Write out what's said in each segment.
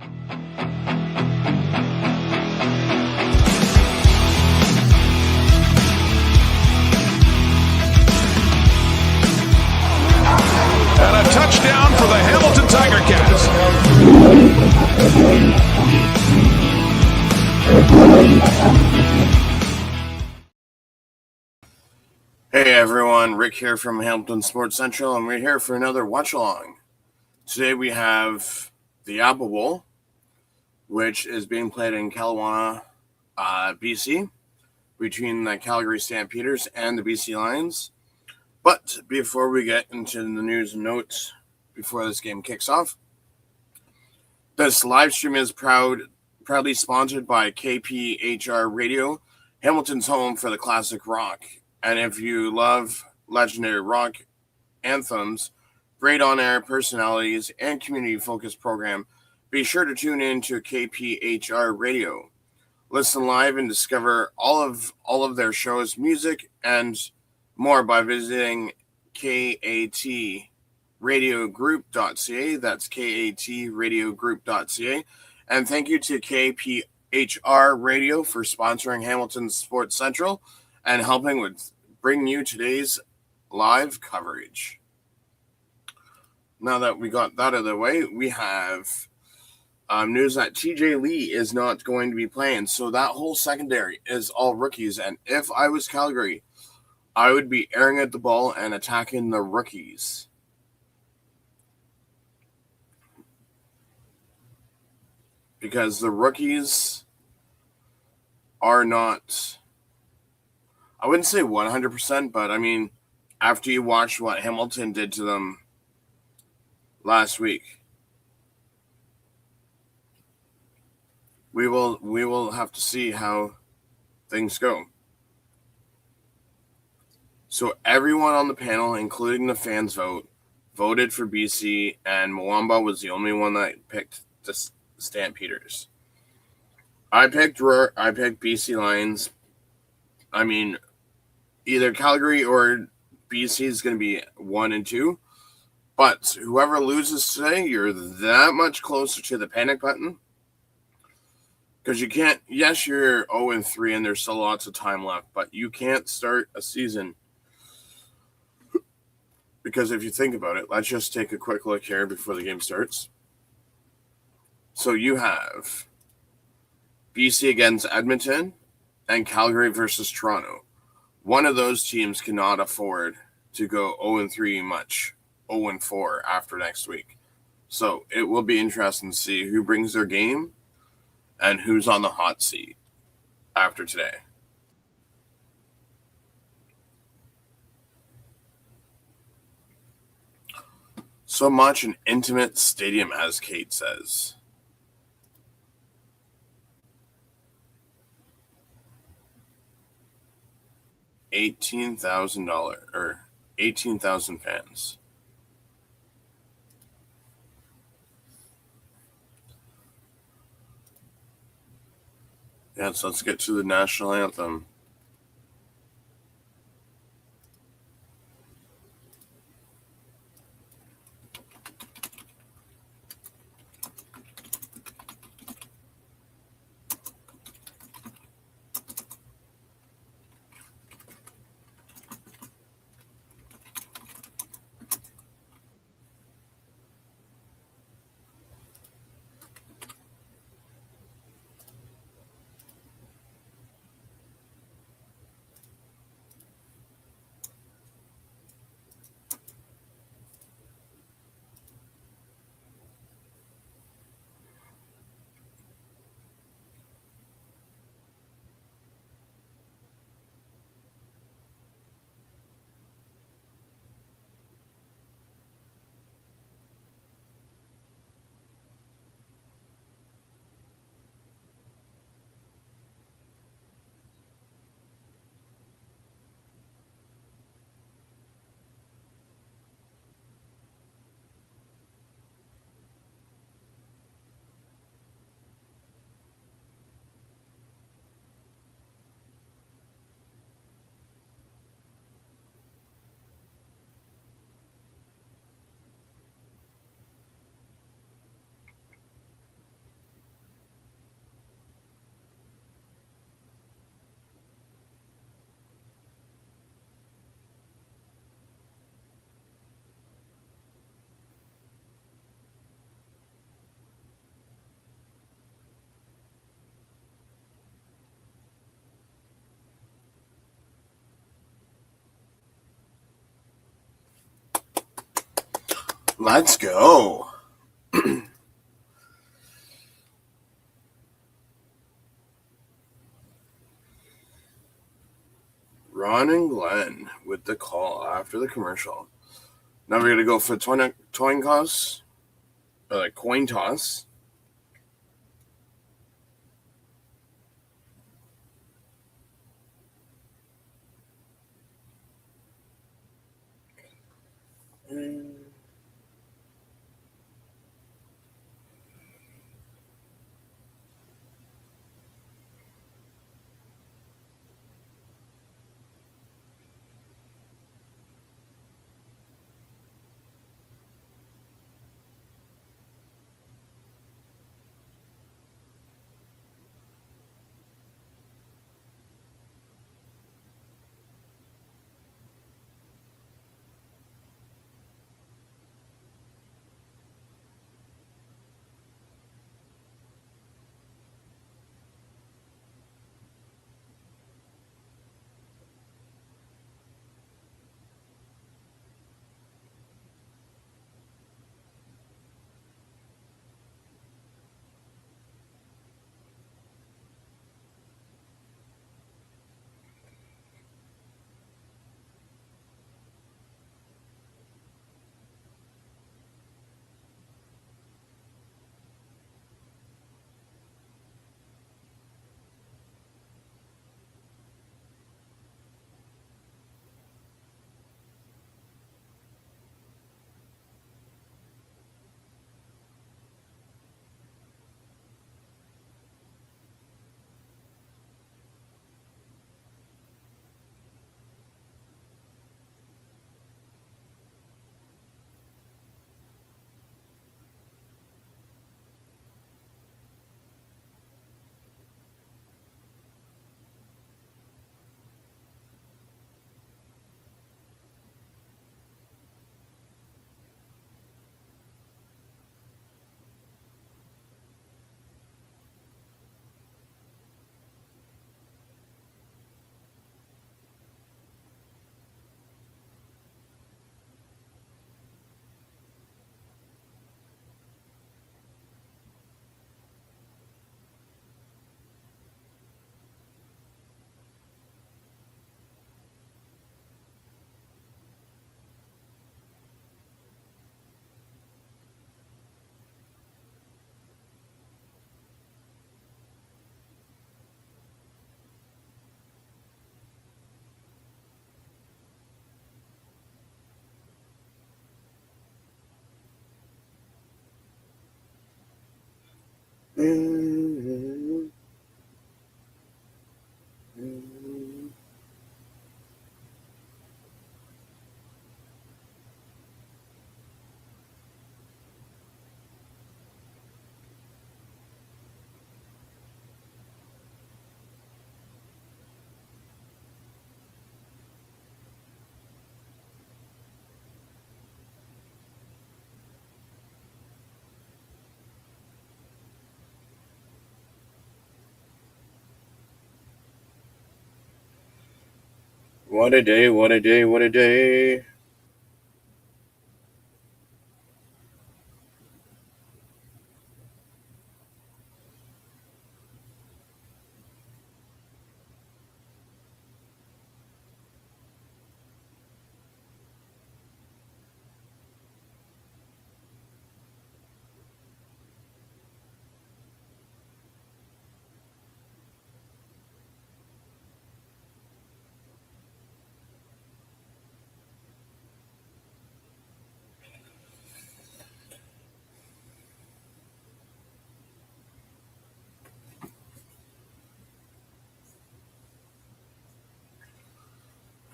And a touchdown for the Hamilton Tiger Cats. Hey everyone, Rick here from Hamilton Sports Central, and we're here for another watch along. Today we have the Apple Bowl, which is being played in Kelowna, BC, between the Calgary Stampeders and the BC Lions. But before we get into the news and notes, before this game kicks off, this live stream is proudly sponsored by KPHR Radio, Hamilton's home for the classic rock. And if you love legendary rock anthems, great on-air personalities, and community-focused program, be sure to tune in to KPHR Radio. Listen live and discover all of their shows, music, and more by visiting katradiogroup.ca. That's katradiogroup.ca. And thank you to KPHR Radio for sponsoring Hamilton Sports Central and helping with bringing you today's live coverage. Now that we got that out of the way, we have news that TJ Lee is not going to be playing. So that whole secondary is all rookies. And if I was Calgary, I would be airing at the ball and attacking the rookies. Because the rookies are not, I wouldn't say 100%, but I mean, after you watch what Hamilton did to them last week, we will have to see how things go. So everyone on the panel, including the fans voted for BC, and Mwamba was the only one that picked the Stampeders. I picked BC Lions. I mean, either Calgary or BC is going to be 1 and 2. But whoever loses today, you're that much closer to the panic button. Because you can't, yes, you're 0 and 3 and there's still lots of time left, but you can't start a season. Because if you think about it, let's just take a quick look here before the game starts. So you have BC against Edmonton and Calgary versus Toronto. One of those teams cannot afford to go 0 and 3 much, 0 and 4 after next week. So it will be interesting to see who brings their game and who's on the hot seat after today. So much an intimate stadium, as Kate says. $18,000 or 18,000 fans. Yeah, so let's get to the national anthem. Let's go. Ron and Glenn with the call after the commercial. Now we're going to go for coin toss. What a day, what a day, what a day.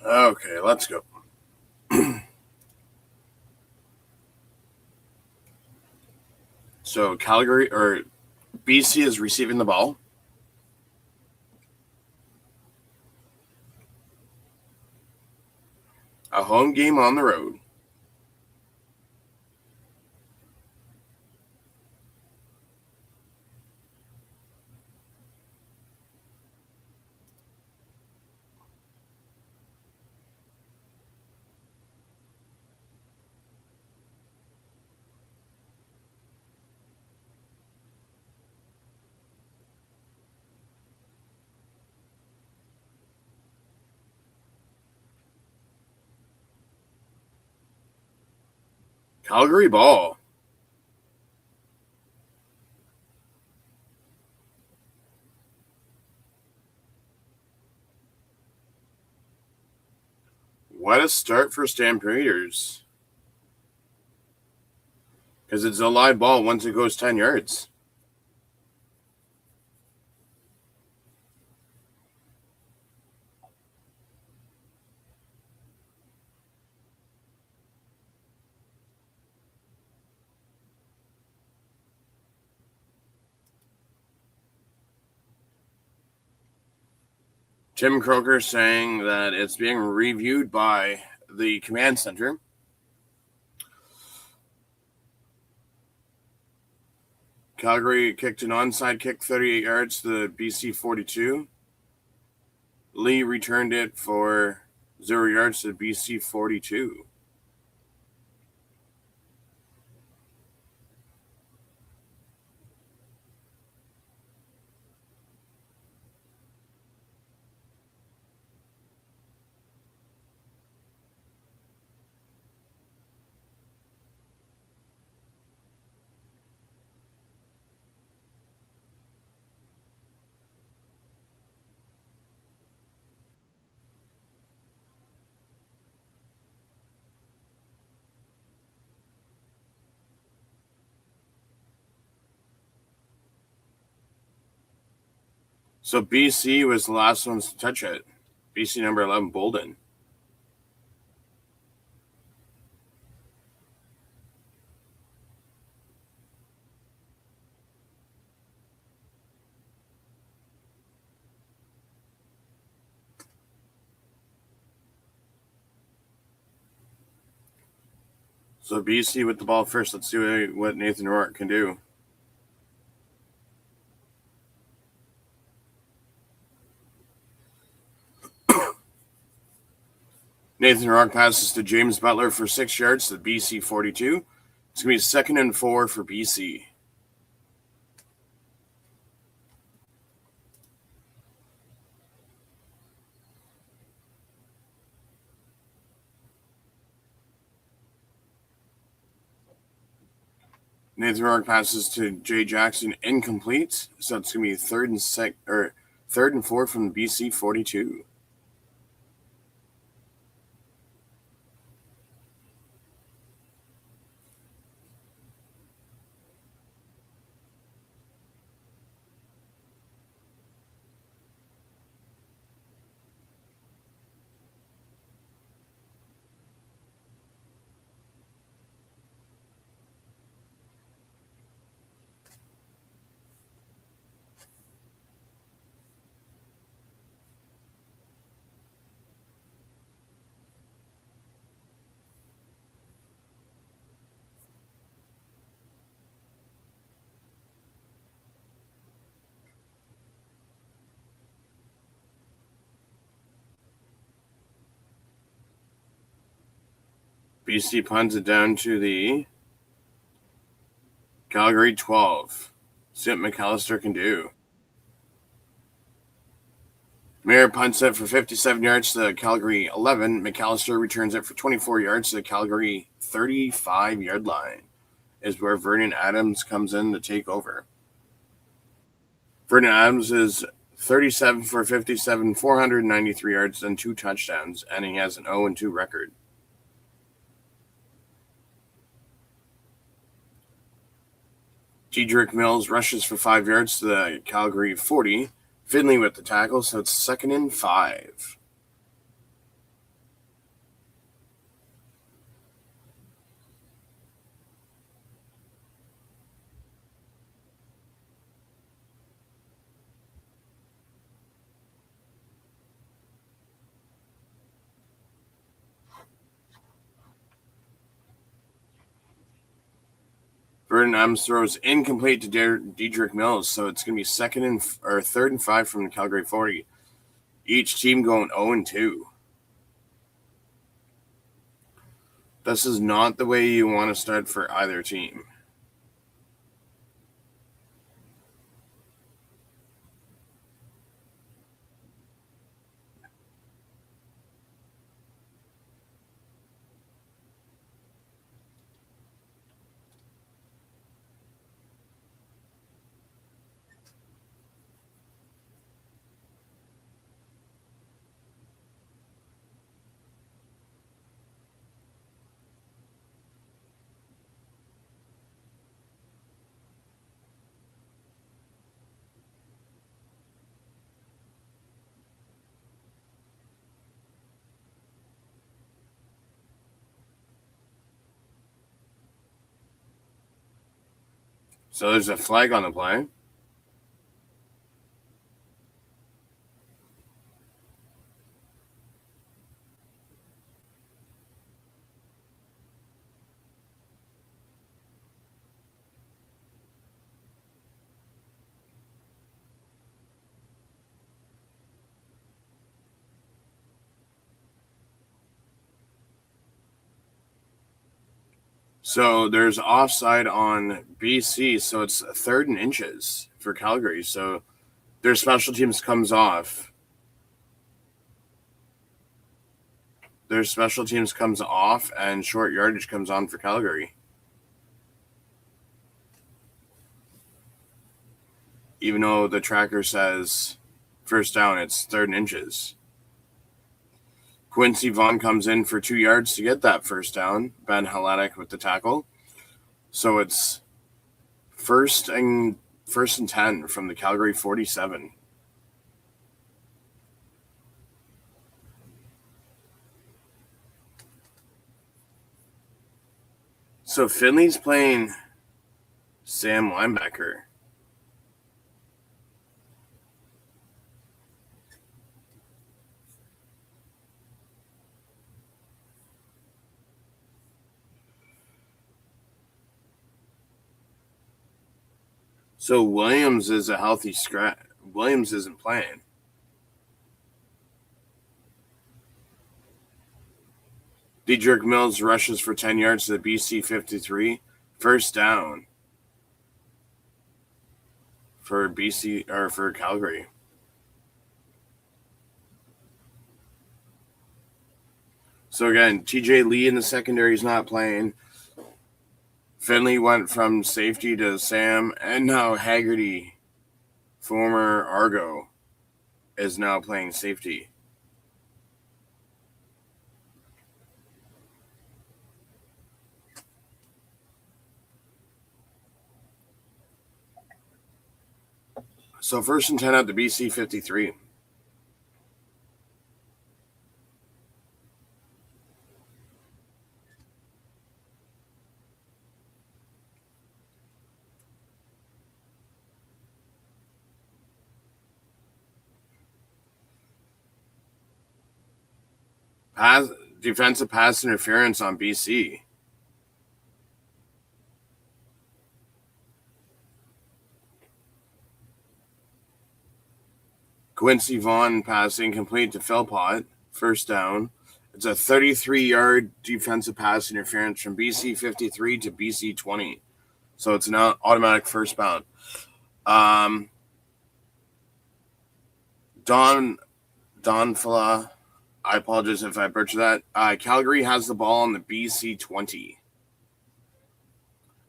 Okay, let's go. So BC is receiving the ball. A home game on the road. Calgary ball. What a start for Stampeders. Because it's a live ball once it goes 10 yards. Tim Croker saying that it's being reviewed by the command center. Calgary kicked an onside kick 38 yards to the BC 42. Lee returned it for 0 yards to the BC 42. So BC was the last ones to touch it. BC number 11, Bolden. So BC with the ball first. Let's see what Nathan Rourke can do. Nathan Rourke passes to James Butler for 6 yards to the BC 42. It's going to be 2nd and 4 for BC. Nathan Rourke passes to Jay Jackson, incomplete. So it's going to be 3rd and 4 from the BC 42. BC punts it down to the Calgary 12. See what McAllister can do. Mayer punts it for 57 yards to the Calgary 11. McAllister returns it for 24 yards to the Calgary 35-yard line. Is where Vernon Adams comes in to take over. Vernon Adams is 37 for 57, 493 yards and 2 touchdowns, and he has an 0-2 record. Dedrick Mills rushes for 5 yards to the Calgary 40. Finley with the tackle, so it's 2nd and 5. Vernon Adams throws incomplete to Dedrick Mills, so it's going to be 3rd and 5 from the Calgary 40. Each team going 0-2. This is not the way you want to start for either team. So there's a flag on the play. So there's offside on BC, so it's 3rd and inches for Calgary. So their special teams comes off. Their special teams comes off, and short yardage comes on for Calgary. Even though the tracker says first down, it's 3rd and inches. Quincy Vaughn comes in for 2 yards to get that first down. Ben Haletic with the tackle. So it's first and 10 from the Calgary 47. So Finley's playing Sam linebacker. So Williams is a healthy scratch. Williams isn't playing. Dedrick Mills rushes for 10 yards to the BC 53. First down for BC or for Calgary. So again, TJ Lee in the secondary is not playing. Finley went from safety to Sam, and now Haggerty, former Argo, is now playing safety. So 1st and 10 at the BC 53. Defensive pass interference on BC. Quincy Vaughn pass incomplete to Philpott. First down. It's a 33-yard defensive pass interference from BC 53 to BC 20. So it's an automatic first bound. Don Fala, I apologize if I butchered that. Calgary has the ball on the BC 20.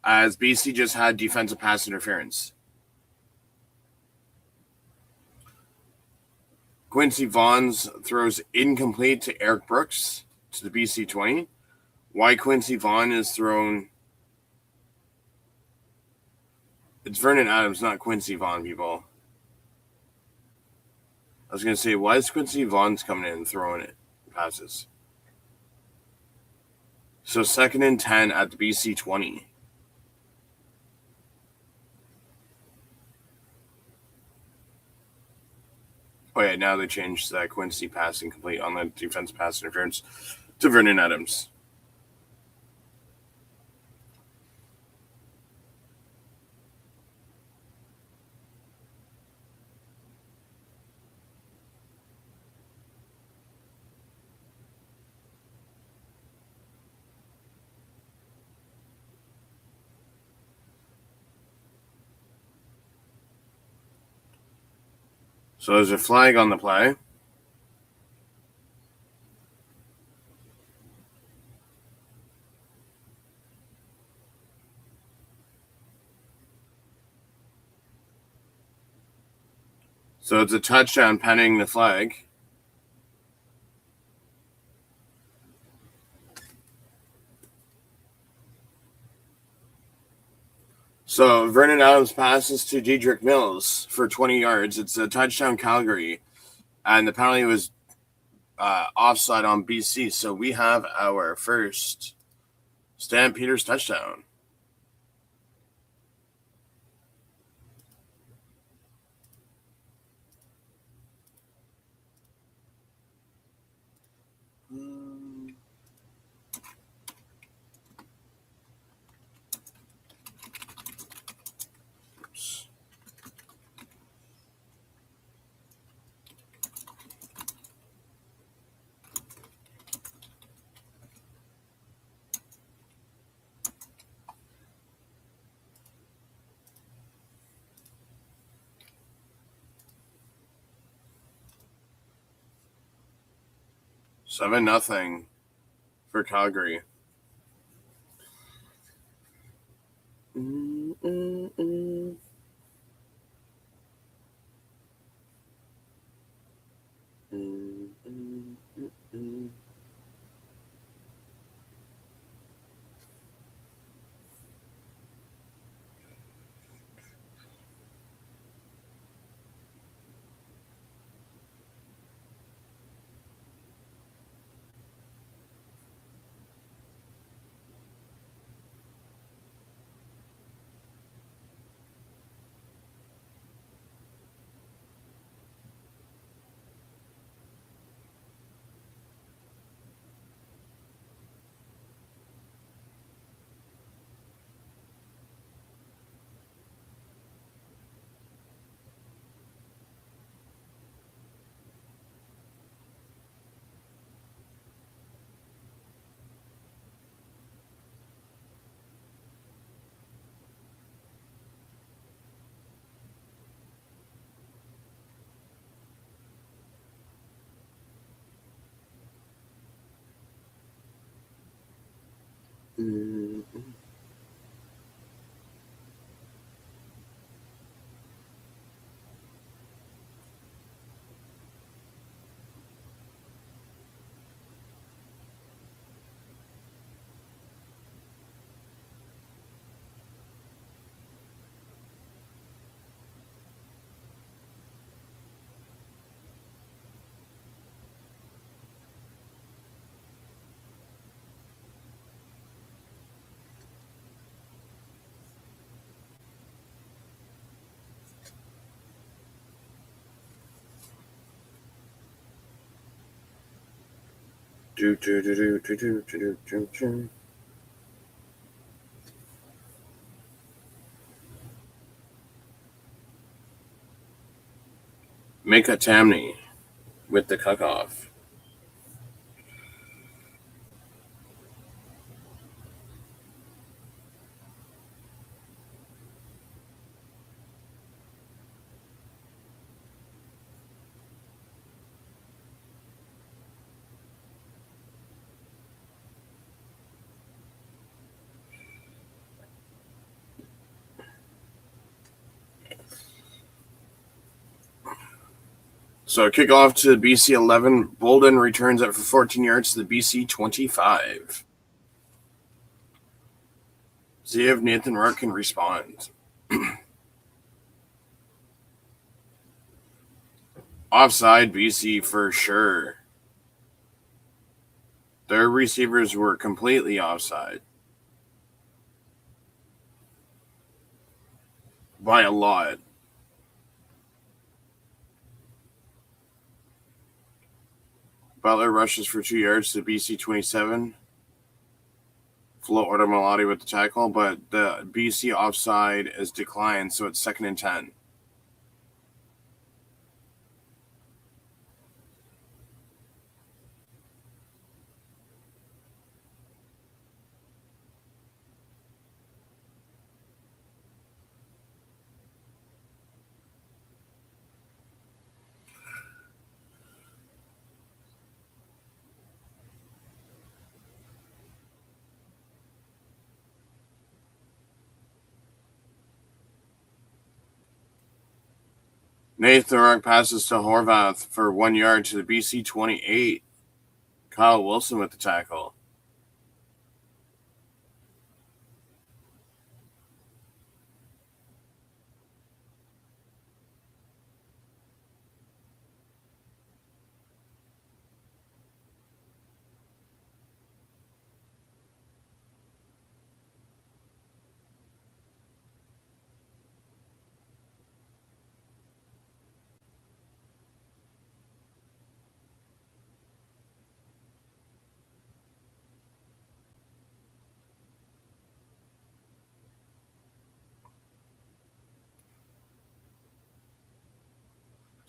As BC just had defensive pass interference. Quincy Vaughn's throws incomplete to Eric Brooks to the BC 20. Why Quincy Vaughn is thrown... It's Vernon Adams, not Quincy Vaughn, people. I was going to say, why is Quincy Vaughn's coming in and throwing it passes? So 2nd and 10 at the BC 20. Oh, yeah, now they changed that Quincy pass incomplete on the defense pass interference to Vernon Adams. So there's a flag on the play. So it's a touchdown pending the flag. So Vernon Adams passes to Dedrick Mills for 20 yards. It's a touchdown Calgary. And the penalty was offside on BC. So we have our first Stampeders touchdown. 7-0 for Calgary. Mika Tamney with the cutoff. So kickoff to the BC 11. Bolden returns it for 14 yards to the BC 25. See if Nathan Rourke can respond. Offside BC for sure. Their receivers were completely offside. By a lot. Butler rushes for 2 yards to BC 27. Flo Ordomolati with the tackle, but the BC offside is declined, so it's 2nd and 10. Nathan Rourke passes to Horvath for 1 yard to the BC 28. Kyle Wilson with the tackle.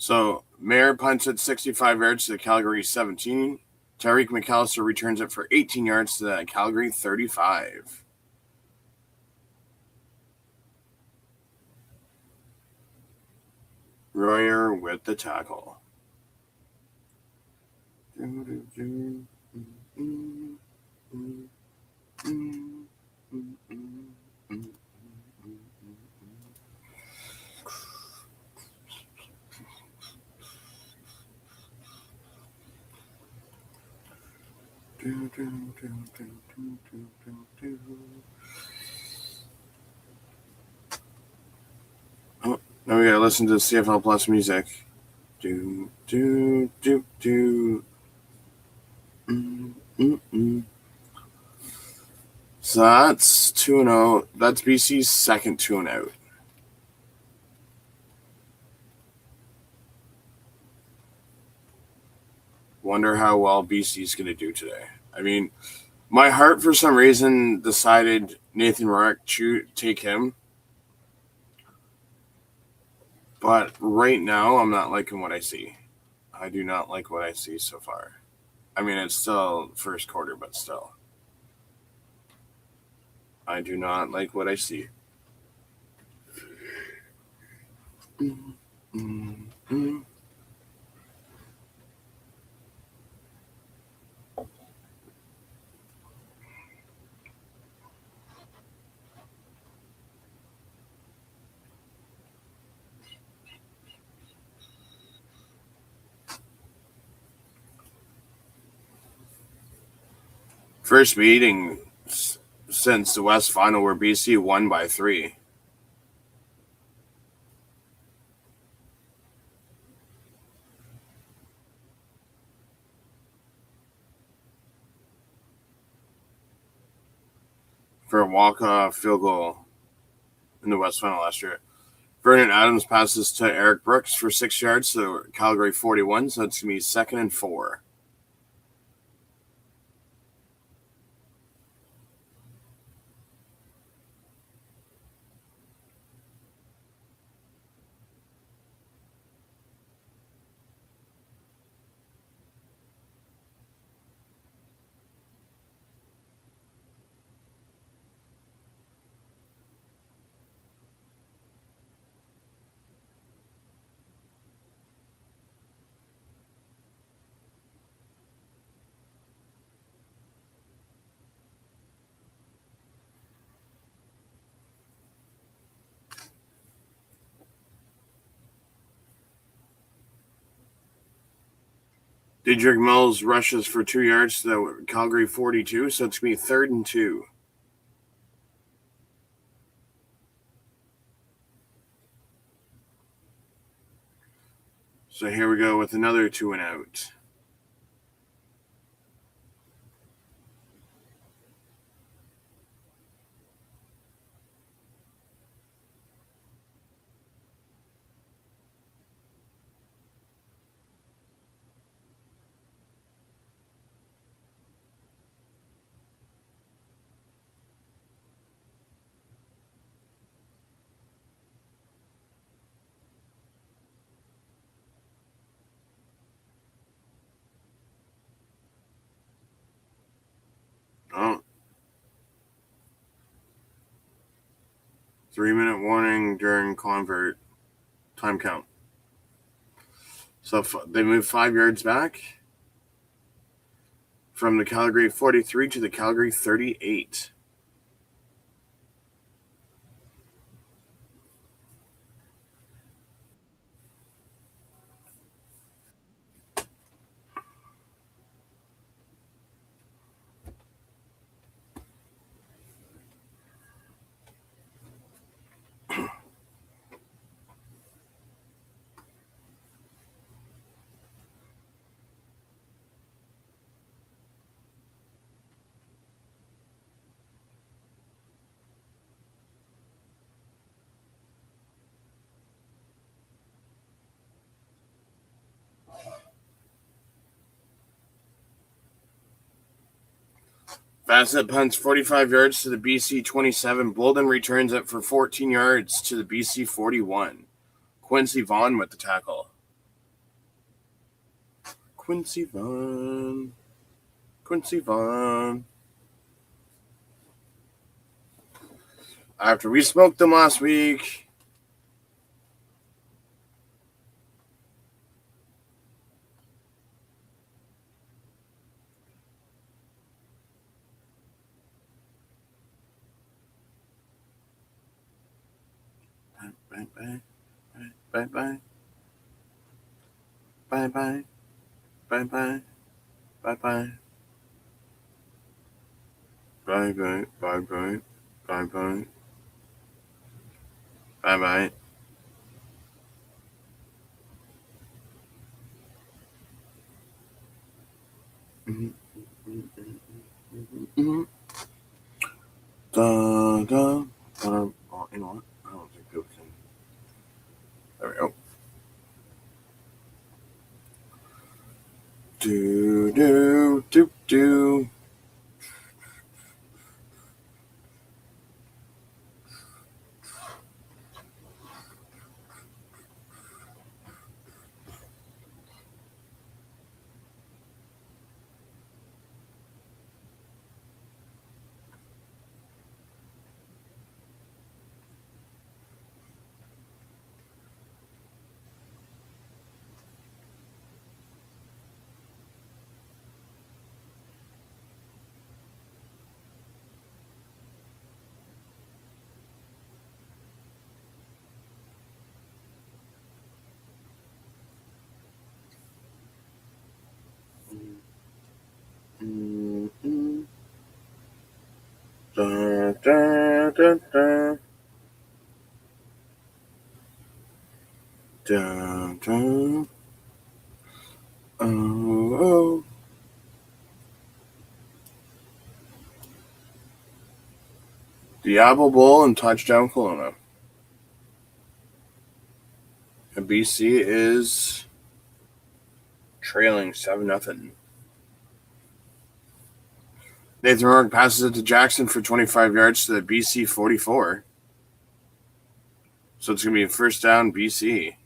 So Mayer punts at 65 yards to the Calgary 17. Tyreek McAllister returns it for 18 yards to the Calgary 35. Royer with the tackle. Oh, now we gotta listen to CFL Plus music. Do do do do. So that's 2-0. That's BC's second 2-0. Wonder how well BC's going to do today. I mean, my heart for some reason decided Nathan Rourke take him. But right now, I'm not liking what I see. I do not like what I see so far. I mean, it's still first quarter, but still. I do not like what I see. First meeting since the West Final where BC won by 3. For a walk-off field goal in the West Final last year. Vernon Adams passes to Eric Brooks for 6 yards to Calgary 41, so it's going to be 2nd and 4. Dedrick Mills rushes for 2 yards to the Calgary 42, so it's going to be 3rd and 2. So here we go with another 2 and out. Oh. 3-minute warning during convert time count. So they move 5 yards back from the Calgary 43 to the Calgary 38. Bassett punts 45 yards to the BC 27. Bolden returns it for 14 yards to the BC 41. Quincy Vaughn with the tackle. Quincy Vaughn. After we smoked them last week, Bye bye. Bye bye. Bye bye. Bye bye. Bye bye. Bye bye. Bye bye. Bye bye. Bye bye. Da da. Oh, you know what? I don't think people can. There we go. Do do do do. Da da da da. Da da. Oh oh. Diablo Bowl and touchdown Kelowna. And BC is trailing 7-0. Nathan Rourke passes it to Jackson for 25 yards to the BC 44. So it's going to be a first down BC.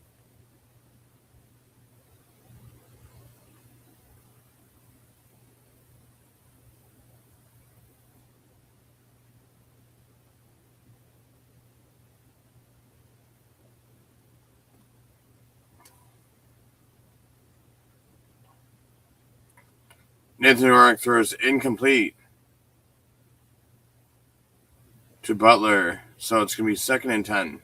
Nathan Rourke throws incomplete to Butler. So it's going to be 2nd and 10.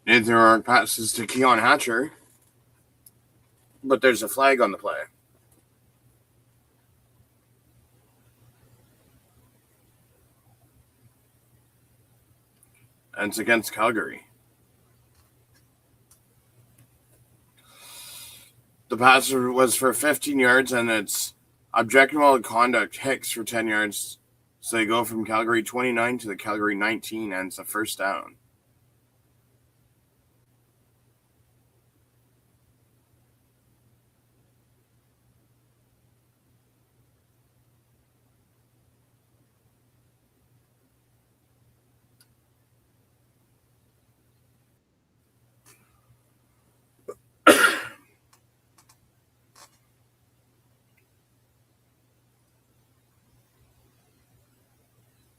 Nathan Rourke passes to Keon Hatcher. But there's a flag on the play. And it's against Calgary. The pass was for 15 yards, and it's objectionable conduct Hicks for 10 yards. So they go from Calgary 29 to the Calgary 19, and it's a first down.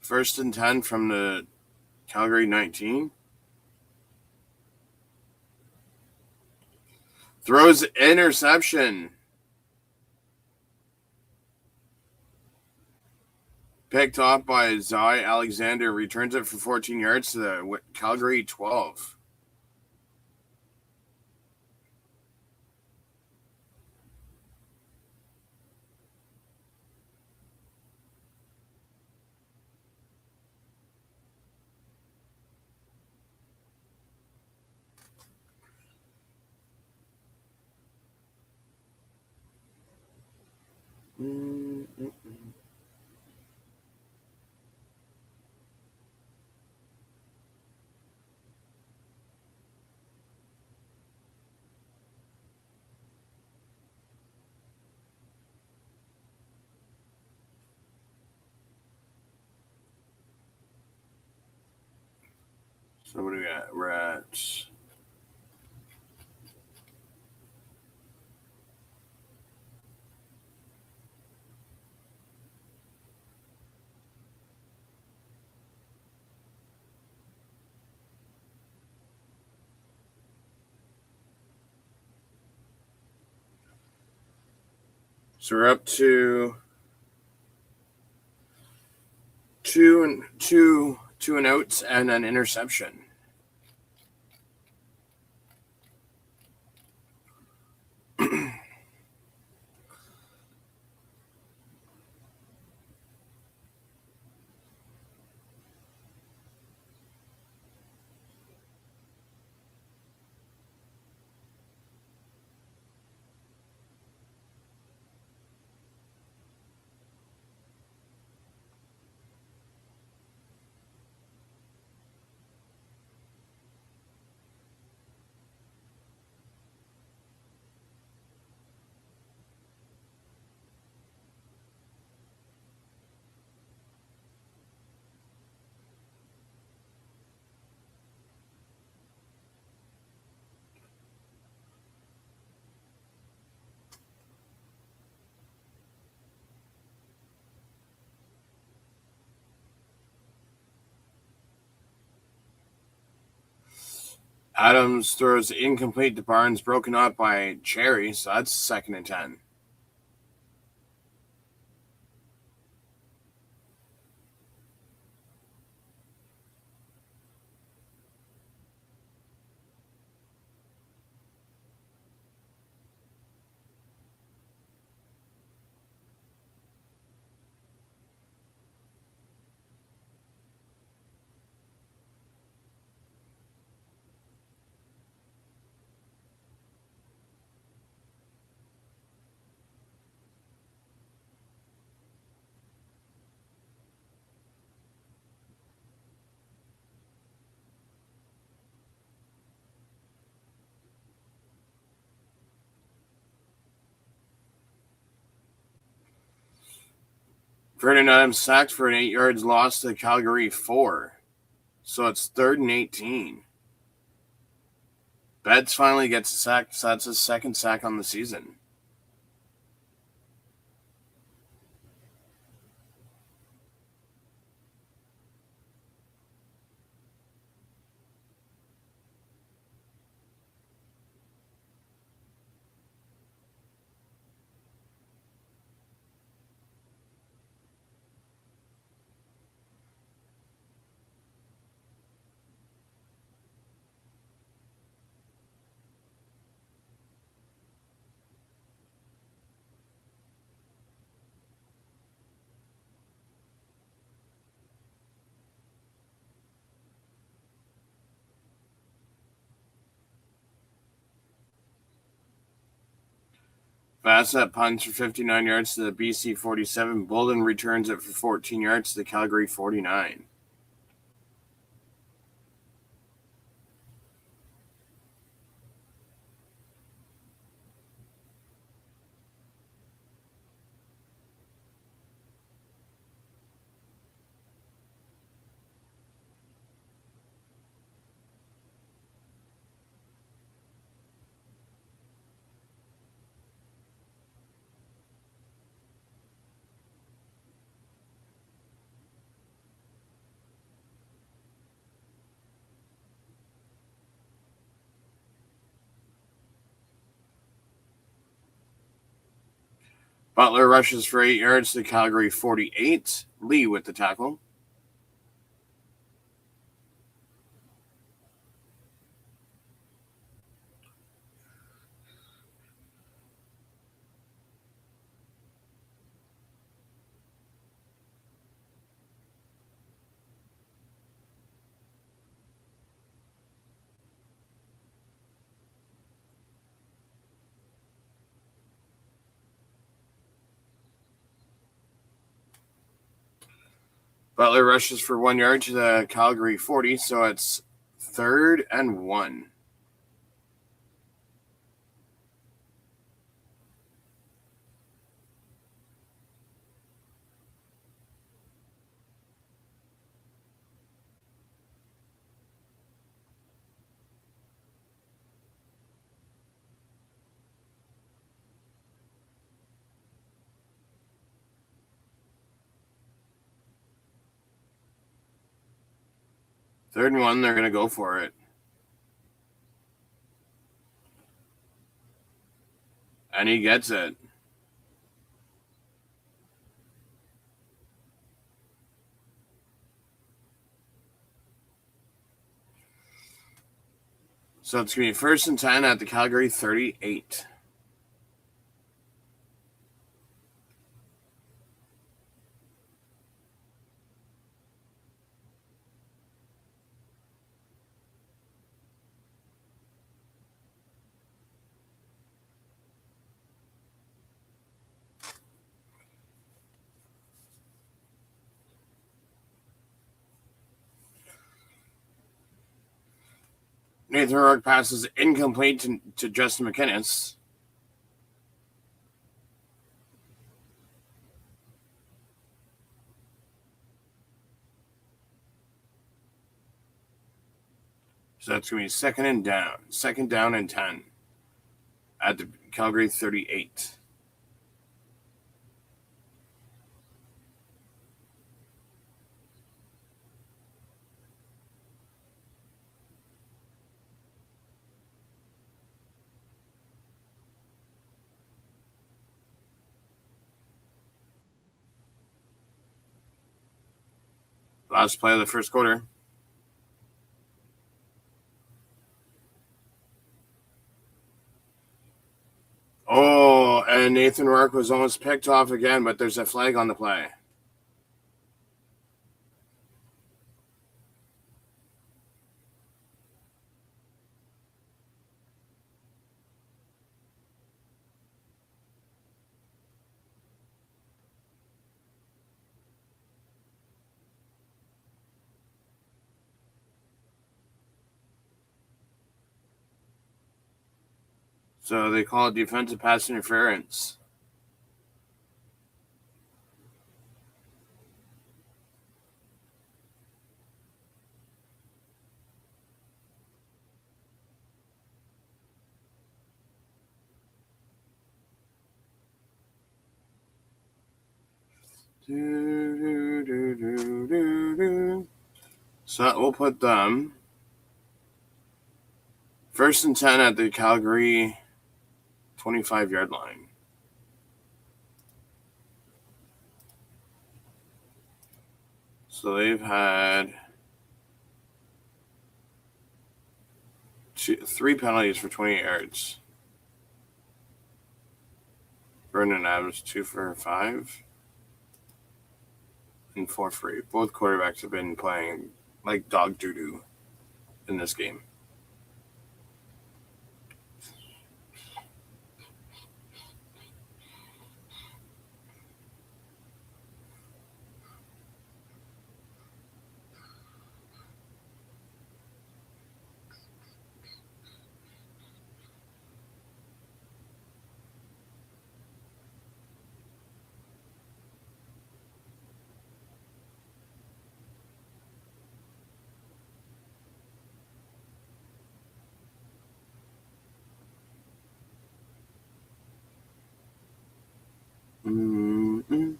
First and 10 from the Calgary 19. Throws interception. Picked off by Zai Alexander. Returns it for 14 yards to the Calgary 12. So what do we got? We're at so we're up to two and outs and an interception. Adams throws incomplete to Barnes, broken up by Cherry, so that's 2nd and 10. Vernon Adams sacked for an 8 yards loss to Calgary 4. So it's 3rd and 18. Betts finally gets a sack, so that's his 2nd sack on the season. Bassett punts for 59 yards to the BC 47. Bolden returns it for 14 yards to the Calgary 49. Butler rushes for 8 yards to Calgary 48. Lee with the tackle. Butler rushes for 1 yard to the Calgary 40, so it's 3rd and 1. 3rd and 1, they're going to go for it. And he gets it. So it's going to be 1st and 10 at the Calgary 38. Nathan Rourke passes incomplete to Justin McInnes. So that's going to be 2nd down and 10 at the Calgary 38. Last play of the first quarter. Oh, and Nathan Rourke was almost picked off again, but there's a flag on the play. So they call it defensive pass interference. So we'll put them 1st and 10 at the Calgary 25-yard line. So they've had 3 penalties for 20 yards. Vernon Adams 2 for 5 and 4 for 8. Both quarterbacks have been playing like dog doo-doo in this game. Mm-mm.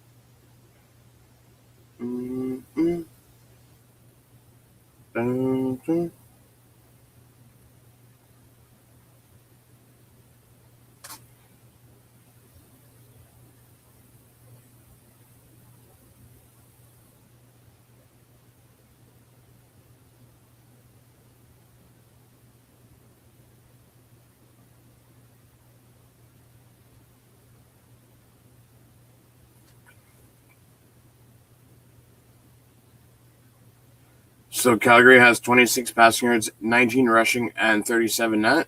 Mm-mm. Mm-mm. So Calgary has 26 passing yards, 19 rushing, and 37 net.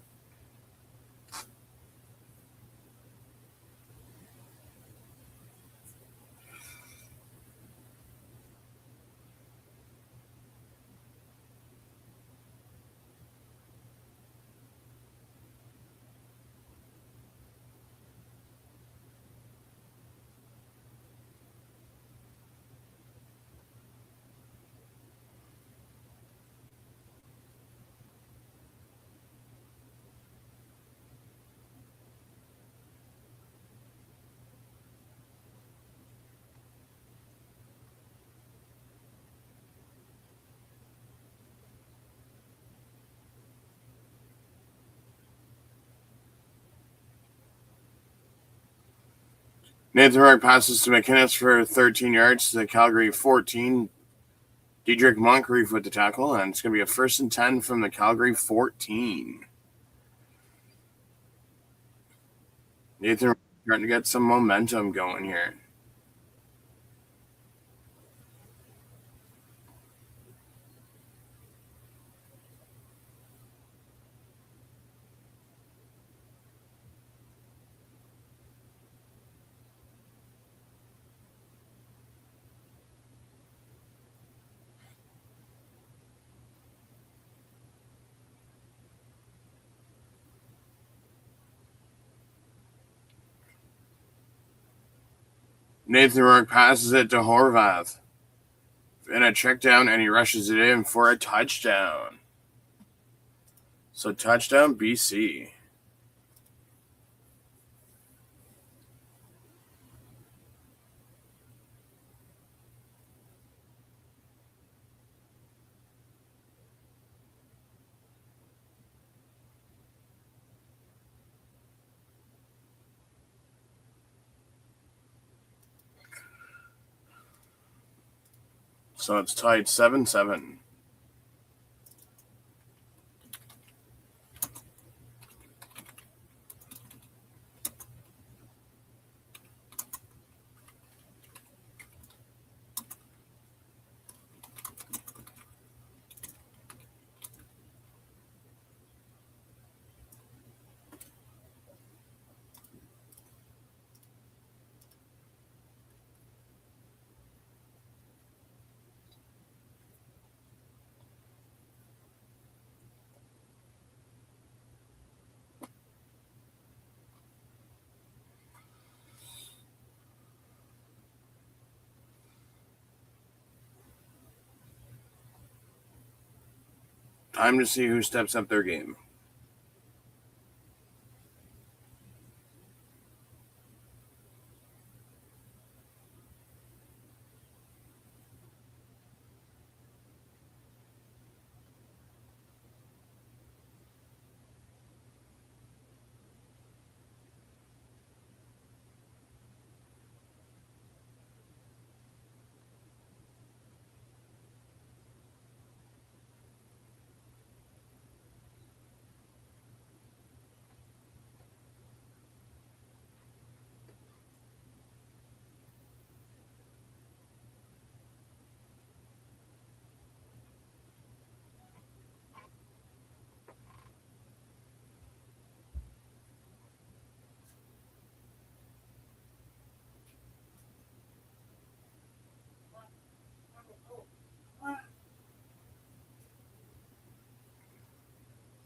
Nathan Rourke passes to McInnes for 13 yards to the Calgary 14. Diedrich Moncrief with the tackle, and it's going to be a 1st and 10 from the Calgary 14. Nathan starting to get some momentum going here. Nathan Rourke passes it to Horvath in a check down, and he rushes it in for a touchdown. So touchdown BC. So it's tied 7-7. Time to see who steps up their game.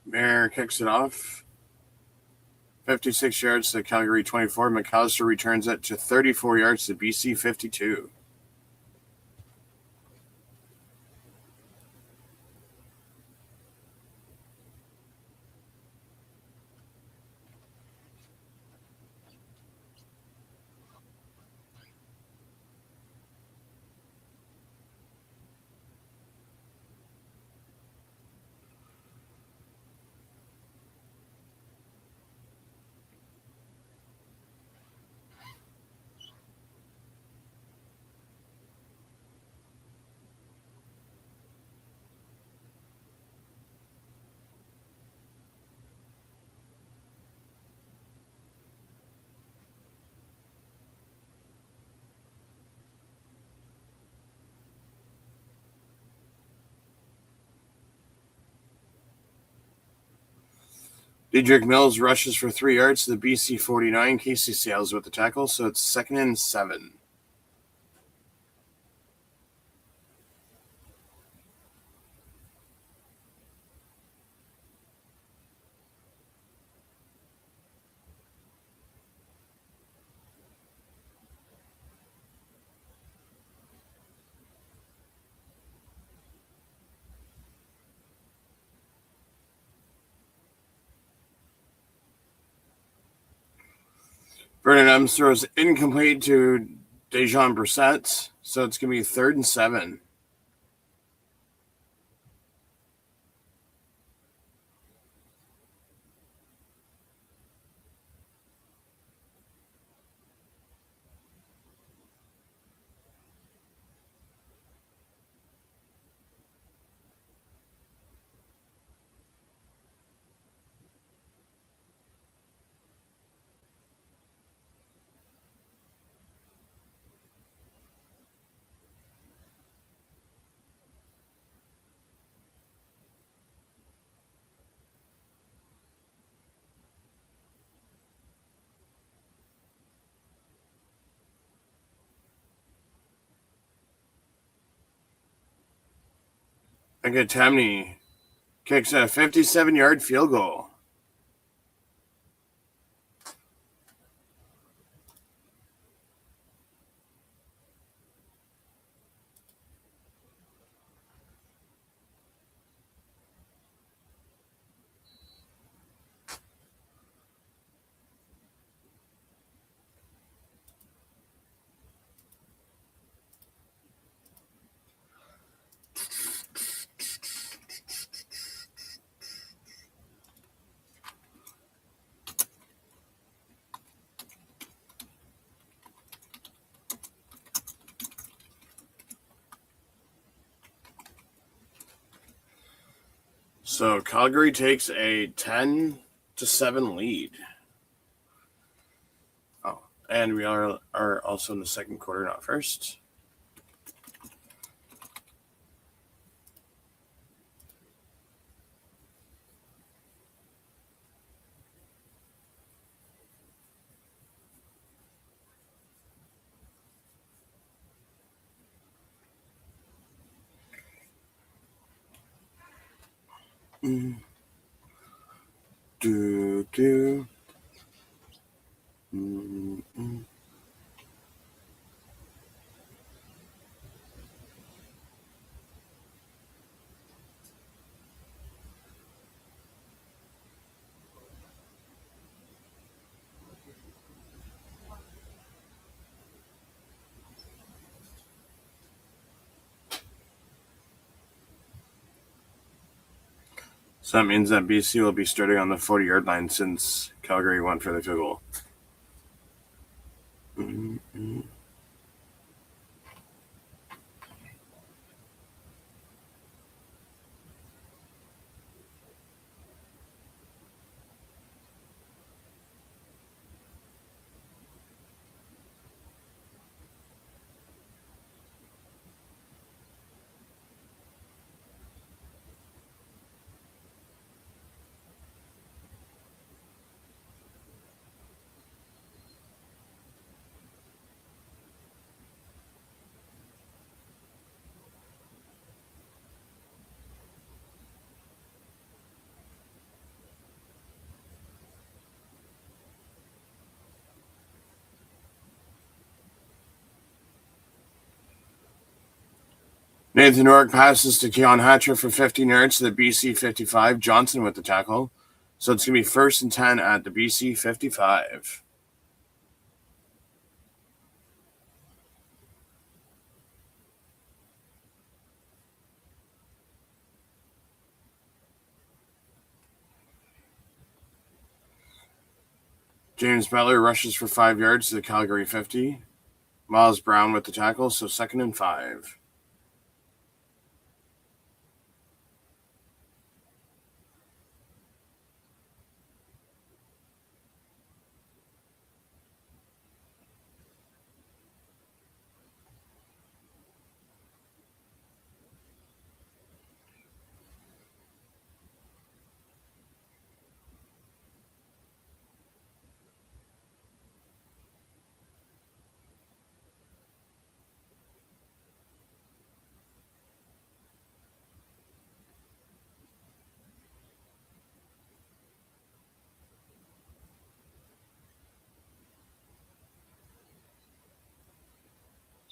Bear kicks it off. 56 yards to Calgary 24. McAllister returns it to 34 yards to BC 52. Diedrich Mills rushes for 3 yards to the BC 49. Casey Sales with the tackle, so it's 2nd and 7. Vernon Adams throws incomplete to Dejon Brissett, so it's going to be 3rd and 7. Agatamni kicks a 57-yard field goal. So Calgary takes a 10-7 lead. Oh, and we are also in the second quarter, not first. Do. So that means that BC will be starting on the 40-yard line since Calgary went for the field goal. Nathan Rourke passes to Keon Hatcher for 15 yards to the BC 55. Johnson with the tackle. So it's going to be 1st and 10 at the BC 55. James Butler rushes for 5 yards to the Calgary 50. Miles Brown with the tackle, so 2nd and 5.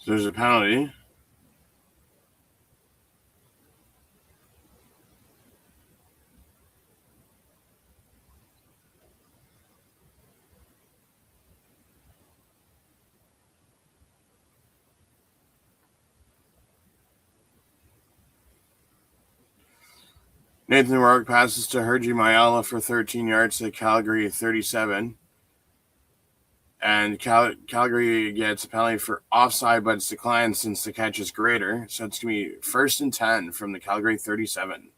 So there's a penalty. Nathan Rourke passes to Hergy Mayala for 13 yards to the Calgary 37. And Calgary gets a penalty for offside, but it's declined since the catch is greater. So it's going to be 1st and 10 from the Calgary 37.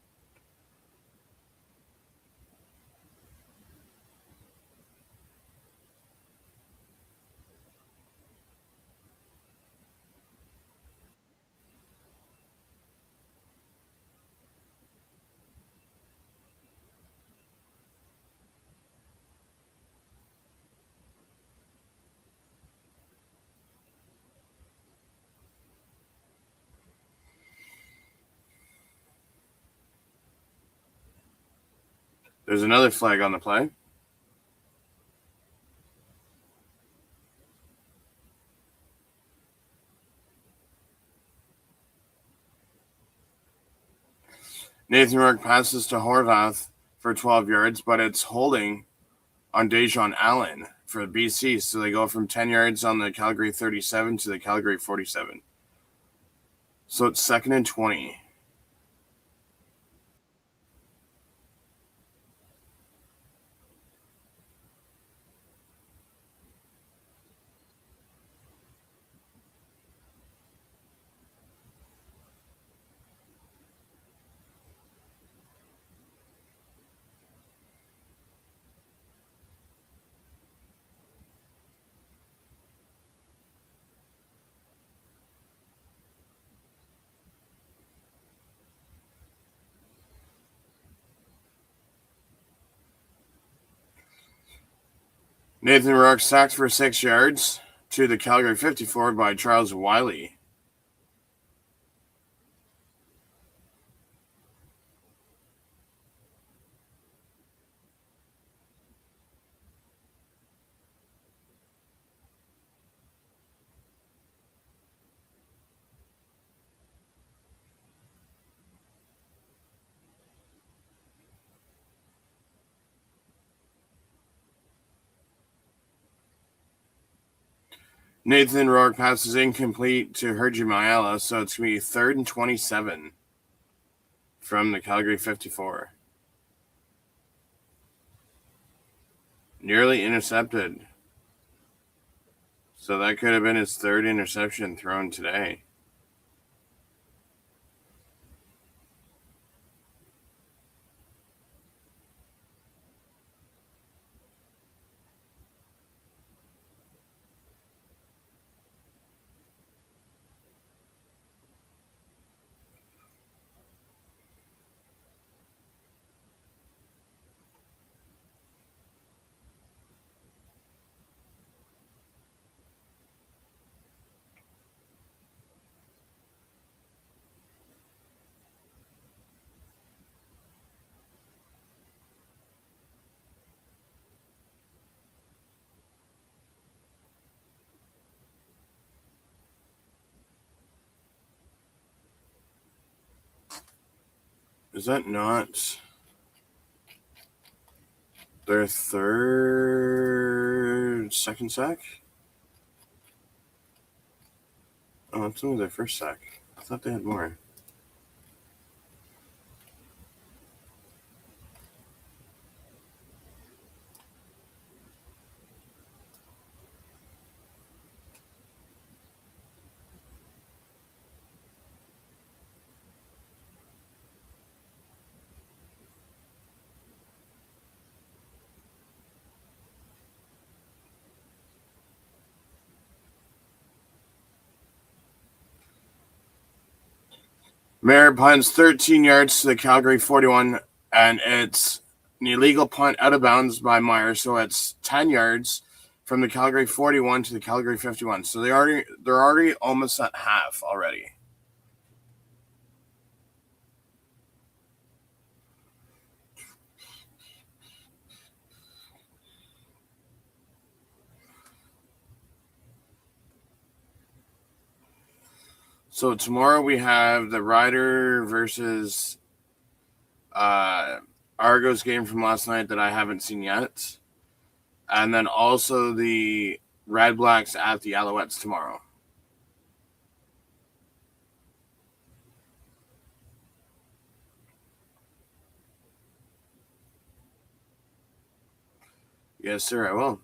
There's another flag on the play. Nathan Rourke passes to Horvath for 12 yards, but it's holding on Dejon Allen for BC. So they go from 10 yards on the Calgary 37 to the Calgary 47. So it's 2nd and 20. Nathan Rourke sacked for 6 yards to the Calgary 54 by Charles Wiley. Nathan Rourke passes incomplete to Hergy Mayala, so it's going to be 3rd and 27 from the Calgary 54. Nearly intercepted. So that could have been his 3rd interception thrown today. Is that not their second sack? Oh, it's only their first sack. I thought they had more. Mayer punts 13 yards to the Calgary 41, and it's an illegal punt out of bounds by Meyer, so it's 10 yards from the Calgary 41 to the Calgary 51. So they're already almost at half already. So tomorrow we have the Rider versus Argos game from last night that I haven't seen yet. And then also the Red Blacks at the Alouettes tomorrow. Yes, sir, I will.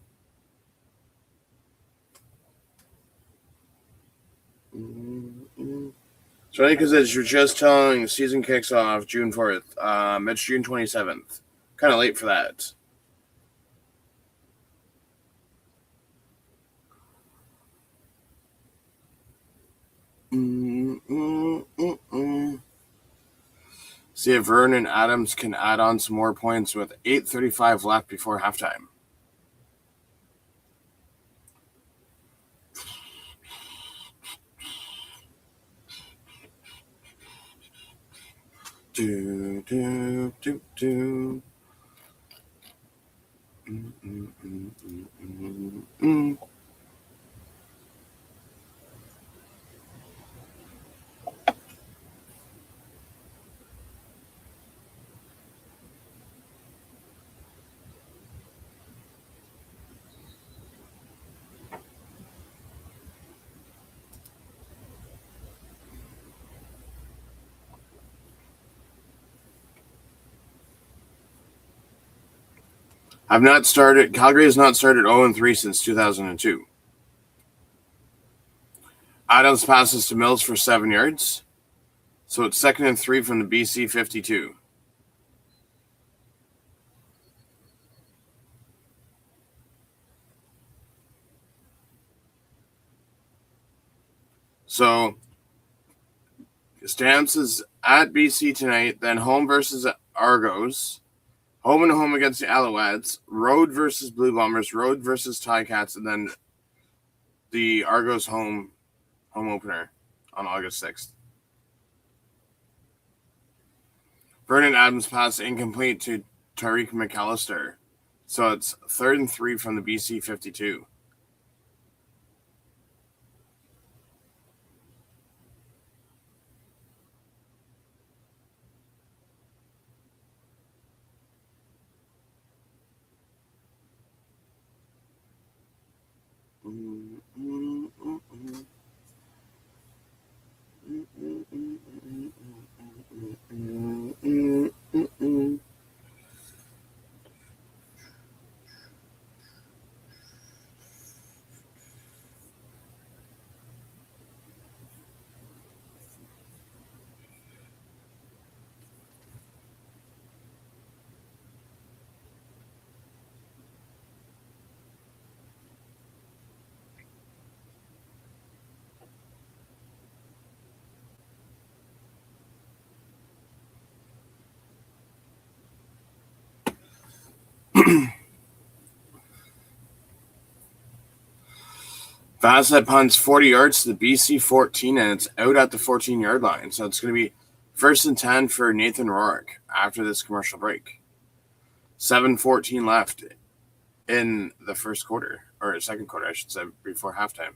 It's funny because you're just telling the season kicks off June 4th. It's June 27th. Kind of late for that. See if Vernon Adams can add on some more points with 8:35 left before halftime. Do, do, do, do. Calgary has not started 0-3 since 2002. Adams passes to Mills for 7 yards. So it's 2nd and 3 from the BC 52. So Stamps is at BC tonight, then home versus Argos, home and home against the Alouettes, road versus Blue Bombers, road versus Ticats, and then the Argos home opener on August 6th. Vernon Adams pass incomplete to Tariq McAllister. So it's 3rd and 3 from the BC 52. Vasset punts 40 yards to the BC 14, and it's out at the 14-yard line. So it's going to be 1st and 10 for Nathan Rourke after this commercial break. 7:14 left in the first quarter, or second quarter, I should say, before halftime.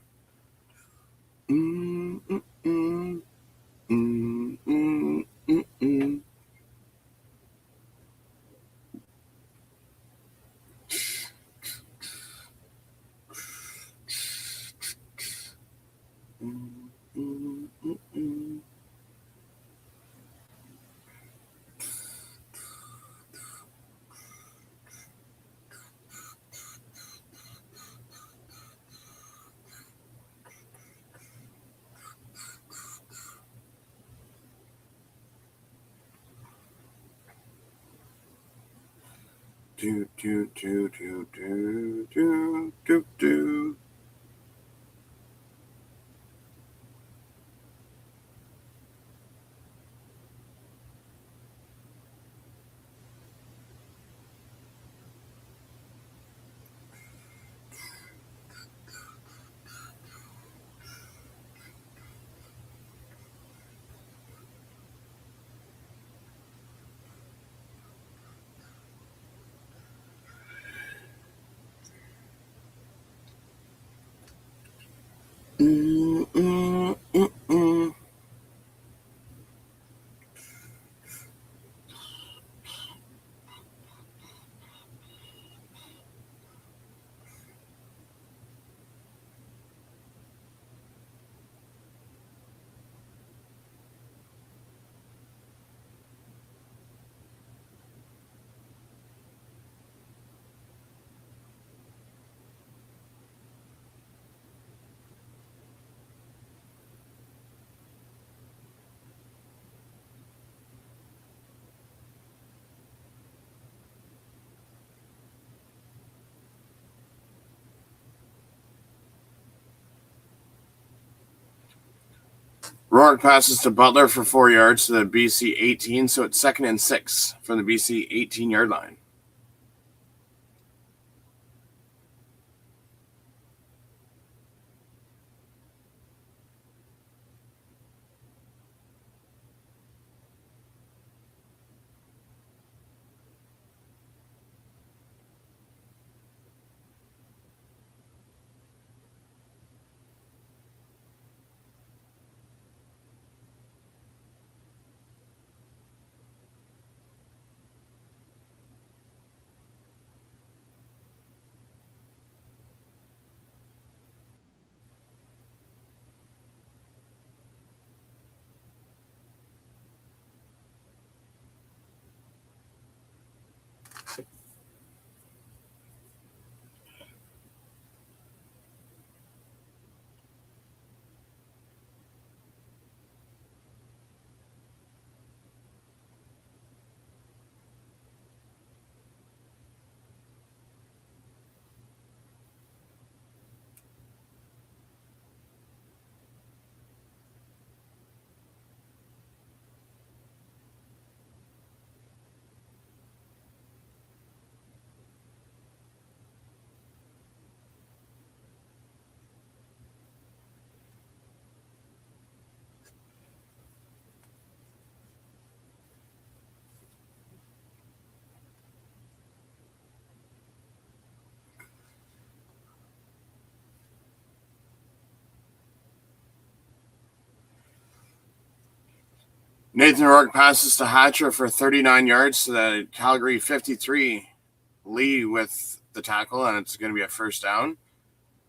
Do. Rourke passes to Butler for 4 yards to the BC 18, so it's 2nd and 6 from the BC 18-yard line. Nathan Rourke passes to Hatcher for 39 yards to the Calgary 53. Lee with the tackle, and it's going to be a first down.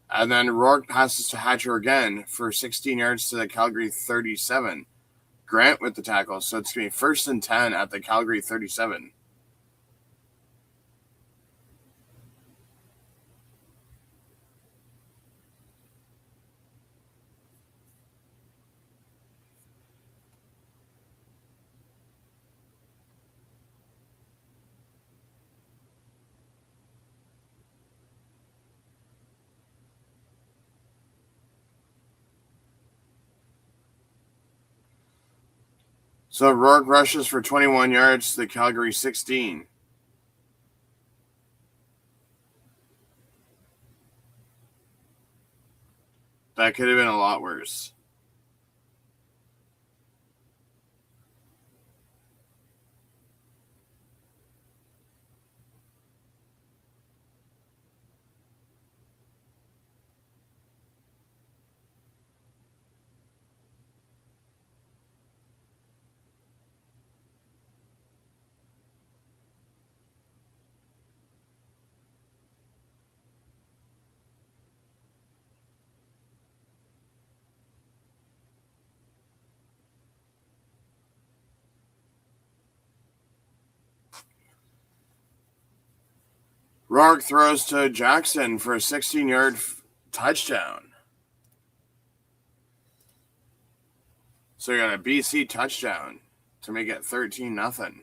And then Rourke passes to Hatcher again for 16 yards to the Calgary 37. Grant with the tackle, so it's going to be 1st and 10 at the Calgary 37. So Rourke rushes for 21 yards to the Calgary 16. That could have been a lot worse. Rourke throws to Jackson for a 16-yard touchdown. So you got a BC touchdown to make it 13-0.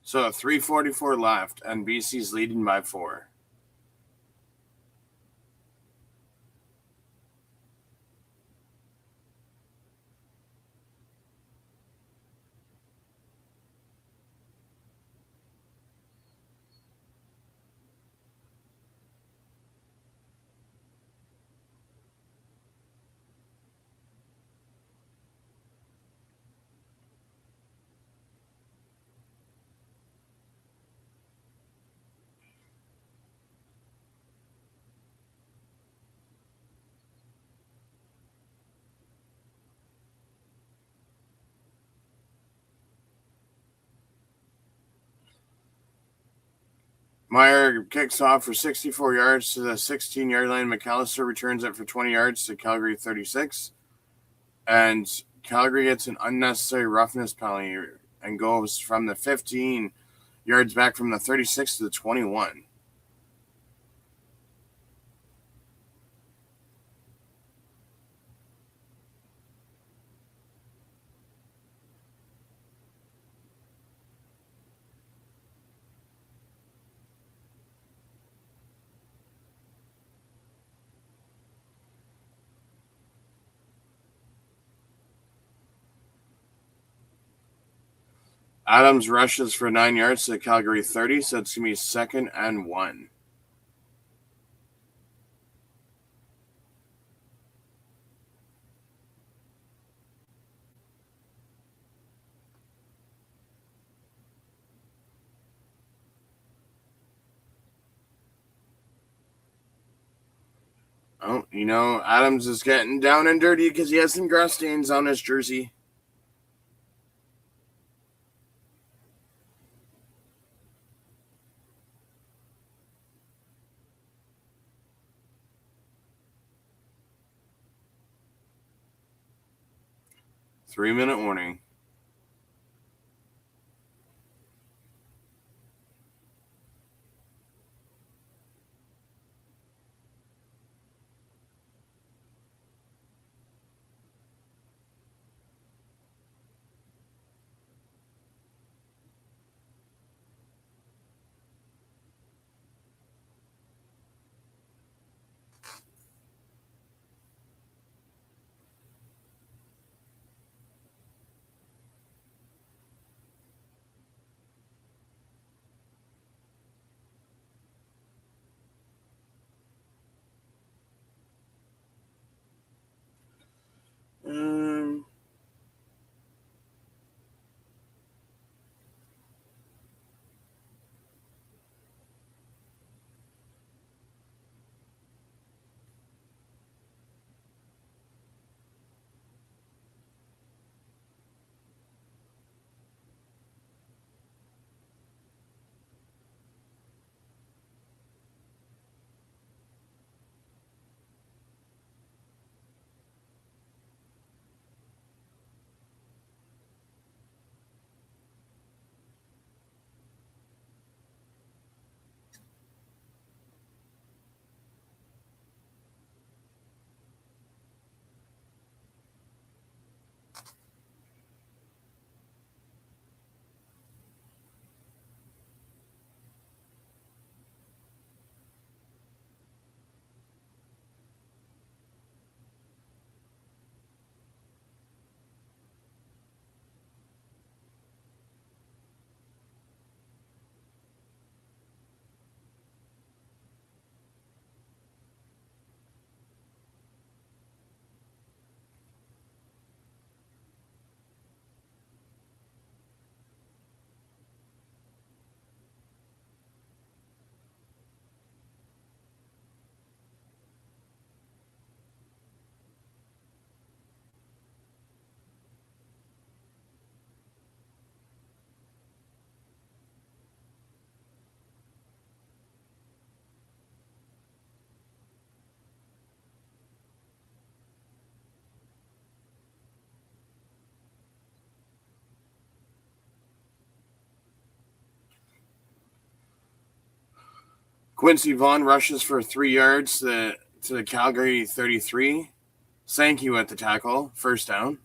So 3:44 left, and BC's leading by 4. Meyer kicks off for 64 yards to the 16-yard line. McAllister returns it for 20 yards to Calgary 36. And Calgary gets an unnecessary roughness penalty and goes from the 15 yards back from the 36 to the 21. Adams rushes for 9 yards to the Calgary 30, so it's going to be 2nd and 1. Oh, Adams is getting down and dirty because he has some grass stains on his jersey. Three-minute warning. Quincy Vaughn rushes for 3 yards to the Calgary 33. Sankey at the tackle. First down.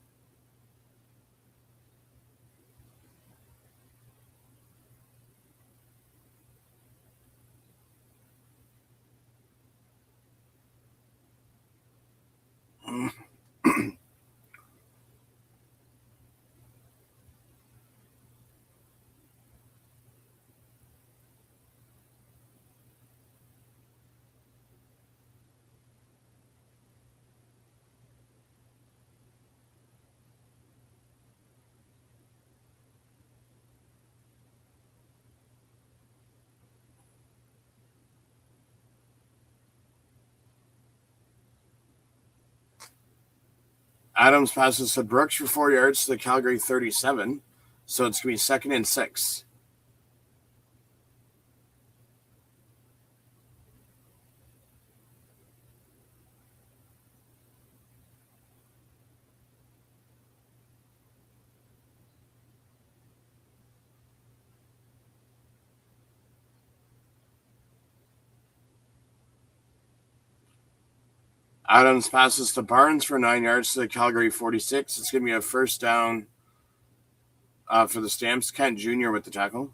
Adams passes to Brooks for 4 yards to the Calgary 37. So it's going to be 2nd and 6. Adams passes to Barnes for 9 yards to the Calgary 46. It's going to be a first down for the Stamps. Kent Jr. with the tackle.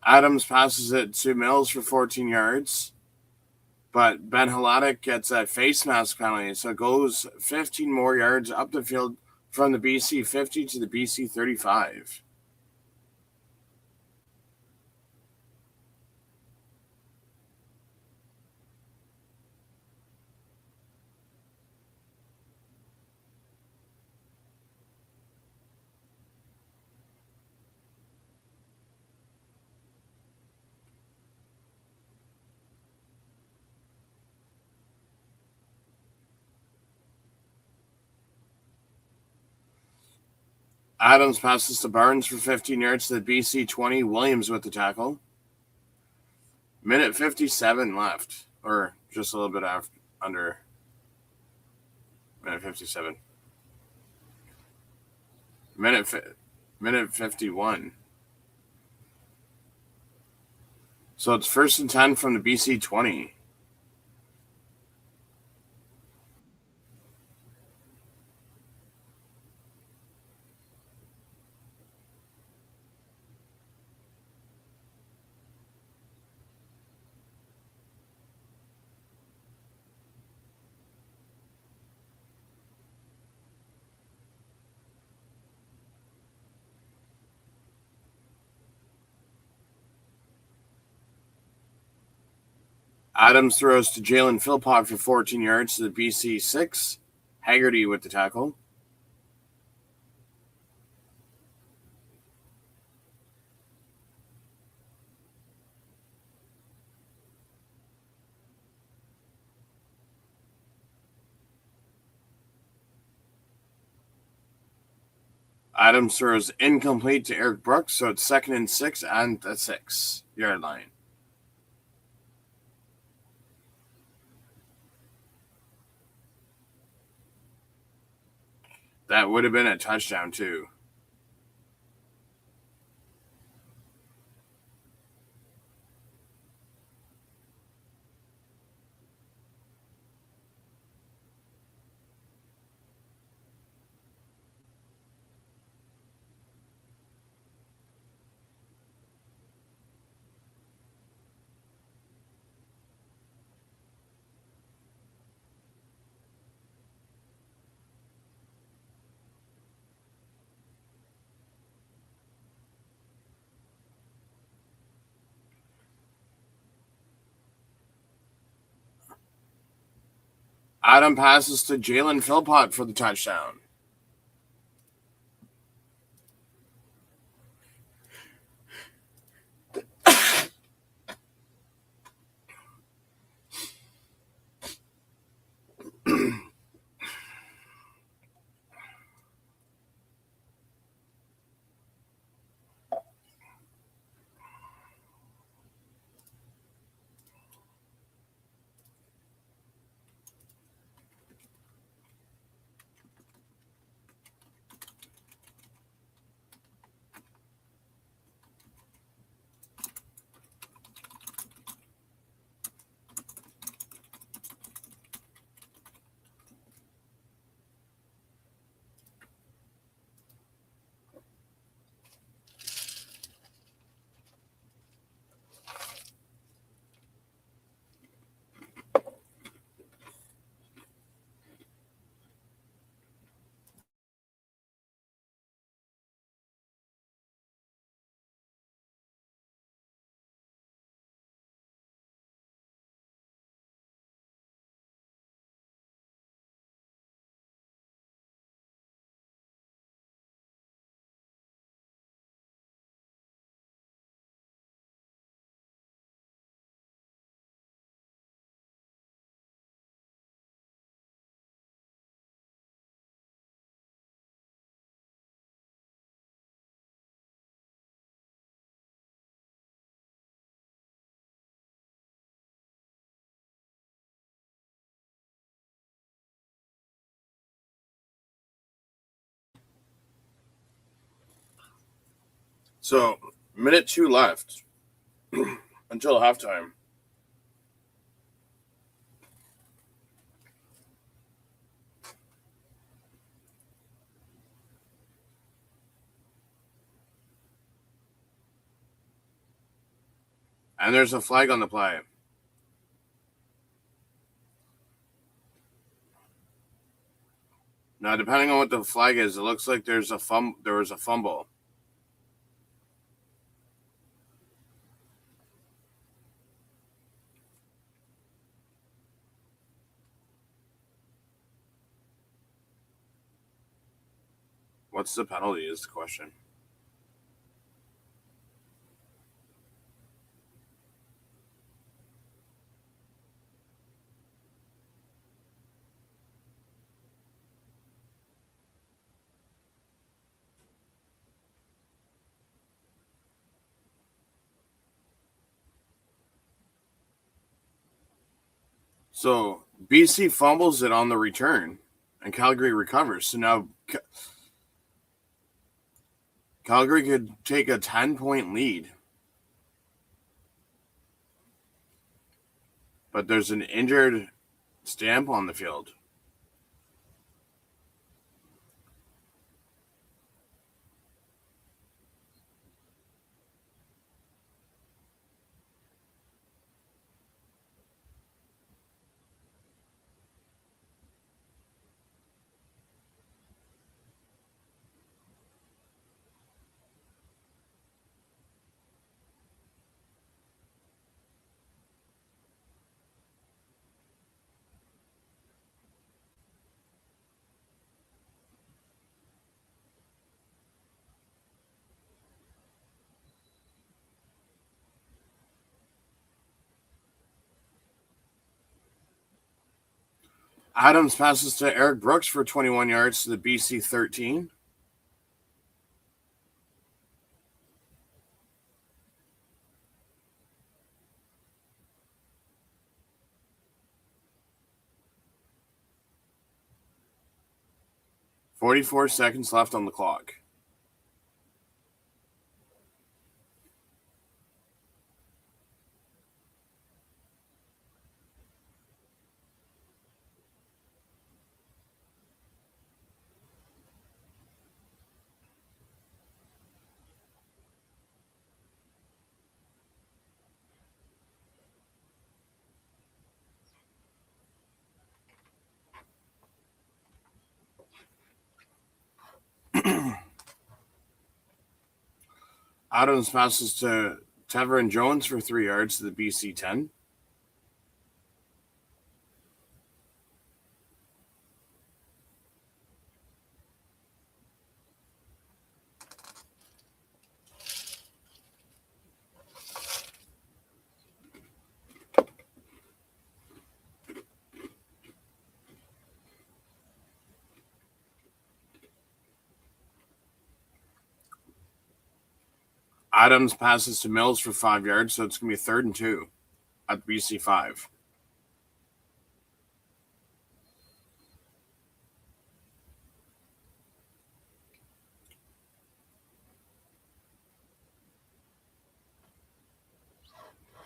Adams passes it to Mills for 14 yards, but Ben Haladic gets a face mask penalty, so it goes 15 more yards up the field from the BC 50 to the BC 35. Adams passes to Barnes for 15 yards to the BC 20. Williams with the tackle. Minute 57 left, or just a little bit after, under minute 57. Minute 51. So it's 1st and 10 from the BC 20. Adams throws to Jalen Philpott for 14 yards to the BC 6. Haggerty with the tackle. Adams throws incomplete to Eric Brooks, so it's 2nd and 6 on the 6-yard line. That would have been a touchdown, too. Adam passes to Jalen Philpott for the touchdown. So, minute 2 left until halftime. And there's a flag on the play. Now, depending on what the flag is, it looks like there was a fumble. What's the penalty is the question. So BC fumbles it on the return, and Calgary recovers. So now Calgary could take a 10-point lead. But there's an injured Stamp on the field. Adams passes to Eric Brooks for 21 yards to the BC 13. .44 seconds left on the clock. Adams passes to Tevin Jones for 3 yards to the BC 10. Adams passes to Mills for 5 yards, so it's going to be 3rd and 2 at BC 5.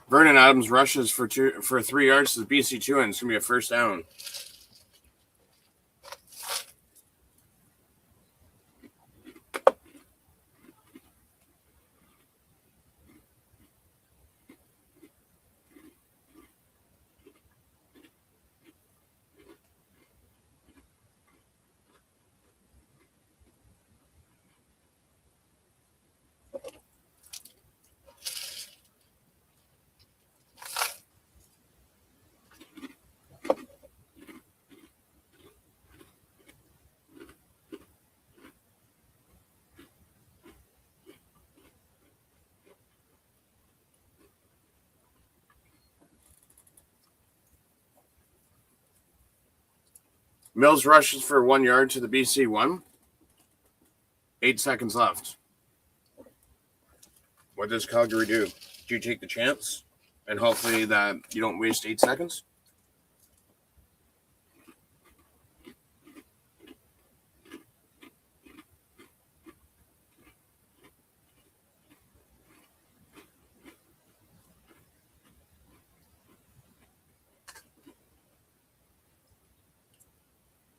Vernon Adams rushes for 3 yards to the BC 2, and it's going to be a first down. Mills rushes for 1 yard to the BC 1. 8 seconds left. What does Calgary do? Do you take the chance and hopefully that you don't waste 8 seconds?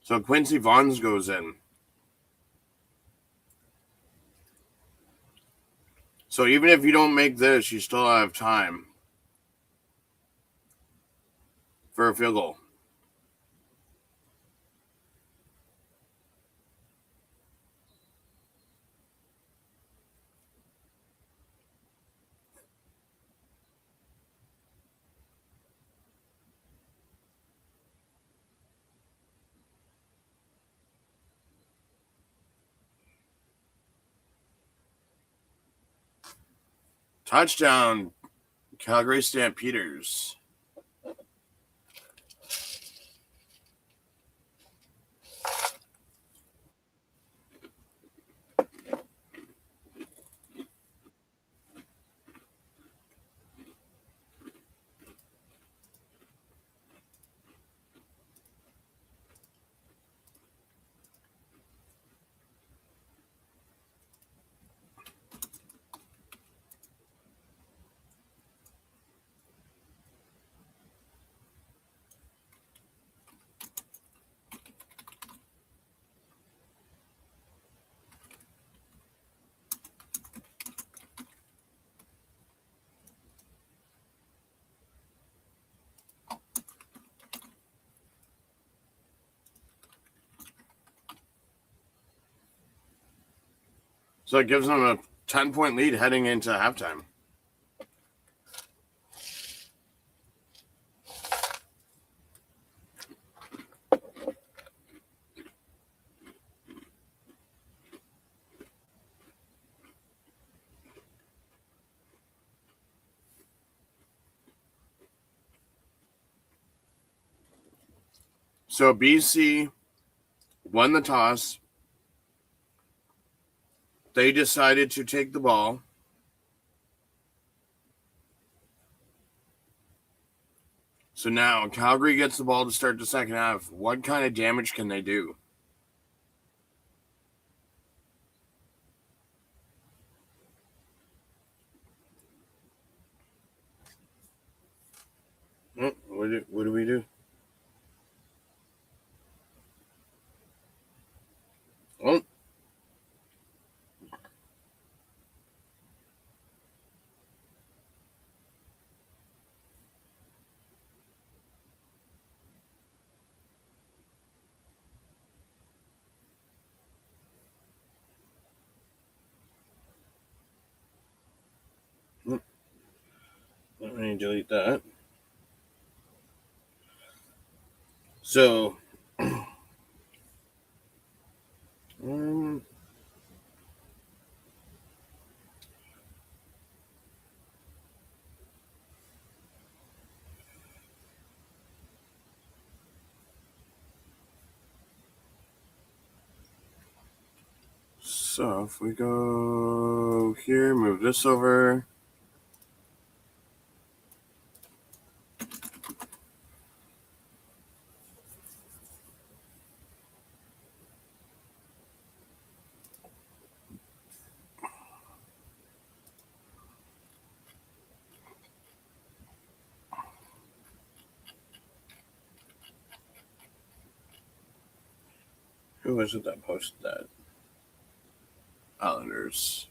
So Quincy Vaughns goes in. So even if you don't make this, you still have time for a field goal. Touchdown, Calgary Stampeders. So it gives them a 10-point lead heading into halftime. So BC won the toss. They decided to take the ball. So now Calgary gets the ball to start the second half. What kind of damage can they do? What do we do? Oh. Let me delete that. So, so if we go here, move this over. Who was it that posted that? Islanders.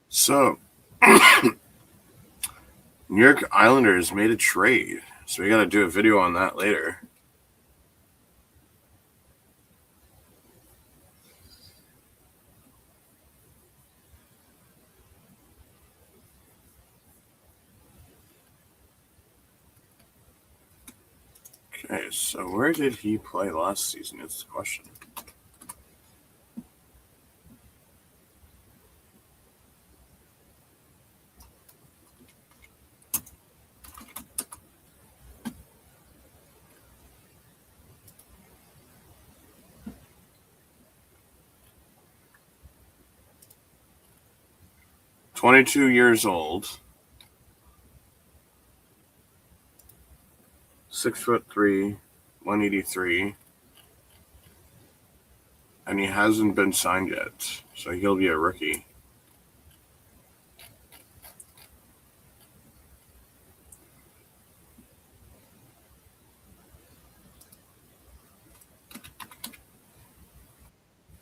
So, New York Islanders made a trade. So we got to do a video on that later. Okay, so where did he play last season is the question. 22 years old, 6'3", 183, and he hasn't been signed yet, so he'll be a rookie.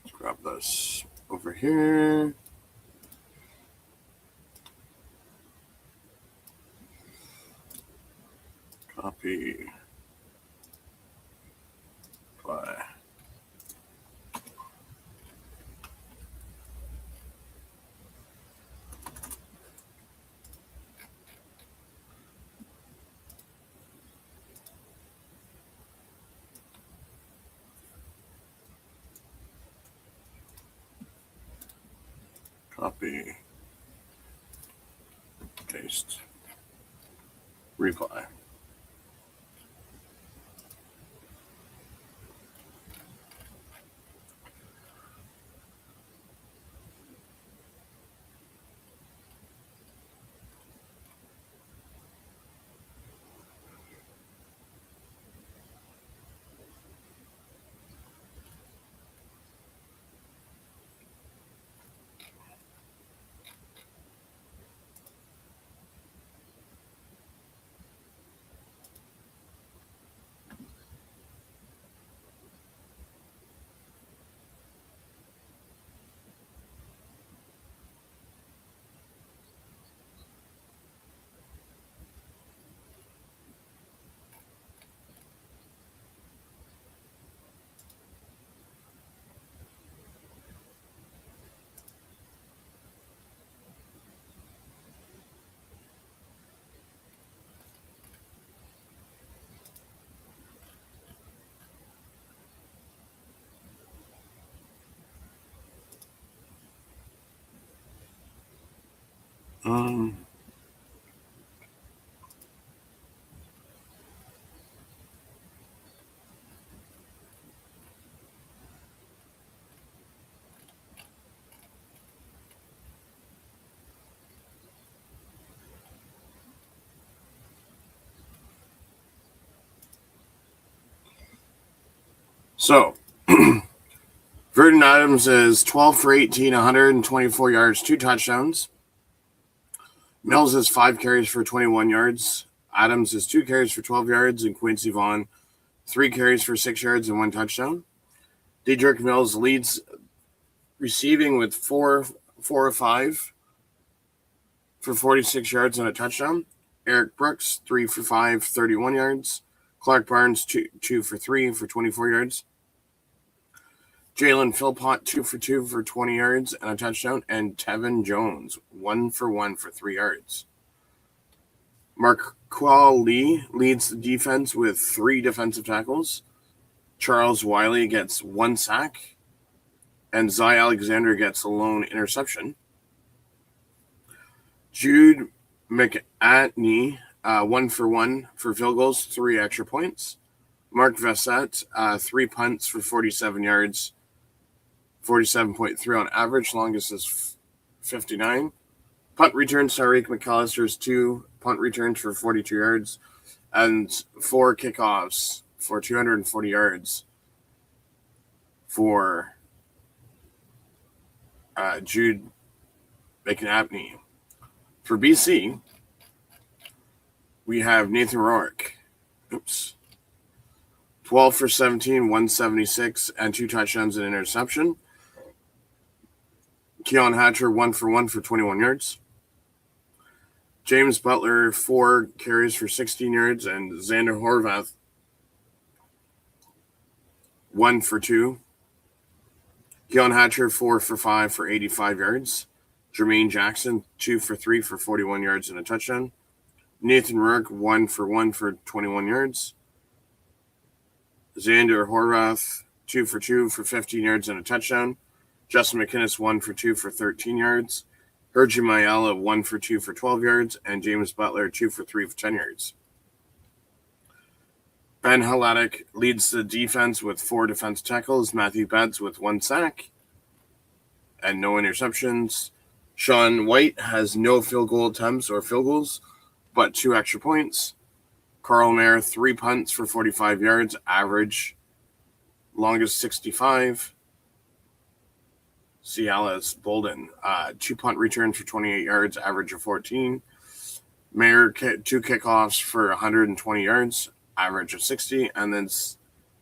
Let's grab this over here. Copy. Apply. Copy. Paste. Reply. So, Vernon Adams is 12 for 18, 124 yards, 2 touchdowns. Mills is 5 carries for 21 yards. Adams is 2 carries for 12 yards, and Quincy Vaughn 3 carries for 6 yards and 1 touchdown. Dedrick Mills leads receiving with 4 or 5 for 46 yards and a touchdown. Eric Brooks 3 for 5, 31 yards. Clark Barnes 2 for 3 for 24 yards. Jalen Philpott 2 for 2 for 20 yards and a touchdown, and Tevin Jones 1 for 1 for 3 yards. Marquall Lee leads the defense with 3 defensive tackles. Charles Wiley gets 1 sack, and Zy Alexander gets a lone interception. Jude McAtney 1 for 1 for field goals, 3 extra points. Mark Vessett 3 punts for 47 yards, 47.3 on average. Longest is 59. Punt returns, Tariq McAllister's 2 punt returns for 42 yards and 4 kickoffs for 240 yards for Jude McAtney. For BC, we have Nathan Rourke. 12 for 17, 176, and 2 touchdowns and interception. Keon Hatcher 1 for 1 for 21 yards. James Butler 4 carries for 16 yards, and Xander Horvath 1 for 2. Keon Hatcher 4 for 5 for 85 yards. Jermaine Jackson 2 for 3 for 41 yards and a touchdown. Nathan Rourke 1 for 1 for 21 yards. Xander Horvath 2 for 2 for 15 yards and a touchdown. Justin McInnes 1 for 2 for 13 yards. Hergy Mayala 1 for 2 for 12 yards, and James Butler 2 for 3 for 10 yards. Ben Haladik leads the defense with 4 defensive tackles. Matthew Betts with 1 sack and no interceptions. Sean White has no field goal attempts or field goals, but 2 extra points. Carl Mayer, 3 punts for 45 yards, average, longest 65. Cialis Bolden, 2 punt returns for 28 yards, average of 14. Mayer, 2 kickoffs for 120 yards, average of 60. And then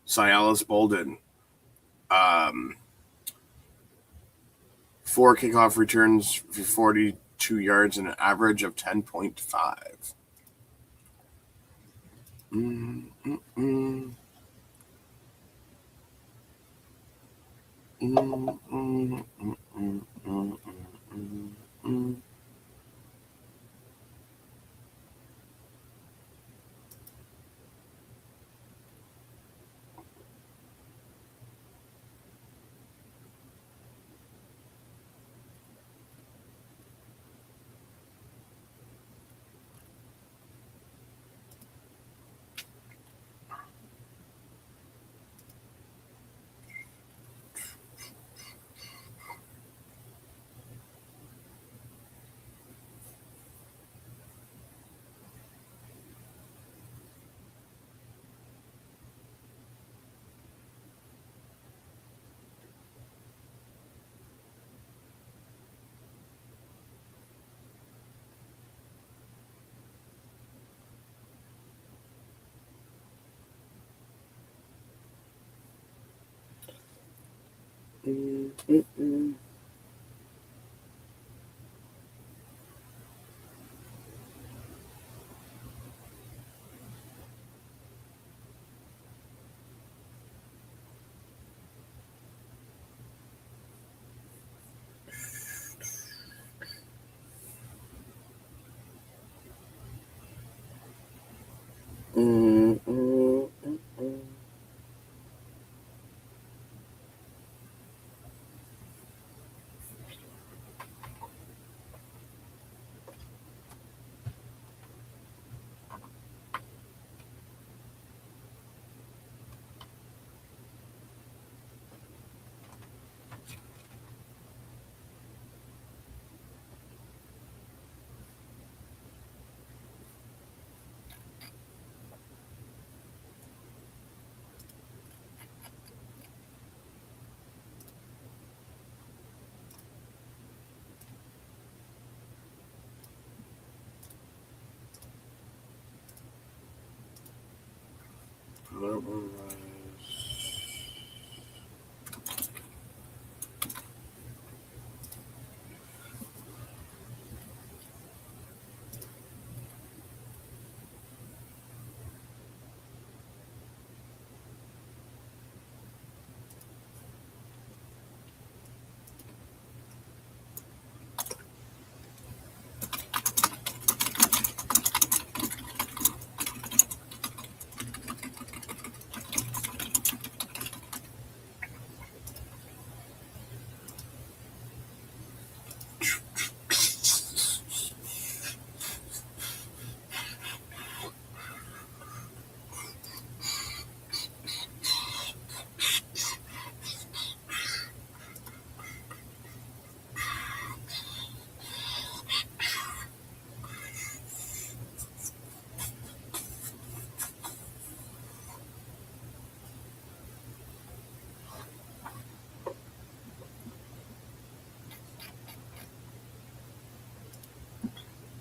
Cialis Bolden, 4 kickoff returns for 42 yards and an average of 10.5.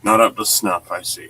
Not up to snuff, I see.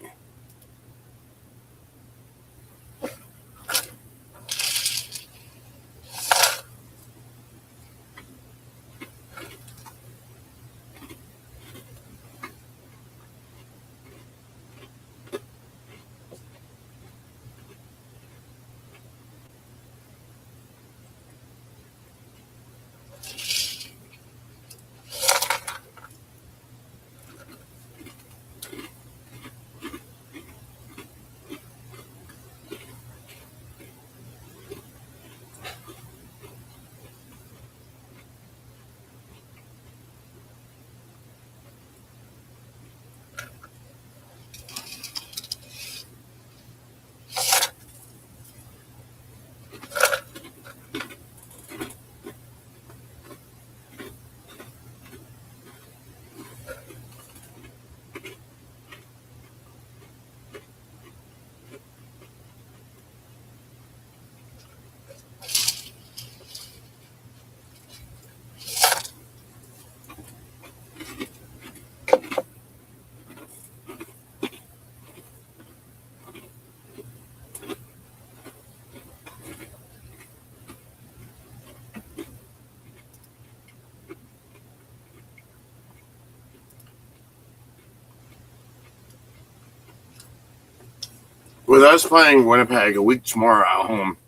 With us playing Winnipeg a week tomorrow at home,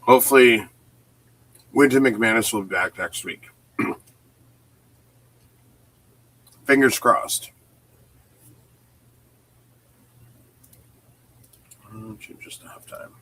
hopefully Winton McManus will be back next week. Fingers crossed. Just to have time.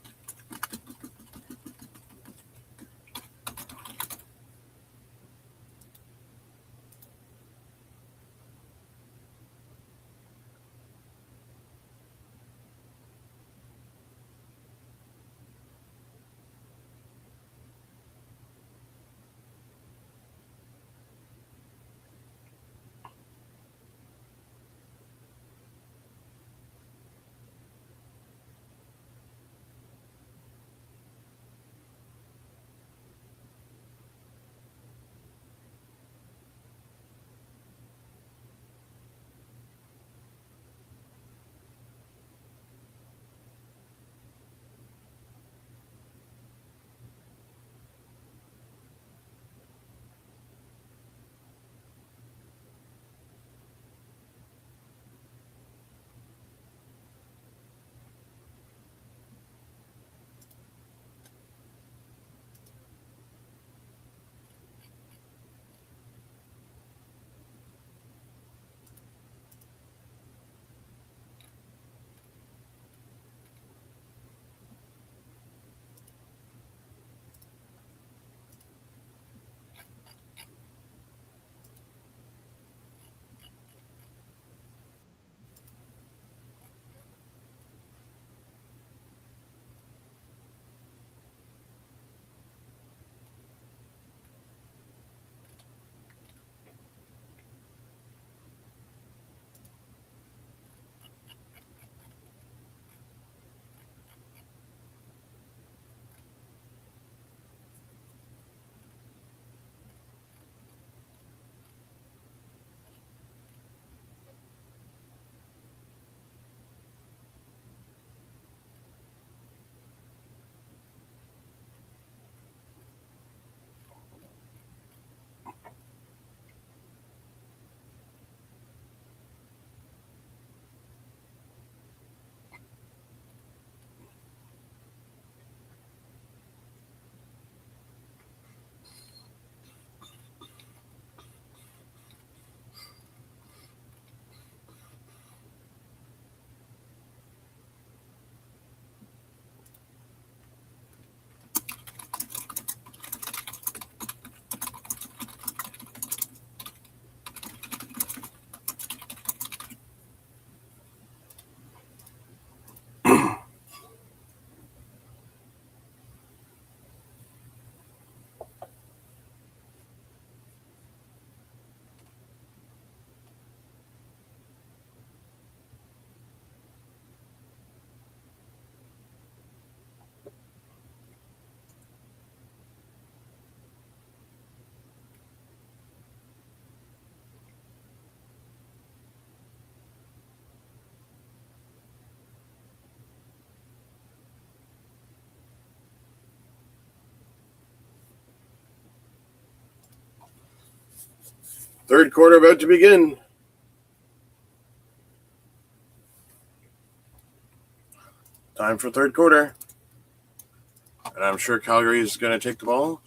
Third quarter about to begin. Time for third quarter. And I'm sure Calgary is going to take the ball.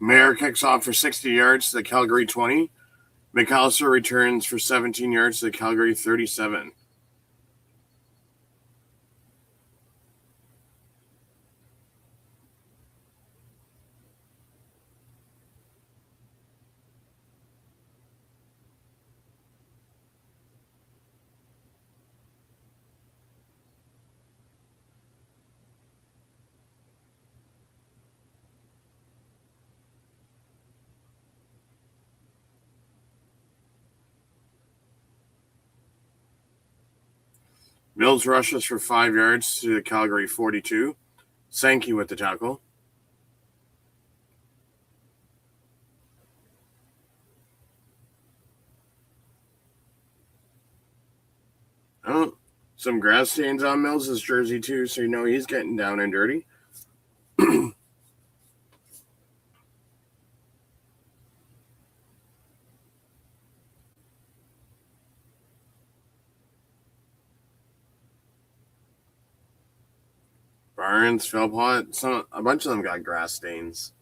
Mayer kicks off for 60 yards to the Calgary 20. McAllister returns for 17 yards to the Calgary 37. Mills rushes for 5 yards to the Calgary 42. Sankey with the tackle. Some grass stains on Mills' jersey too, so you know he's getting down and dirty. Barnes, Philpott, a bunch of them got grass stains.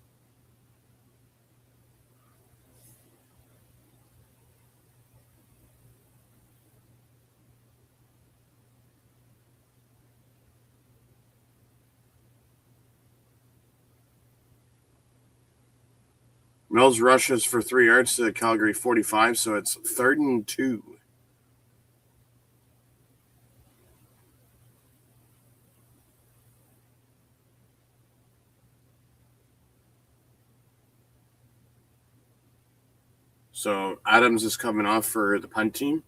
Mills rushes for 3 yards to the Calgary 45, so it's 3rd and 2. So Adams is coming off for the punt team.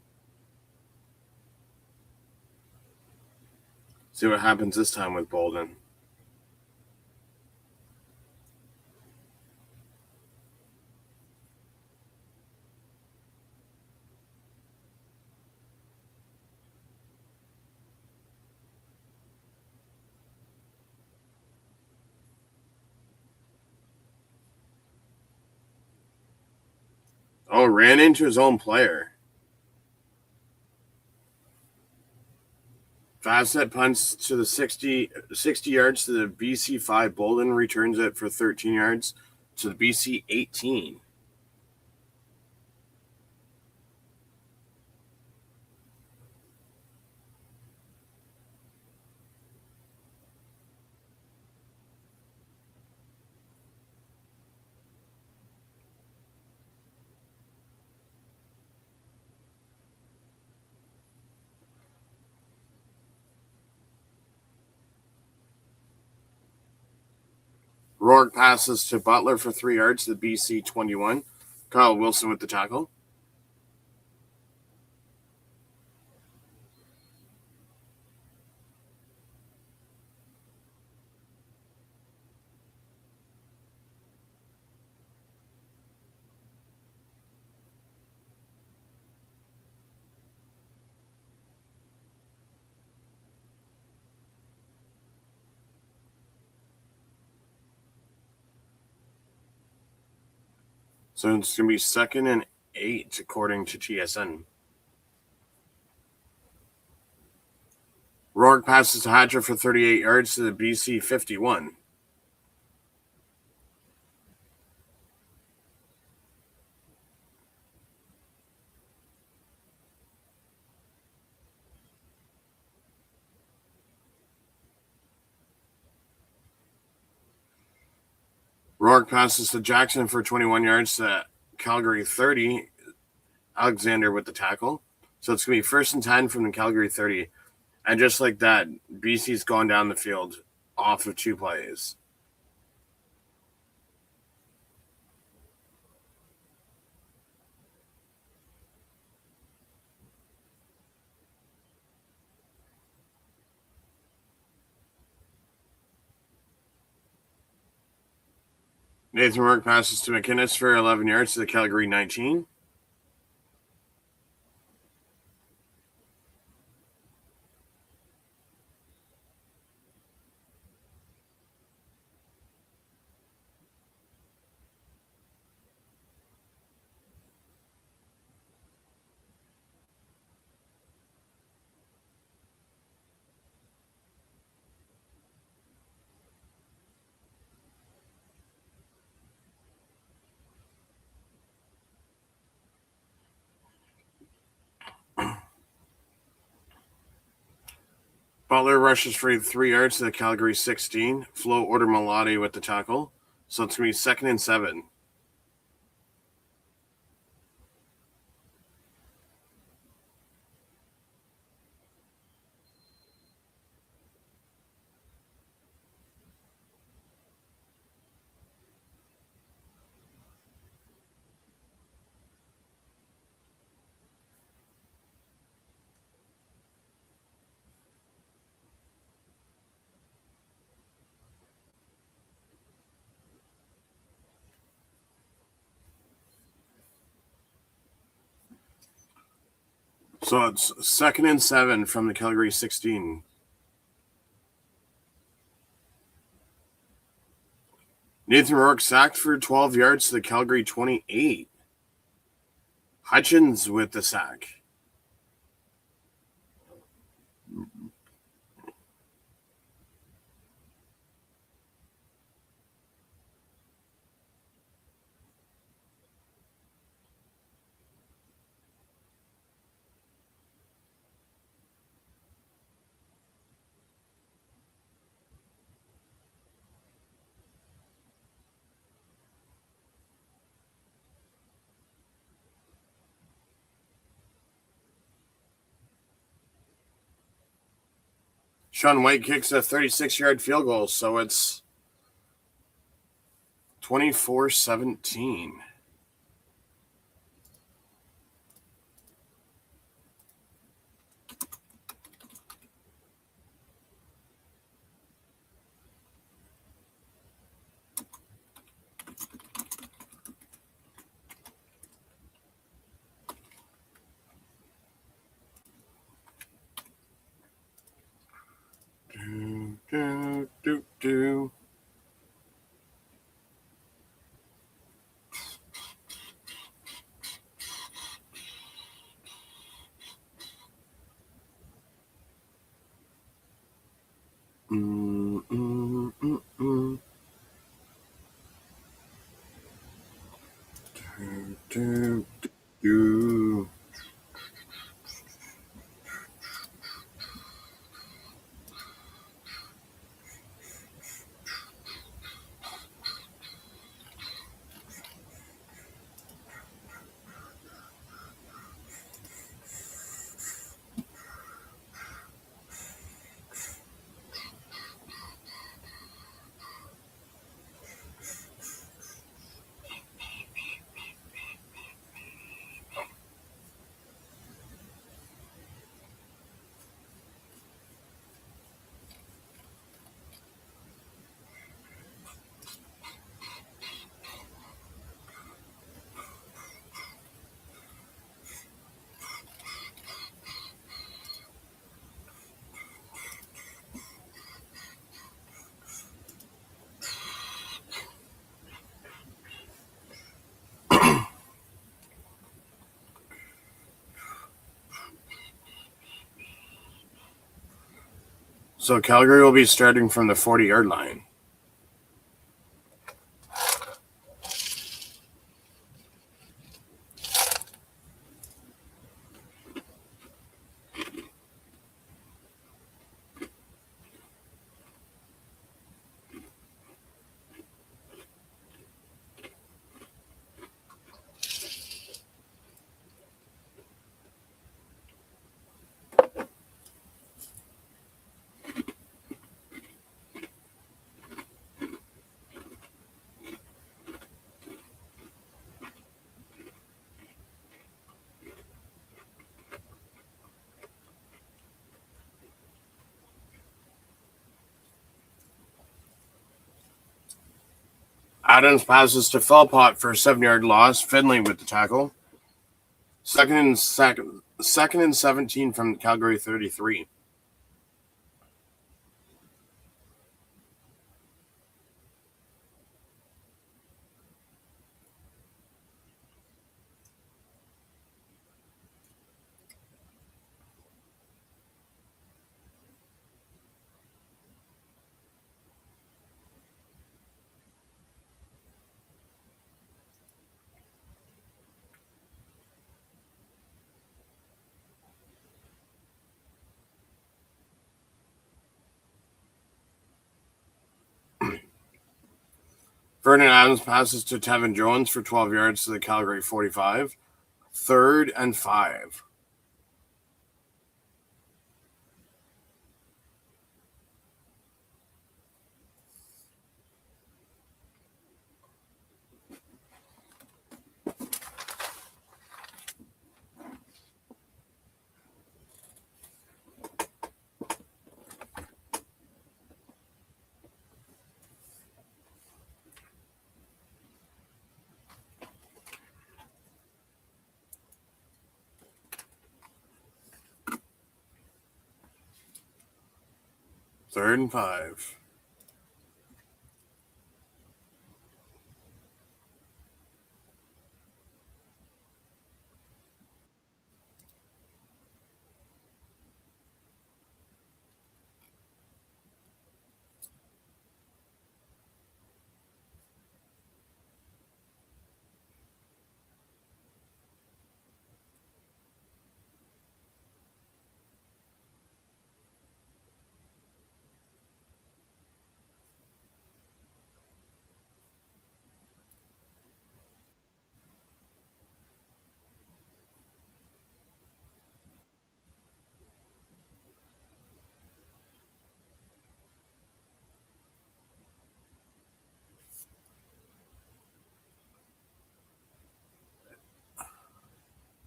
See what happens this time with Bolden. Oh, ran into his own player. Fast set punts to the 60 yards to the BC 5. Bolden returns it for 13 yards to the BC 18. Rourke passes to Butler for 3 yards to the BC 21. Kyle Wilson with the tackle. So it's going to be 2nd and 8, according to TSN. Rourke passes to Hatcher for 38 yards to the BC 51. Rourke passes to Jackson for 21 yards to Calgary 30. Alexander with the tackle. So it's going to be 1st and 10 from the Calgary 30. And just like that, BC's gone down the field off of 2 plays. Nathan Rourke passes to McInnes for 11 yards to the Calgary 19. Butler rushes for 3 yards to the Calgary 16. Flo Order-Malati with the tackle. So it's going to be 2nd and 7. So it's 2nd and 7 from the Calgary 16. Nathan Rourke sacked for 12 yards to the Calgary 28. Hutchins with the sack. Sean White kicks a 36-yard field goal, so it's 24-17. Do. Do. So Calgary will be starting from the 40-yard line. Adams passes to Philpott for a 7-yard loss. Finley with the tackle. Second and 17 from Calgary 33. Vernon Adams passes to Tevin Jones for 12 yards to the Calgary 45. 3rd and 5. 3rd and 5.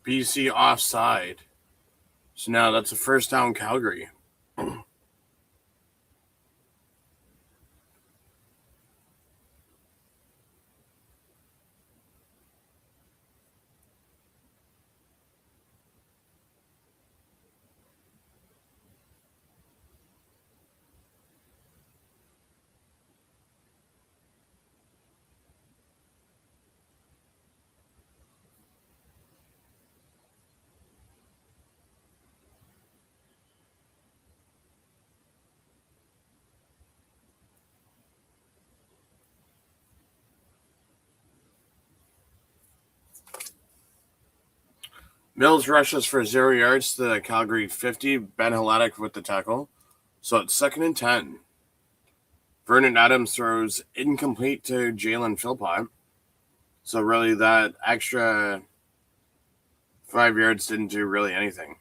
BC offside. So now that's a first down Calgary. Mills rushes for 0 yards to the Calgary 50. Ben Helatic with the tackle. So it's 2nd and 10. Vernon Adams throws incomplete to Jalen Philpott. So really that extra 5 yards didn't do really anything.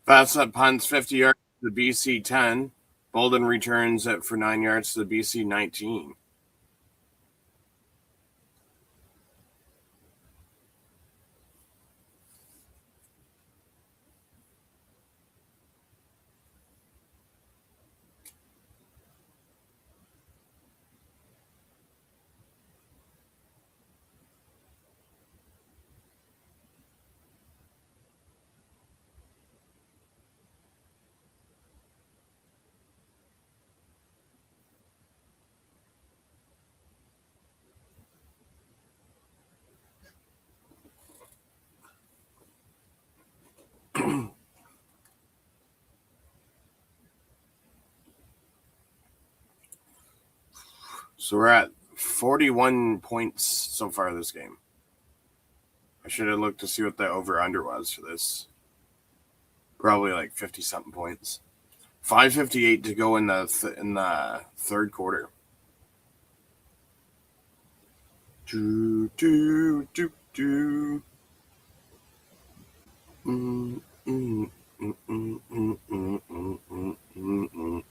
Fastset punts 50 yards to the BC 10. Bolden returns it for 9 yards to the BC 19. So we're at 41 points so far this game. I should have looked to see what the over-under was for this. Probably like 50-something points. 5:58 to go in the third quarter. Do, do, do, do. Mm, mm, mm, mm, mm, mm, mm, mm, mm, mm.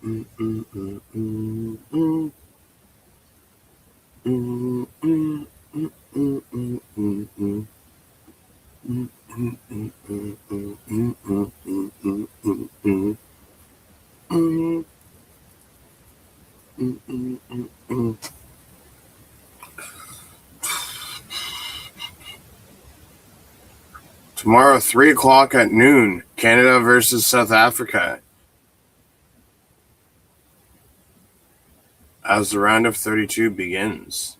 Mm, mm, mm, mm, mm. Mm, mm, mm, mm, mm, mm, mm. Mm, mm, mm, mm, mm, mm, mm, mm, mm, mm, mm. Mm, mm, mm, mm, mm. Tomorrow, 3 o'clock at noon, Canada versus South Africa. As the round of 32 begins.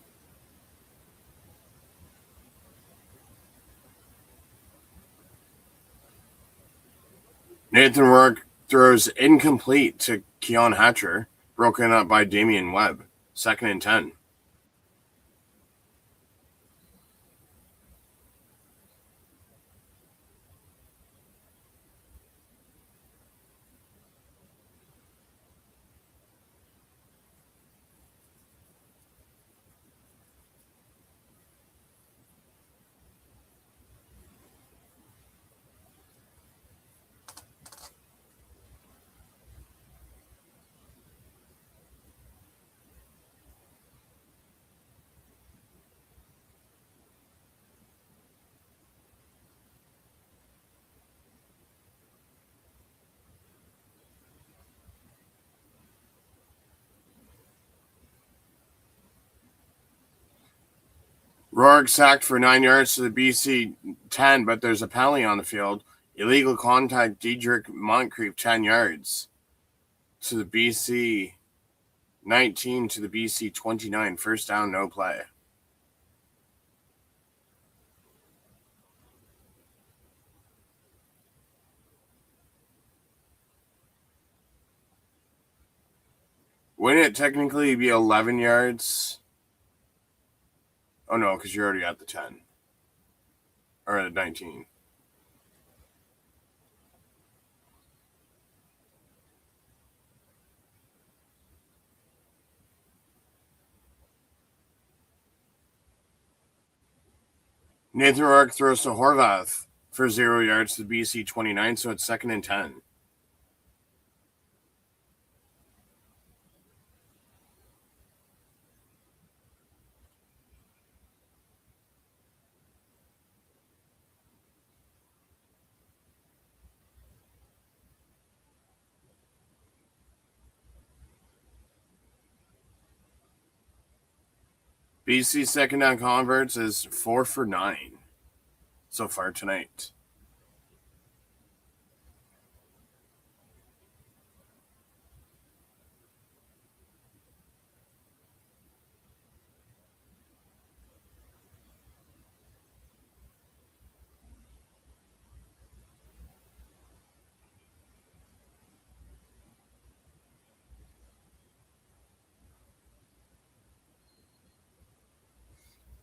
Nathan Rourke throws incomplete to Keon Hatcher. Broken up by Damian Webb. 2nd and 10. Rourke sacked for 9 yards to the BC 10, but there's a penalty on the field. Illegal contact, Diedrich Moncrief, 10 yards to the BC 19 to the BC 29. First down, no play. Wouldn't it technically be 11 yards? Oh, no, because you're already at the 10. Or at 19. Nathan Rourke throws to Horvath for 0 yards to the BC 29, so it's 2nd and 10. BC second down converts is 4 for 9 so far tonight.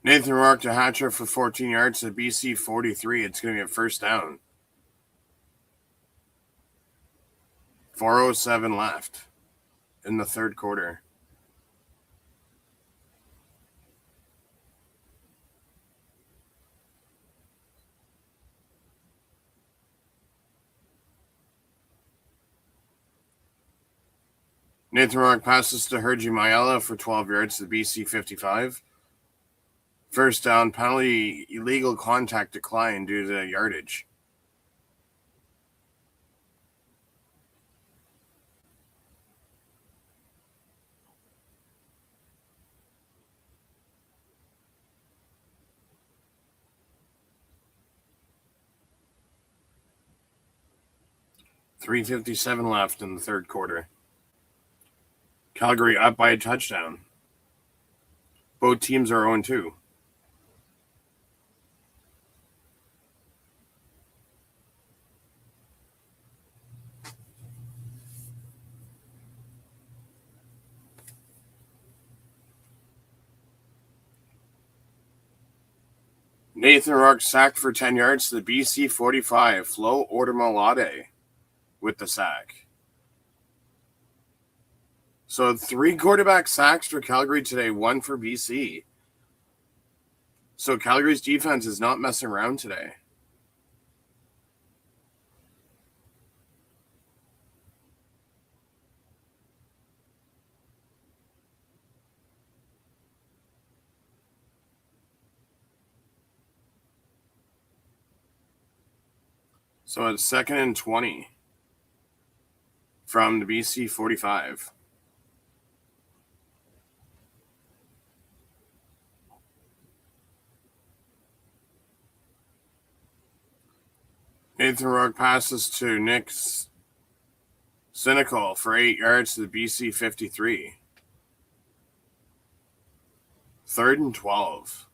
Nathan Rourke to Hatcher for 14 yards to BC 43. It's going to be a first down. 4:07 left in the third quarter. Nathan Rourke passes to Hergy Mayala for 12 yards to the BC 55. First down, penalty, illegal contact decline due to yardage. $3:57 left in the third quarter. Calgary up by a touchdown. Both teams are 0-2. Nathan Rourke sacked for 10 yards to the BC 45. Flo Ordermalade with the sack. So 3 quarterback sacks for Calgary today, 1 for BC. So Calgary's defense is not messing around today. So it's 2nd and 20 from the BC 45. Nathan Rourke passes to Nick Cynical for 8 yards to the BC 53. 3rd and 12.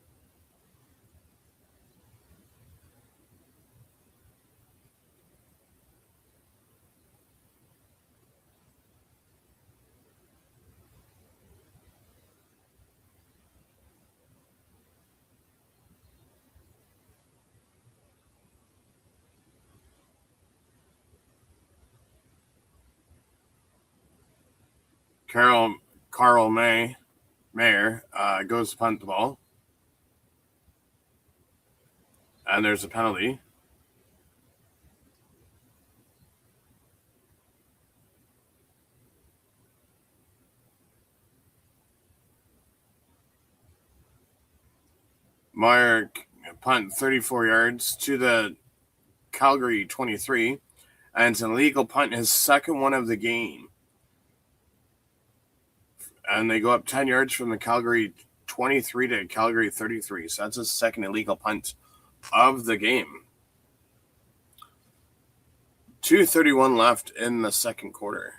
Carl Mayer goes to punt the ball. And there's a penalty. Meyer punt 34 yards to the Calgary 23. And it's an illegal punt, his second one of the game. And they go up 10 yards from the Calgary 23 to Calgary 33. So that's his second illegal punt of the game. 2:31 left in the second quarter.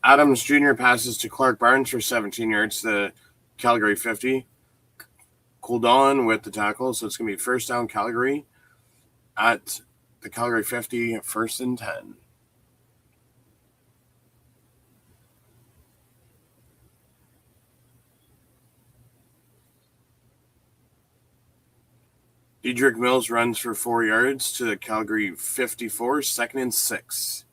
Adams Jr. passes to Clark Barnes for 17 yards to the Calgary 50. Cooled on with the tackle, so it's going to be first down Calgary at the Calgary 50, 1st and 10. Dedrick Mills runs for 4 yards to the Calgary 54, 2nd and 6.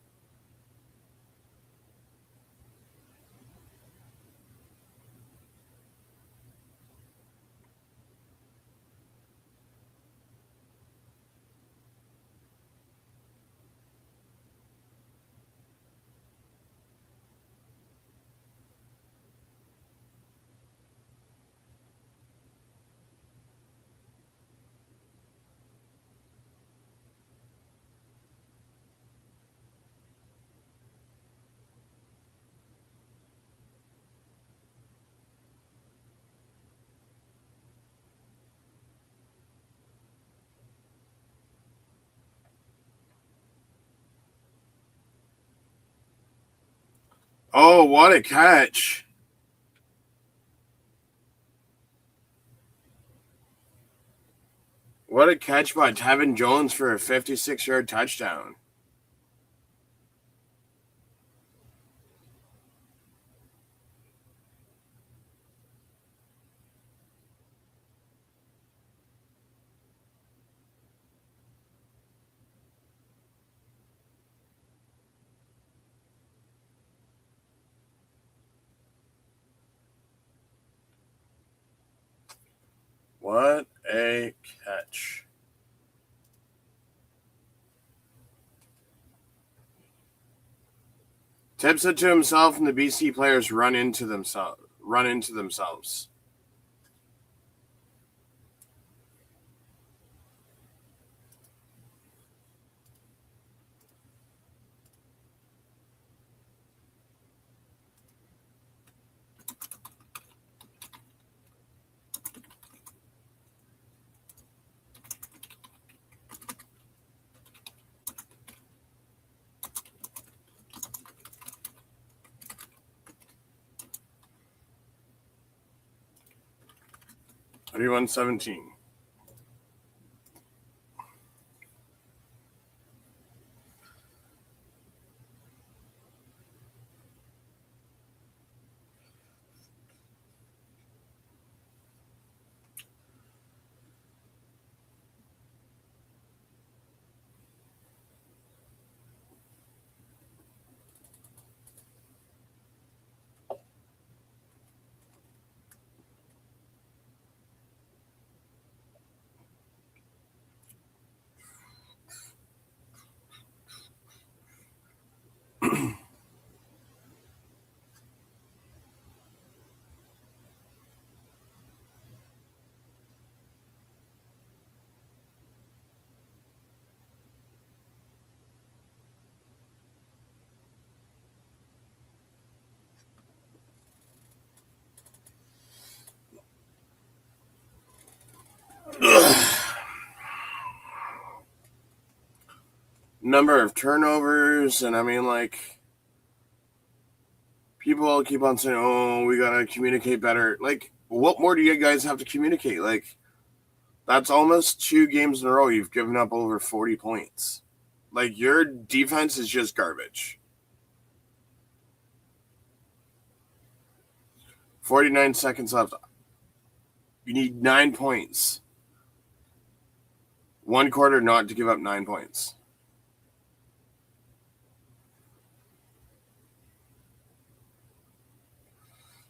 Oh, what a catch. What a catch by Tevin Jones for a 56-yard touchdown. What a catch. Tips it to himself, and the BC players run into themselves. $31.17. Number of turnovers, and I mean, like, people keep on saying, oh, we got to communicate better. Like, what more do you guys have to communicate? Like, that's almost 2 games in a row you've given up over 40 points. Like, your defense is just garbage. 49 seconds left. You need 9 points. 1 quarter not to give up 9 points.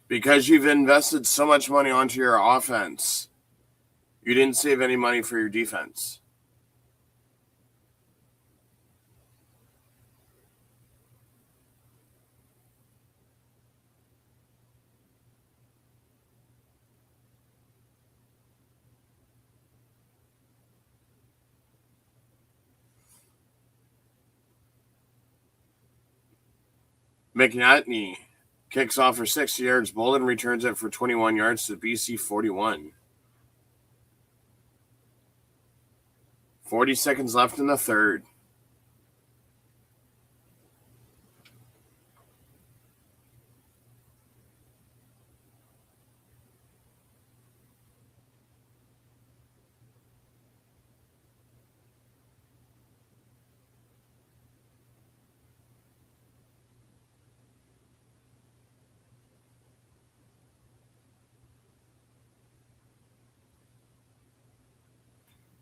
Because you've invested so much money onto your offense, you didn't save any money for your defense. McNatney kicks off for 60 yards. Bolden returns it for 21 yards to BC 41. 40 seconds left in the third.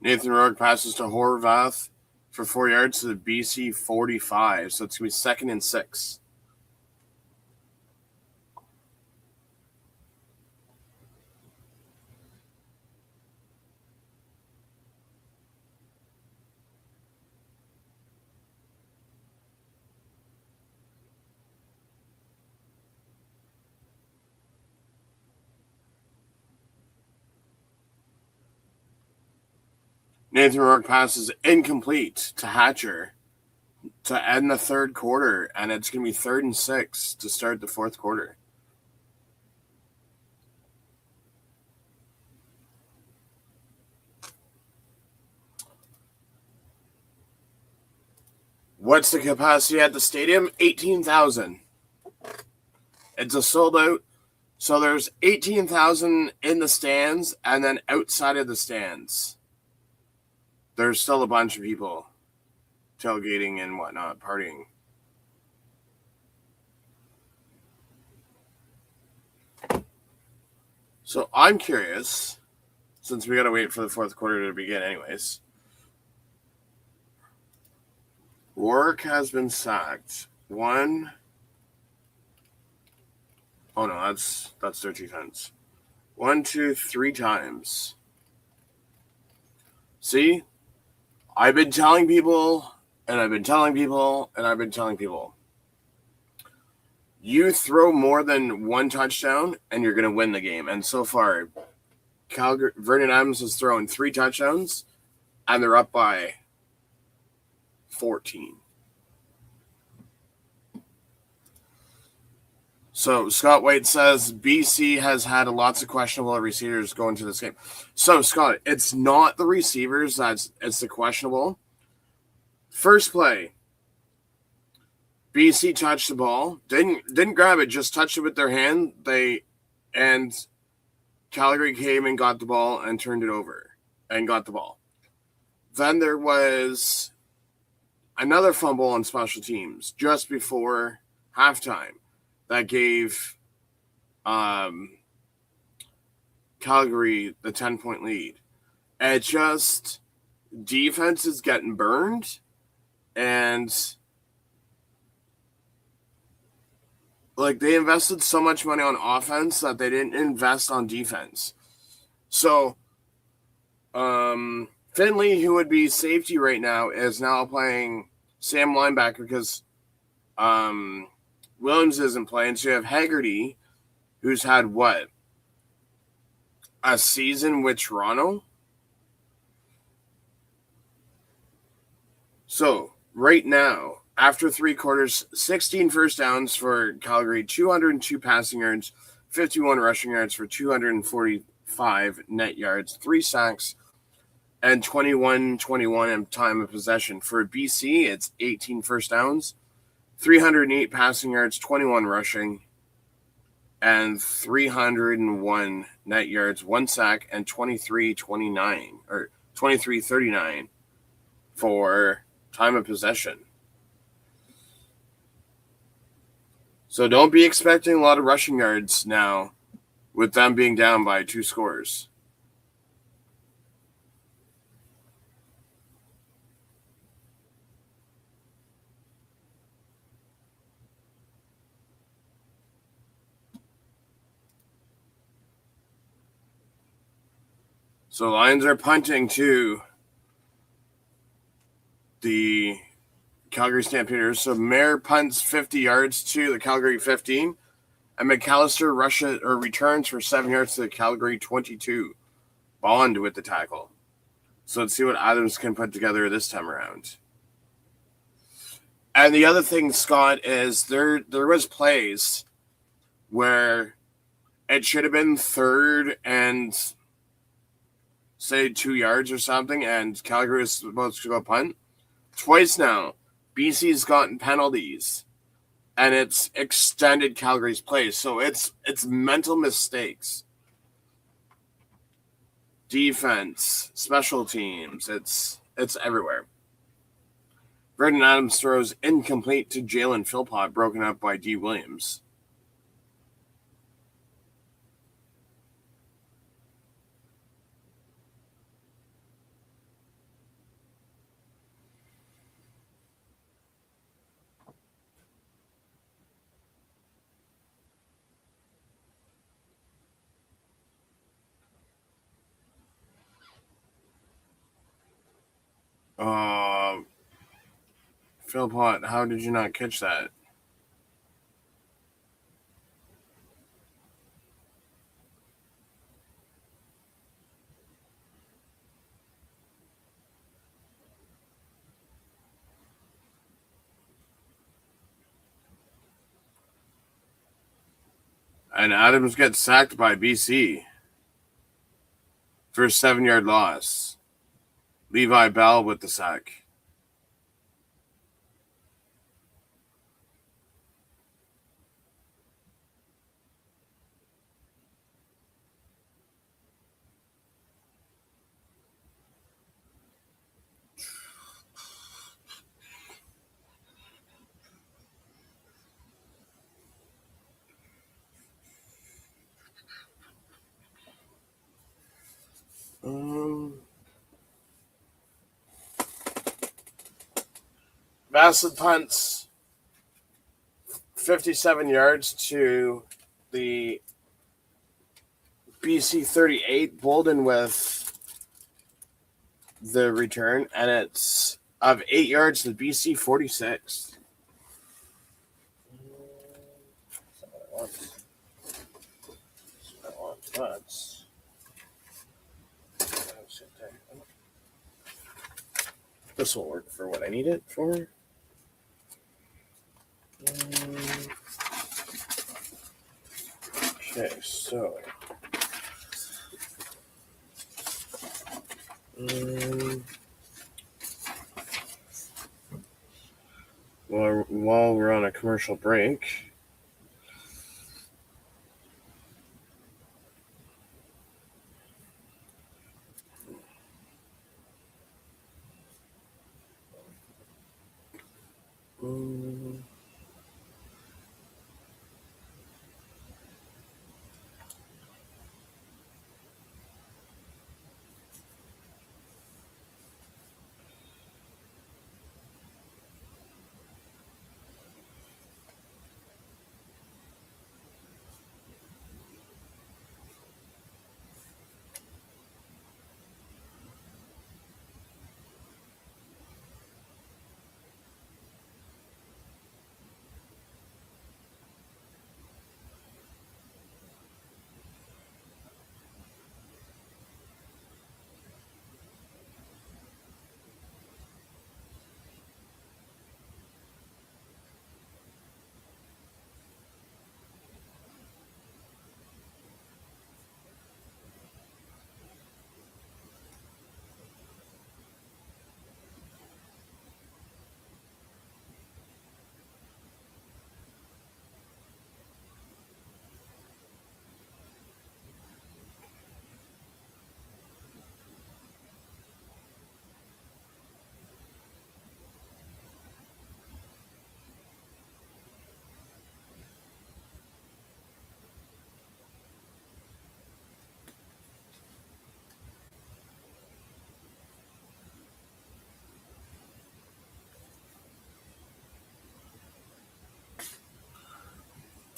Nathan Rourke passes to Horvath for 4 yards to the BC 45. So it's going to be 2nd and 6. Nathan Rourke passes incomplete to Hatcher to end the third quarter, and it's going to be 3rd and 6 to start the fourth quarter. What's the capacity at the stadium? 18,000. It's a sold out. So there's 18,000 in the stands, and then outside of the stands, there's still a bunch of people tailgating and whatnot, partying. So I'm curious, since we got to wait for the fourth quarter to begin anyways. Rourke has been sacked. 1. Oh no, that's their defense. 1, 2, 3 times. See? I've been telling people, and I've been telling people, and I've been telling people. You throw more than one touchdown, and you're going to win the game. And so far, Vernon Adams has thrown 3 touchdowns, and they're up by 14. So Scott White says BC has had lots of questionable receivers going to this game. So Scott, it's not the receivers it's the questionable. First play, BC touched the ball, didn't grab it, just touched it with their hand. And Calgary came and got the ball and turned it over and got the ball. Then there was another fumble on special teams just before halftime that gave Calgary the 10-point lead. It just, defense is getting burned, and like they invested so much money on offense that they didn't invest on defense. So Finley, who would be safety right now, is now playing Sam linebacker because Williams isn't playing. So you have Haggerty, who's had a season with Toronto. So right now, after 3 quarters, 16 first downs for Calgary, 202 passing yards, 51 rushing yards for 245 net yards, 3 sacks, and 21-21 in time of possession. For BC, it's 18 first downs, 308 passing yards, 21 rushing, and 301 net yards, 1 sack, and 23-39 for time of possession. So don't be expecting a lot of rushing yards now with them being down by 2 scores. So Lions are punting to the Calgary Stampeders. So Mayer punts 50 yards to the Calgary 15, and McAllister returns for 7 yards to the Calgary 22. Bond with the tackle. So let's see what Adams can put together this time around. And the other thing, Scott, is there was plays where it should have been 3rd and say 2 yards or something, and Calgary was supposed to go punt. Twice now, BC's gotten penalties, and it's extended Calgary's play. So it's mental mistakes. Defense, special teams, it's everywhere. Vernon Adams throws incomplete to Jalen Philpott, broken up by D. Williams. Philpott, how did you not catch that? And Adams gets sacked by BC for a 7-yard loss. Levi Bell with the sack. Bassett punts 57 yards to the BC 38. Bolden with the return, and it's of 8 yards to BC 46. This will work for what I need it for. Okay, so while we're on a commercial break,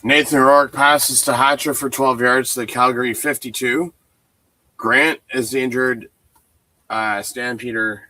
Nathan Rourke passes to Hatcher for 12 yards to the Calgary 52. Grant is the injured Stampeder.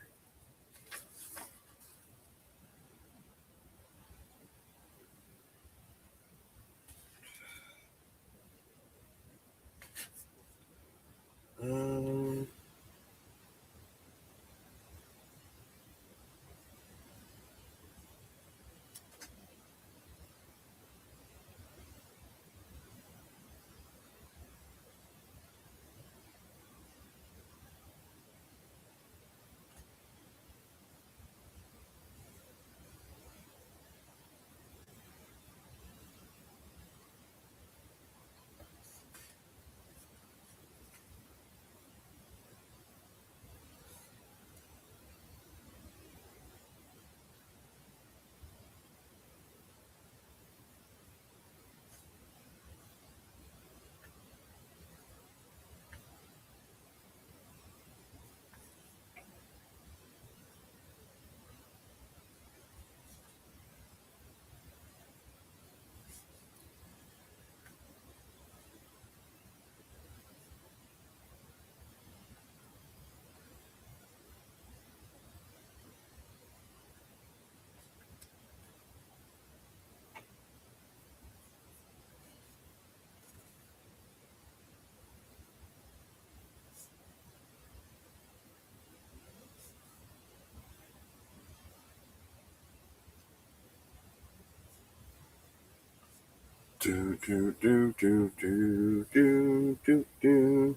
Do, do, do, do, do, do, do, do.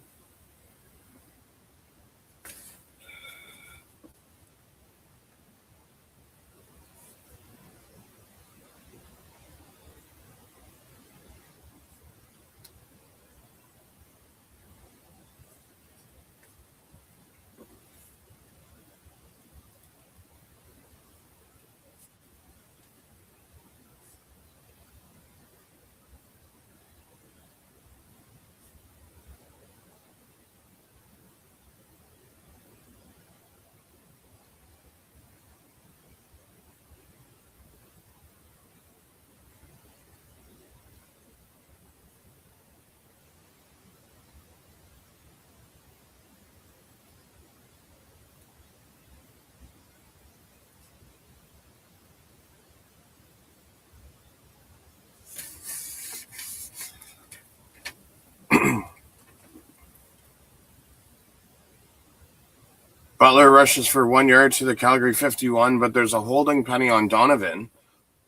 Butler rushes for 1 yard to the Calgary 51, but there's a holding penny on Donovan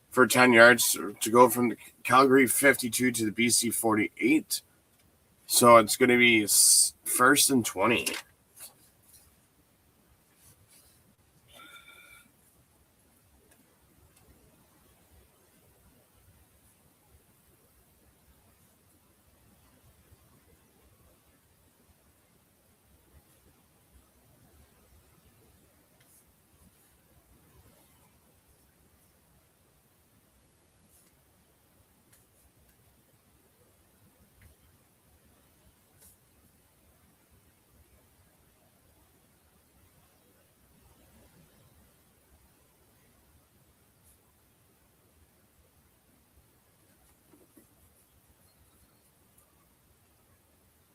for 10 yards to go from the Calgary 52 to the BC 48. So it's going to be 1st and 20.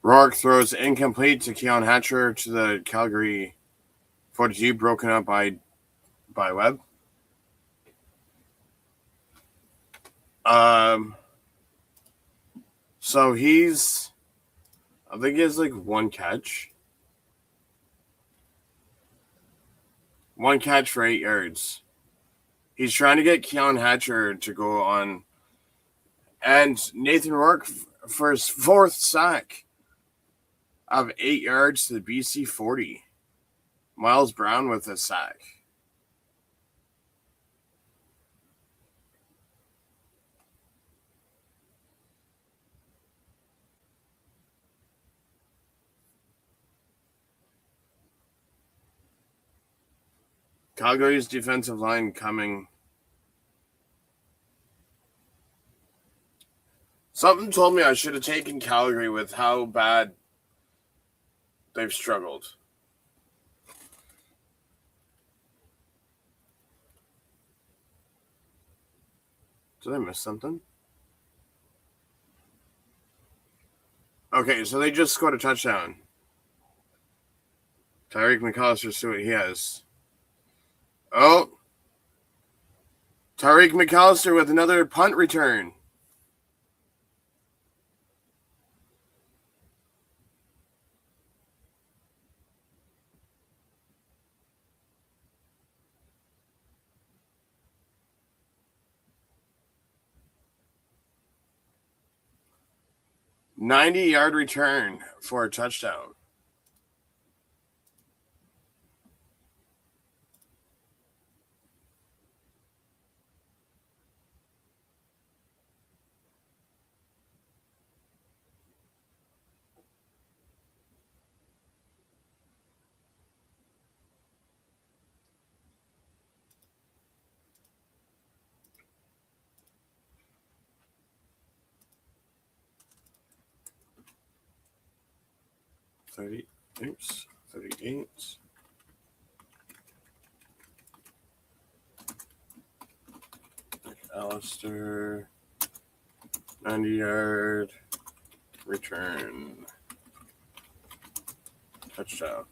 Rourke throws incomplete to Keon Hatcher to the Calgary 42, broken up by Webb. So I think he has like one catch. One catch for 8 yards. He's trying to get Keon Hatcher to go on. And Nathan Rourke for his 4th sack of 8 yards to the BC 40. Miles Brown with a sack. Calgary's defensive line coming. Something told me I should have taken Calgary with how bad they've struggled. Did I miss something? Okay, so they just scored a touchdown. Tyreek McAllister, see what he has. Oh, Tyreek McAllister with another punt return. $90-yard return for a touchdown. $38. McAllister, 90-yard return. Touchdown.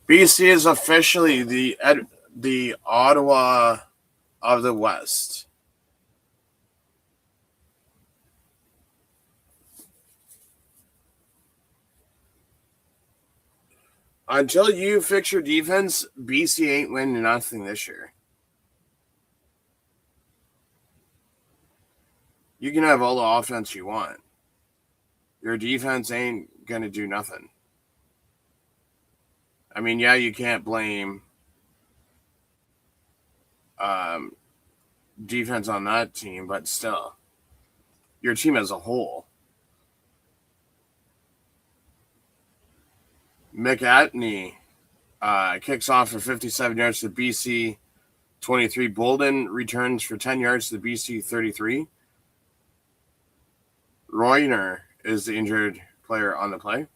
BC is officially the Ottawa of the West. Until you fix your defense, BC ain't winning nothing this year. You can have all the offense you want. Your defense ain't going to do nothing. I mean, yeah, you can't blame defense on that team, but still, your team as a whole. McAtney kicks off for 57 yards to BC 23. Bolden returns for 10 yards to the BC 33. Royner is the injured player on the play.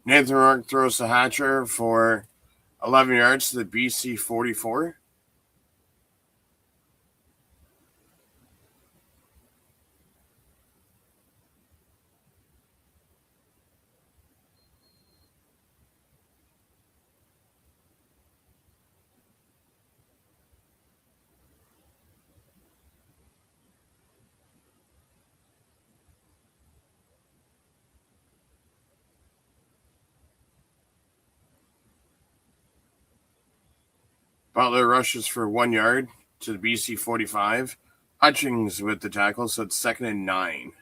Nathan Rourke throws the hatcher for 11 yards to the BC 44. Butler rushes for 1 yard to the BC 45. Hutchings with the tackle, so it's 2nd and 9.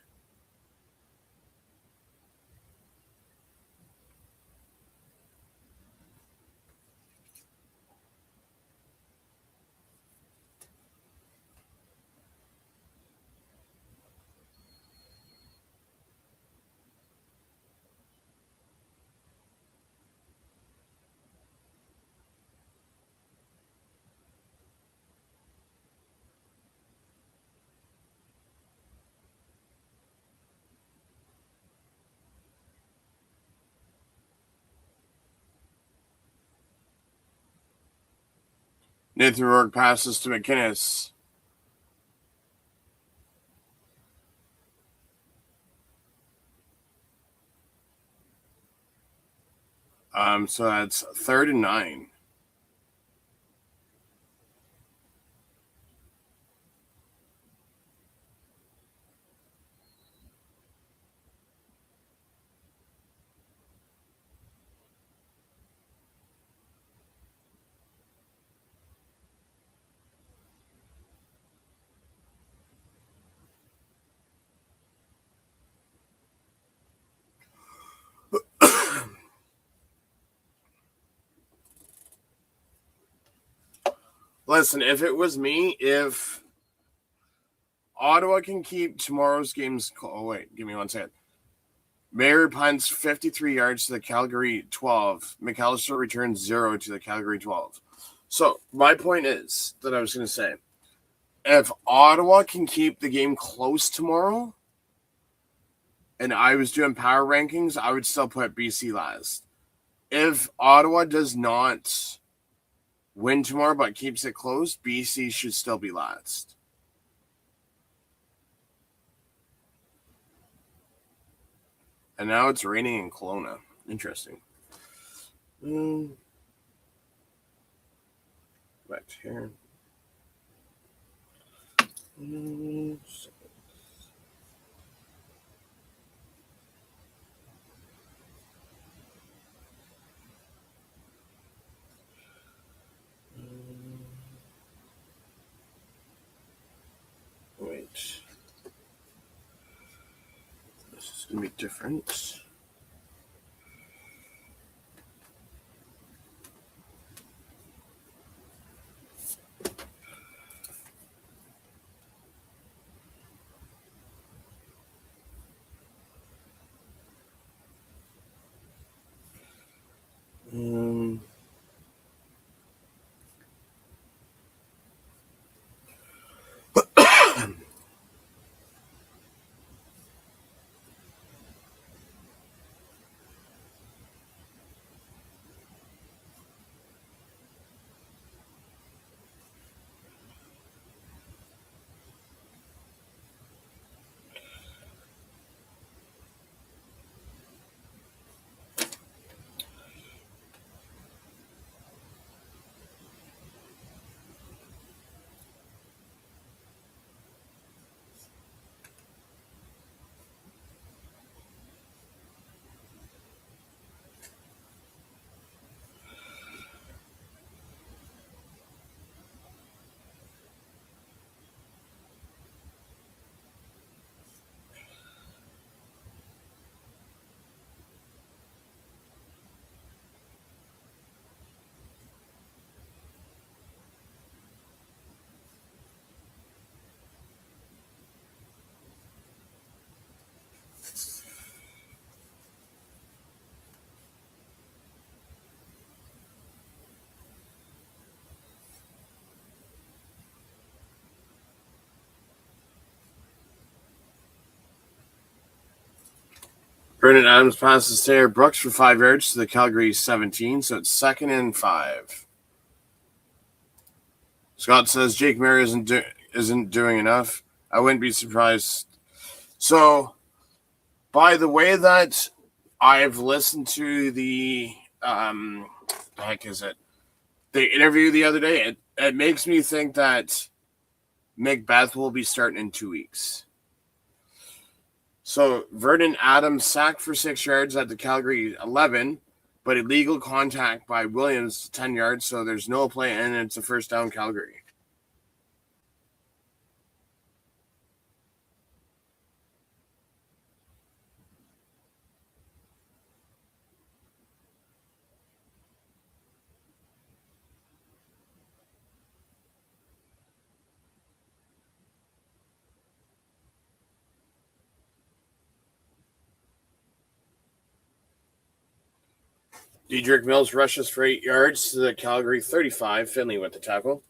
Nathan Rourke passes to McInnes. So that's 3rd and 9. Listen, if it was me, if Ottawa can keep tomorrow's games. Oh, wait, give me 1 second. Mayer punts 53 yards to the Calgary 12. McAllister returns 0 to the Calgary 12. So, my point is that I was going to say, if Ottawa can keep the game close tomorrow, and I was doing power rankings, I would still put BC last. If Ottawa does not win tomorrow but keeps it close, BC should still be last. And now it's raining in Kelowna. Interesting. Back to here. Wait. This is going to be different. Brendan Adams passes Taylor Brooks for 5 yards to the Calgary 17, so it's 2nd and 5. Scott says Jake Murray isn't doing enough. I wouldn't be surprised. So, by the way that I've listened to the the interview the other day, it makes me think that Macbeth will be starting in 2 weeks. So, Vernon Adams sacked for 6 yards at the Calgary 11, but illegal contact by Williams 10 yards, so there's no play, and it's a first down Calgary. Dedrick Mills rushes for 8 yards to the Calgary 35. Finley with the tackle.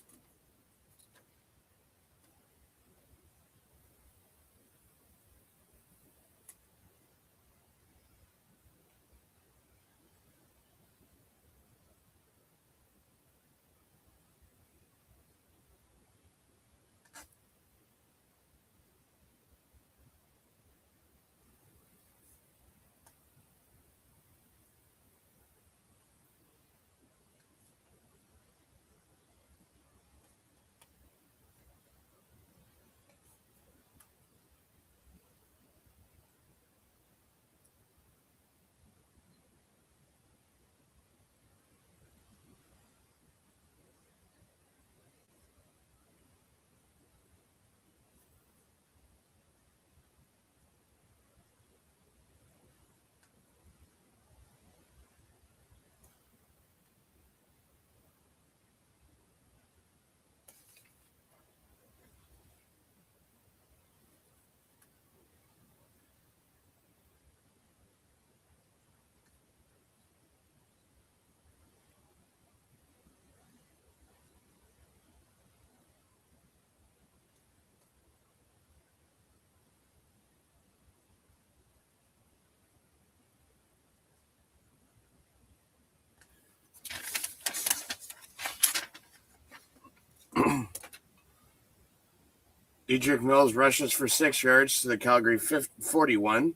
Dedrick Mills rushes for 6 yards to the Calgary 41.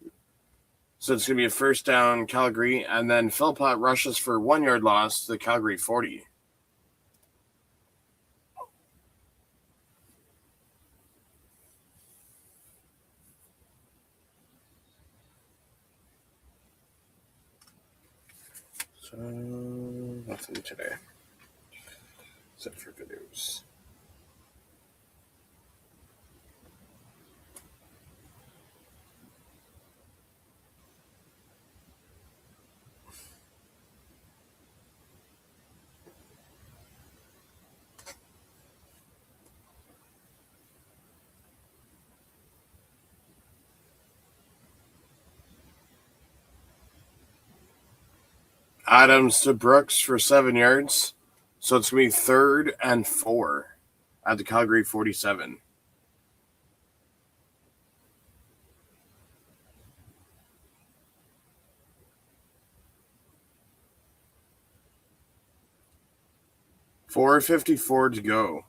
So it's going to be a first down Calgary. And then Philpott rushes for 1 yard loss to the Calgary 40. So, nothing today. Except for videos. Adams to Brooks for 7 yards. So it's going to be 3rd and 4 at the Calgary 47. $4:54 to go.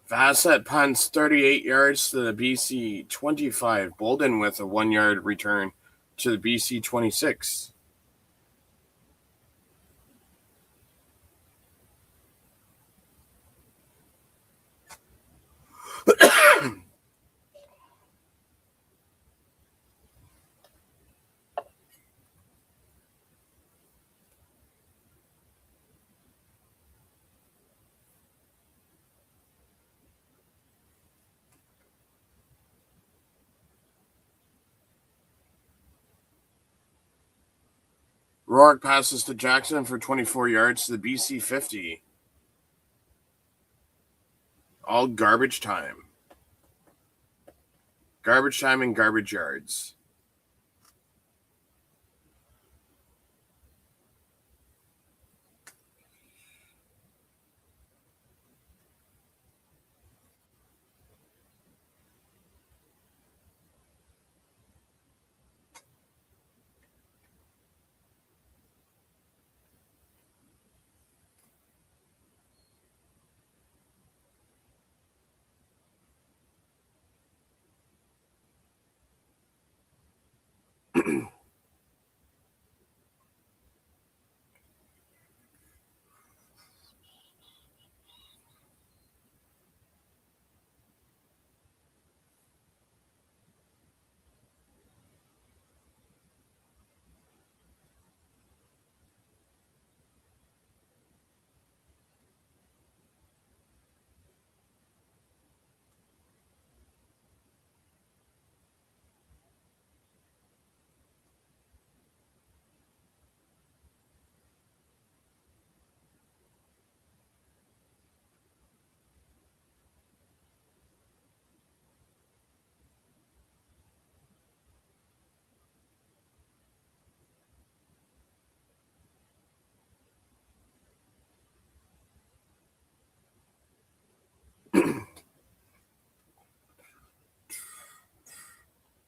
Vassett punts 38 yards to the BC 25. Bolden with a 1 yard return to the BC 26. Rourke passes to Jackson for 24 yards to the BC 50. All garbage time. Garbage time and garbage yards.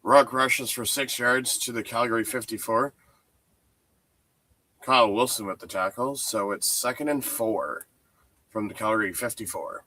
Rourke rushes for 6 yards to the Calgary 54. Kyle Wilson with the tackle, so it's 2nd and 4 from the Calgary 54.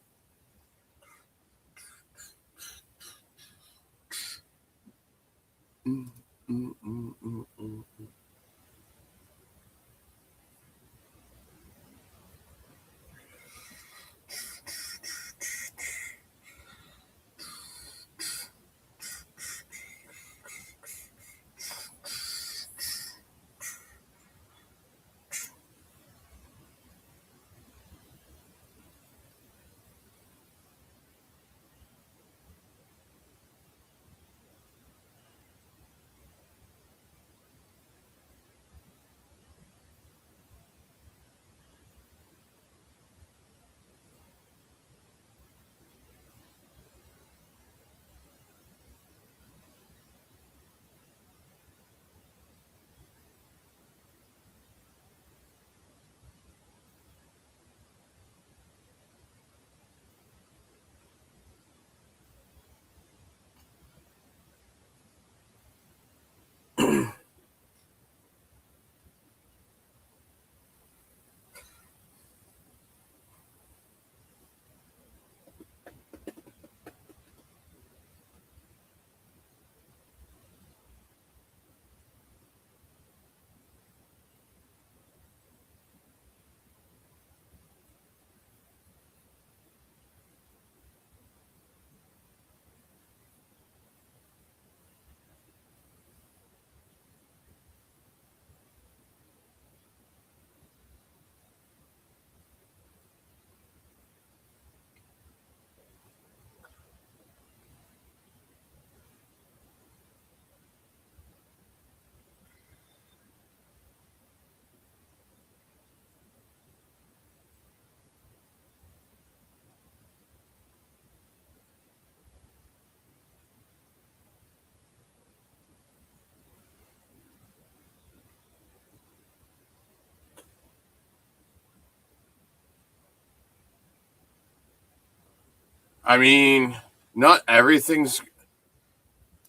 I mean, not everything's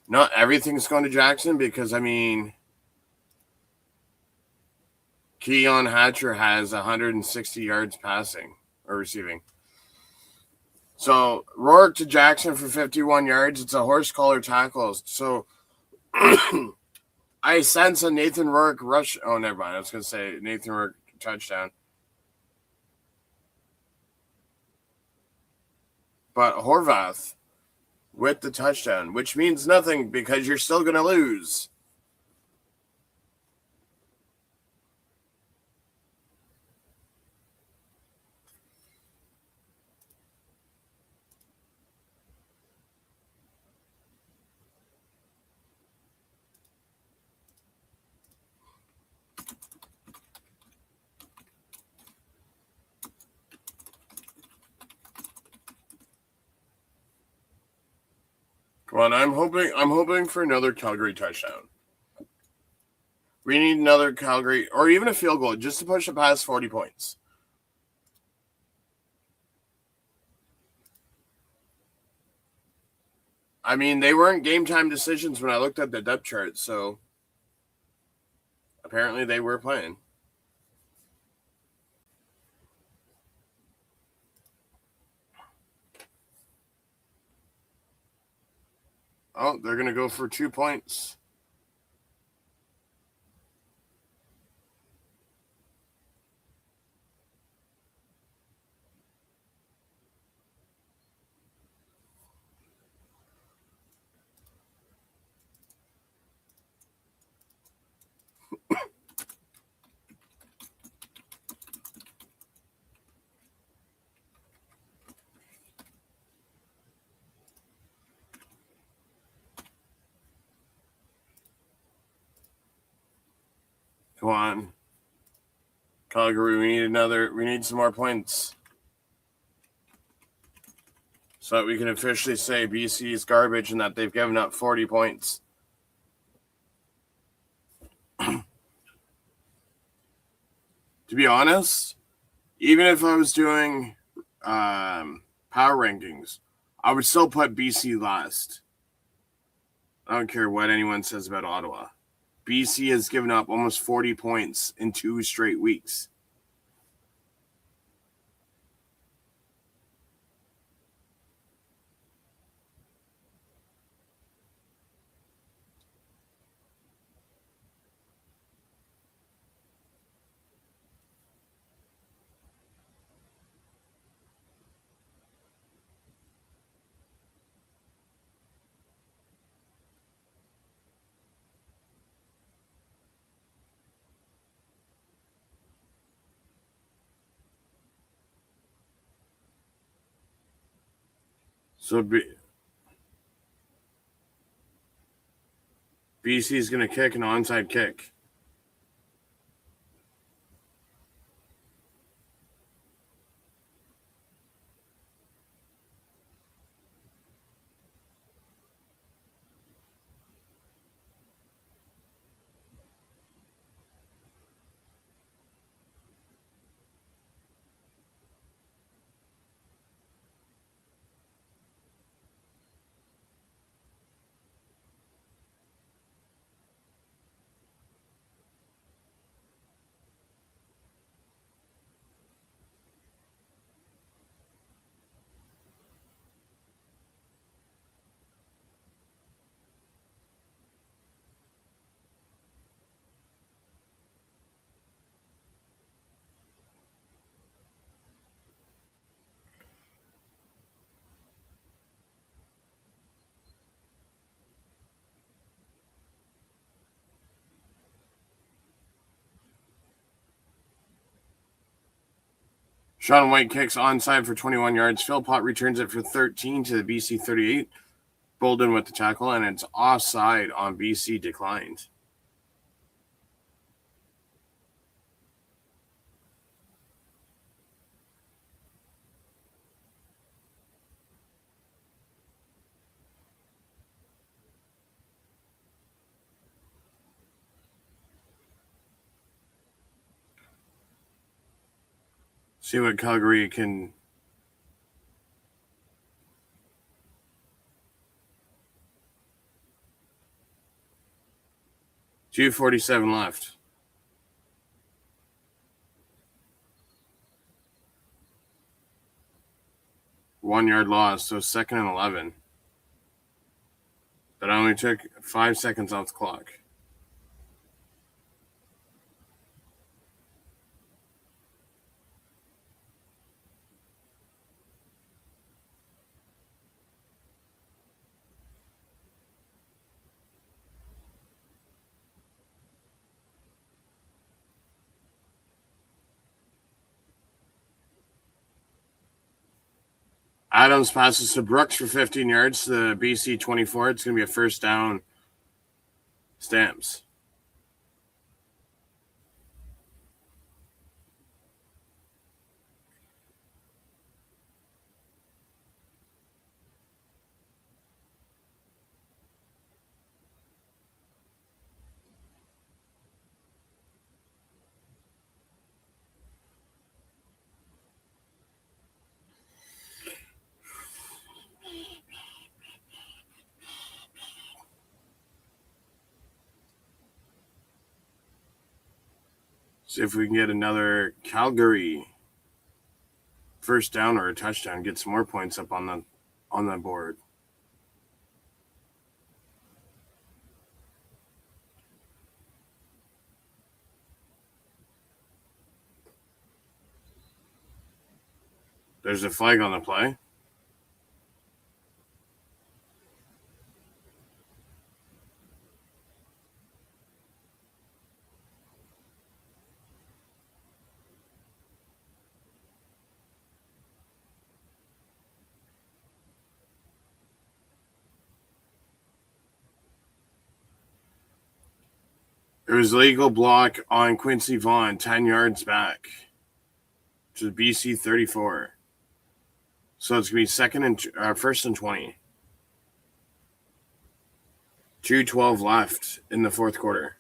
going to Jackson because, I mean, Keon Hatcher has 160 yards passing or receiving. So Rourke to Jackson for 51 yards. It's a horse collar tackle. So I sense a Nathan Rourke rush. Oh, never mind. I was going to say Nathan Rourke touchdown. But Horvath with the touchdown, which means nothing because you're still going to lose. Come on, I'm hoping for another Calgary touchdown. We need another Calgary, or even a field goal, just to push it past 40 points. I mean, they weren't game time decisions when I looked at the depth chart, so apparently they were playing. Oh, they're going to go for 2 points. Come on. Calgary, we need some more points. So that we can officially say BC is garbage and that they've given up 40 points. To be honest, even if I was doing power rankings, I would still put BC last. I don't care what anyone says about Ottawa. BC has given up almost 40 points in 2 straight weeks. So BC is going to kick an onside kick. Sean White kicks onside for 21 yards. Philpott returns it for 13 to the BC 38. Bolden with the tackle, and it's offside on BC declined. See what Calgary can. 2:47 left. One yard loss, so 2nd and 11. That only took 5 seconds off the clock. Adams passes to Brooks for 15 yards to the BC 24. It's going to be a first down. Stamps. See if we can get another Calgary first down or a touchdown, get some more points up on the board. There's a flag on the play. There was a legal block on Quincy Vaughn, 10 yards back to the BC 34. So it's going to be first and 20. 2:12 left in the fourth quarter.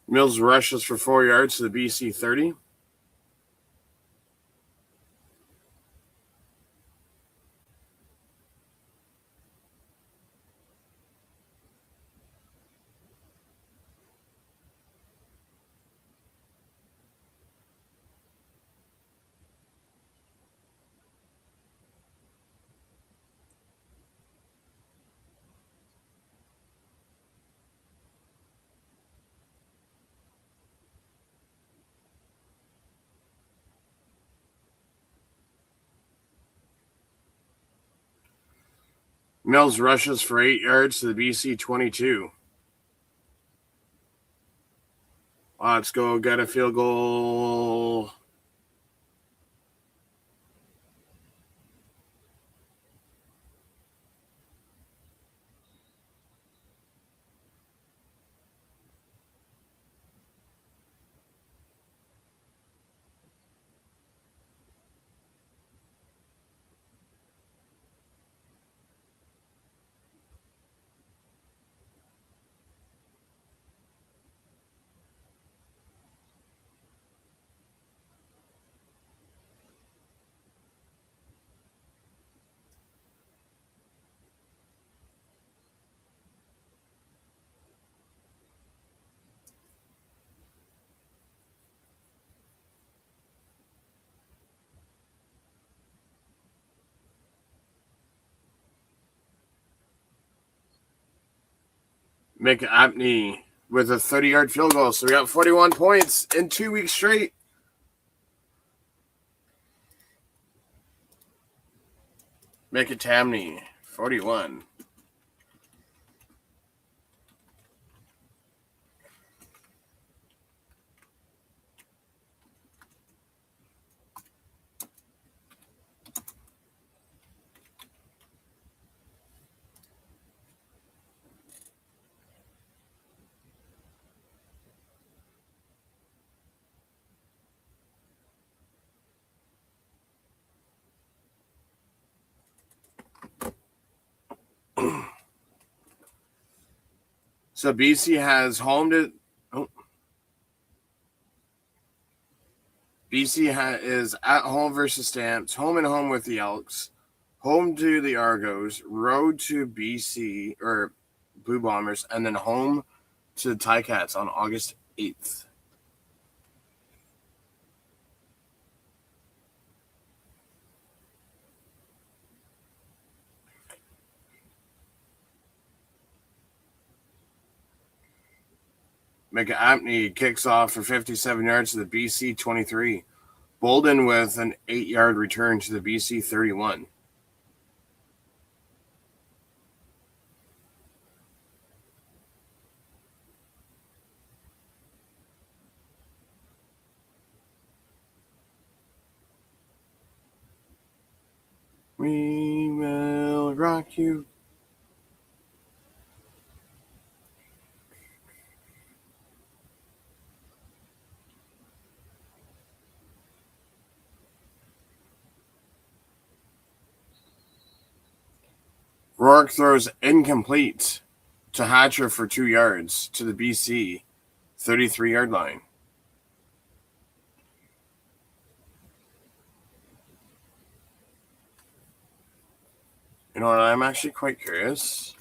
Mills rushes for 4 yards to the BC 30. Mills rushes for 8 yards to the BC 22. Let's go get a field goal. McApney with a 30-yard field goal. So we got 41 points in 2 weeks straight. McAtamney, 41. So BC has home to. BC is at home versus Stamps, home and home with the Elks, home to the Argos, road to BC or Blue Bombers, and then home to the Ticats on August 8th. McApney kicks off for 57 yards to the BC 23. Bolden with an 8-yard return to the BC 31. We will rock you. Rourke throws incomplete to Hatcher for 2 yards to the BC 33-yard line. You know what? I'm actually quite curious.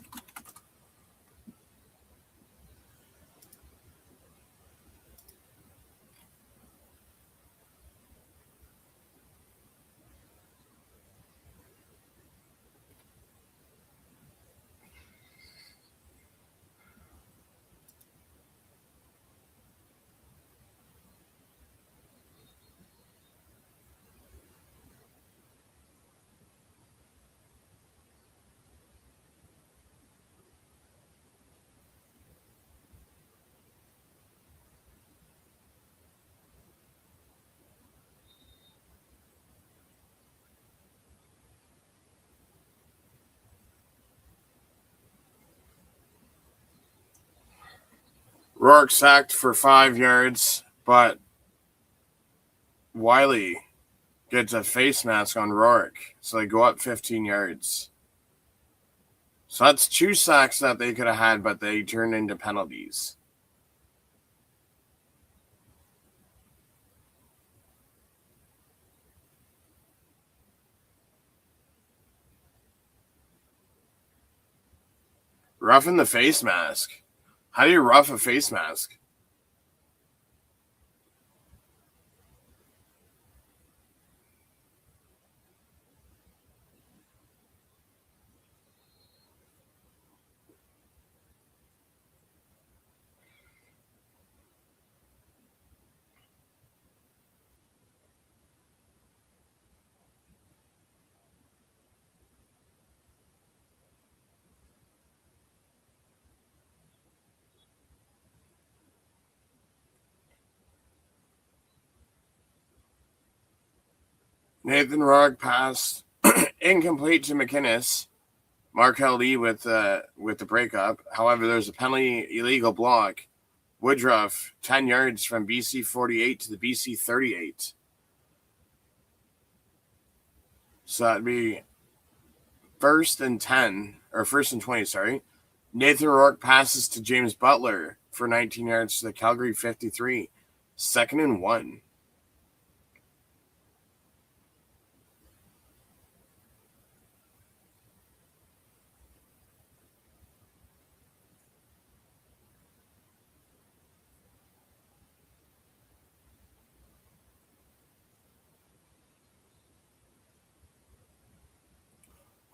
Rourke sacked for 5 yards, but Wiley gets a face mask on Rourke, so they go up 15 yards. So that's 2 sacks that they could have had, but they turned into penalties. Roughing the face mask. How do you rough a face mask? Nathan Rourke passed incomplete to McInnes. Markel Lee with the breakup. However, there's a penalty illegal block. Woodruff 10 yards from BC 48 to the BC 38. So that'd be 1st and 10 or 1st and 20. Sorry. Nathan Rourke passes to James Butler for 19 yards to the Calgary 53. 2nd and 1.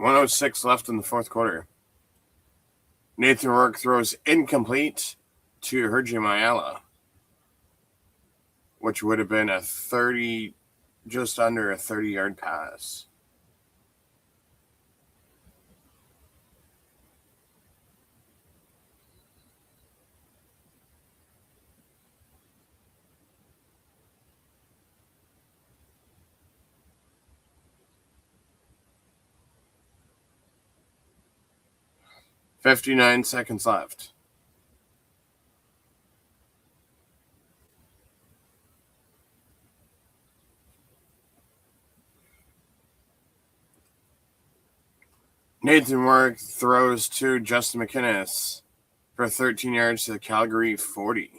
.106 left in the 4th quarter. Nathan Rourke throws incomplete to Hergy Mayala, which would have been just under a 30-yard pass. .59 seconds left. Nathan Rourke throws to Justin McInnes for 13 yards to the Calgary 40.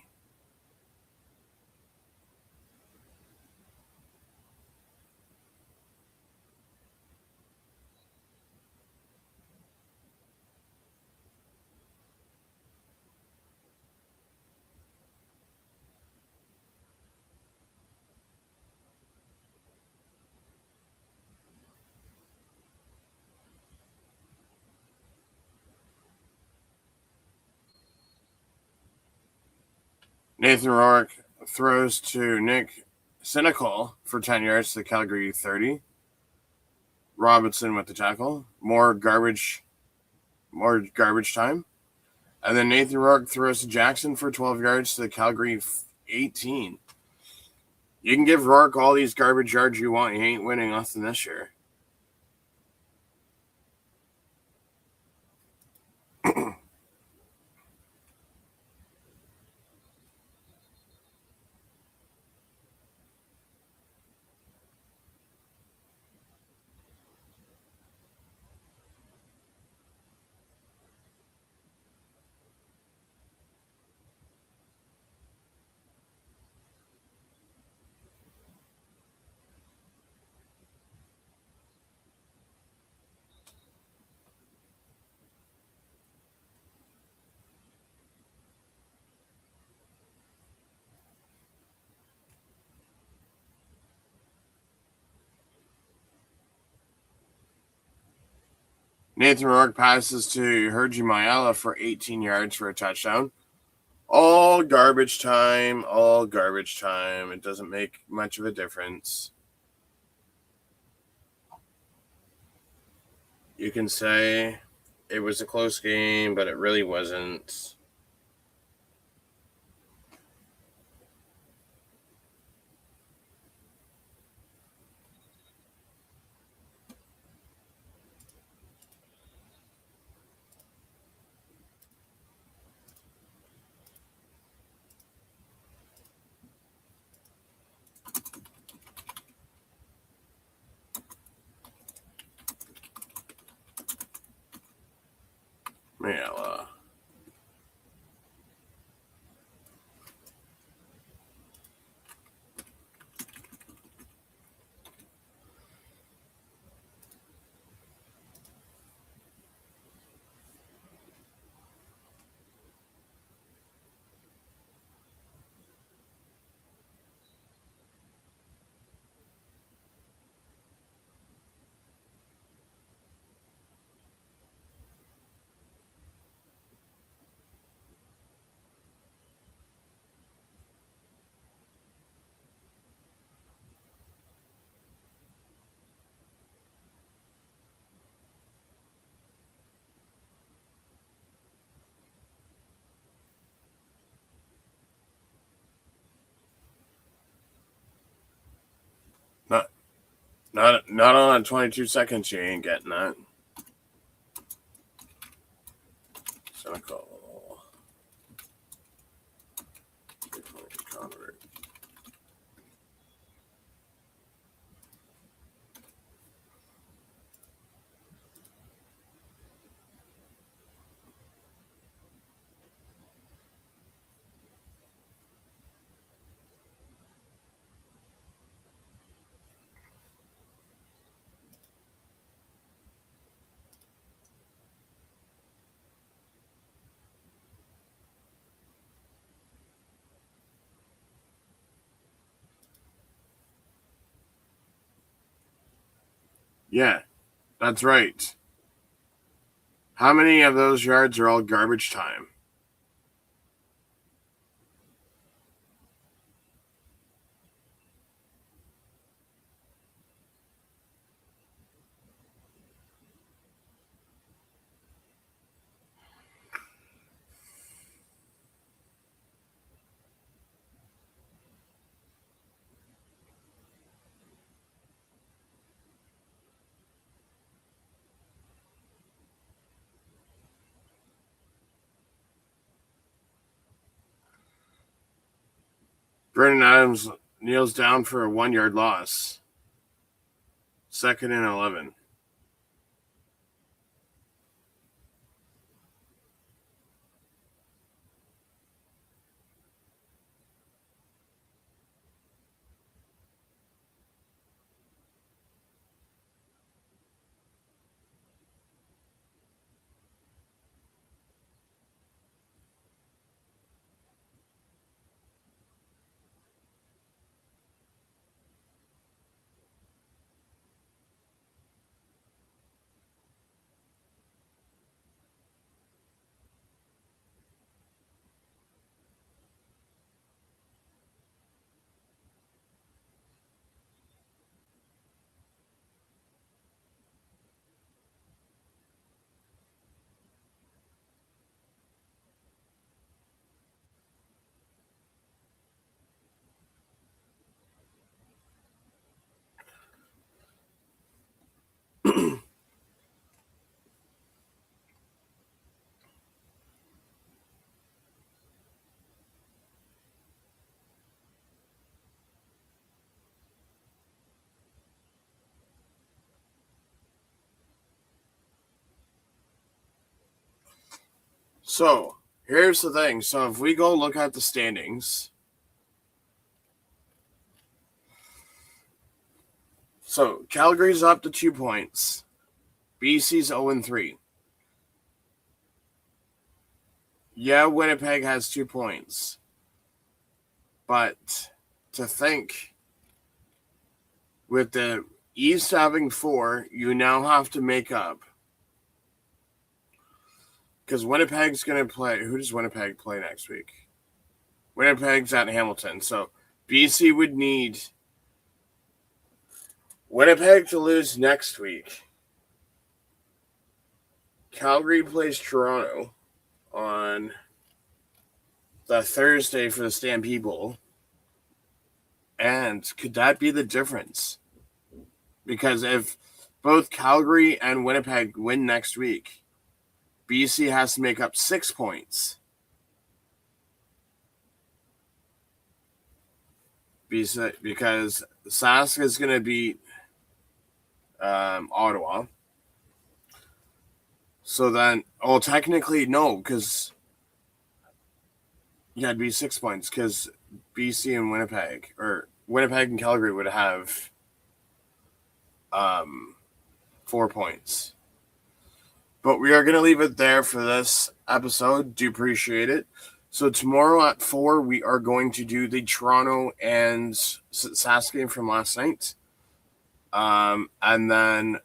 Nathan Rourke throws to Nick Cynical for 10 yards to the Calgary 30. Robinson with the tackle. More garbage time. And then Nathan Rourke throws to Jackson for 12 yards to the Calgary 18. You can give Rourke all these garbage yards you want. He ain't winning nothing this year. Nathan Rourke passes to Hergy Mayala for 18 yards for a touchdown. All garbage time. It doesn't make much of a difference. You can say it was a close game, but it really wasn't. Mayala. Not on 22 seconds. You ain't getting that. Cynical. Convert. Yeah, that's right. How many of those yards are all garbage time? Brendan Adams kneels down for a 1 yard loss. 2nd and 11. So, here's the thing. So, if we go look at the standings. So, Calgary's up to 2 points. BC's 0-3. Yeah, Winnipeg has 2 points. But to think, with the East having 4, you now have to make up because Winnipeg's going to play. Who does Winnipeg play next week? Winnipeg's at Hamilton. So BC would need Winnipeg to lose next week. Calgary plays Toronto on the Thursday for the Stampede Bowl. And could that be the difference? Because if both Calgary and Winnipeg win next week, BC has to make up 6 points. Because Sask is going to beat Ottawa. So then, technically, no, because it'd be 6 points because BC and Winnipeg, or Winnipeg and Calgary would have 4 points. But we are going to leave it there for this episode. Do appreciate it. So tomorrow at 4, we are going to do the Toronto and Sask game from last night. And then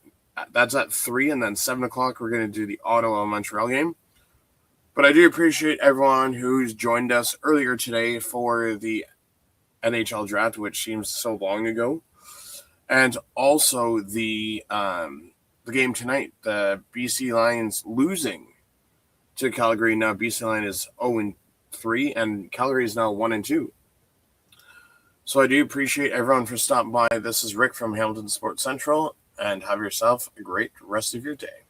that's at 3, and then 7 o'clock we're going to do the Ottawa-Montreal game. But I do appreciate everyone who's joined us earlier today for the NHL draft, which seems so long ago. And also the game tonight, the BC Lions losing to Calgary. Now BC Lion is 0-3, and Calgary is now 1-2. So I do appreciate everyone for stopping by. This is Rick from Hamilton Sports Central, and have yourself a great rest of your day.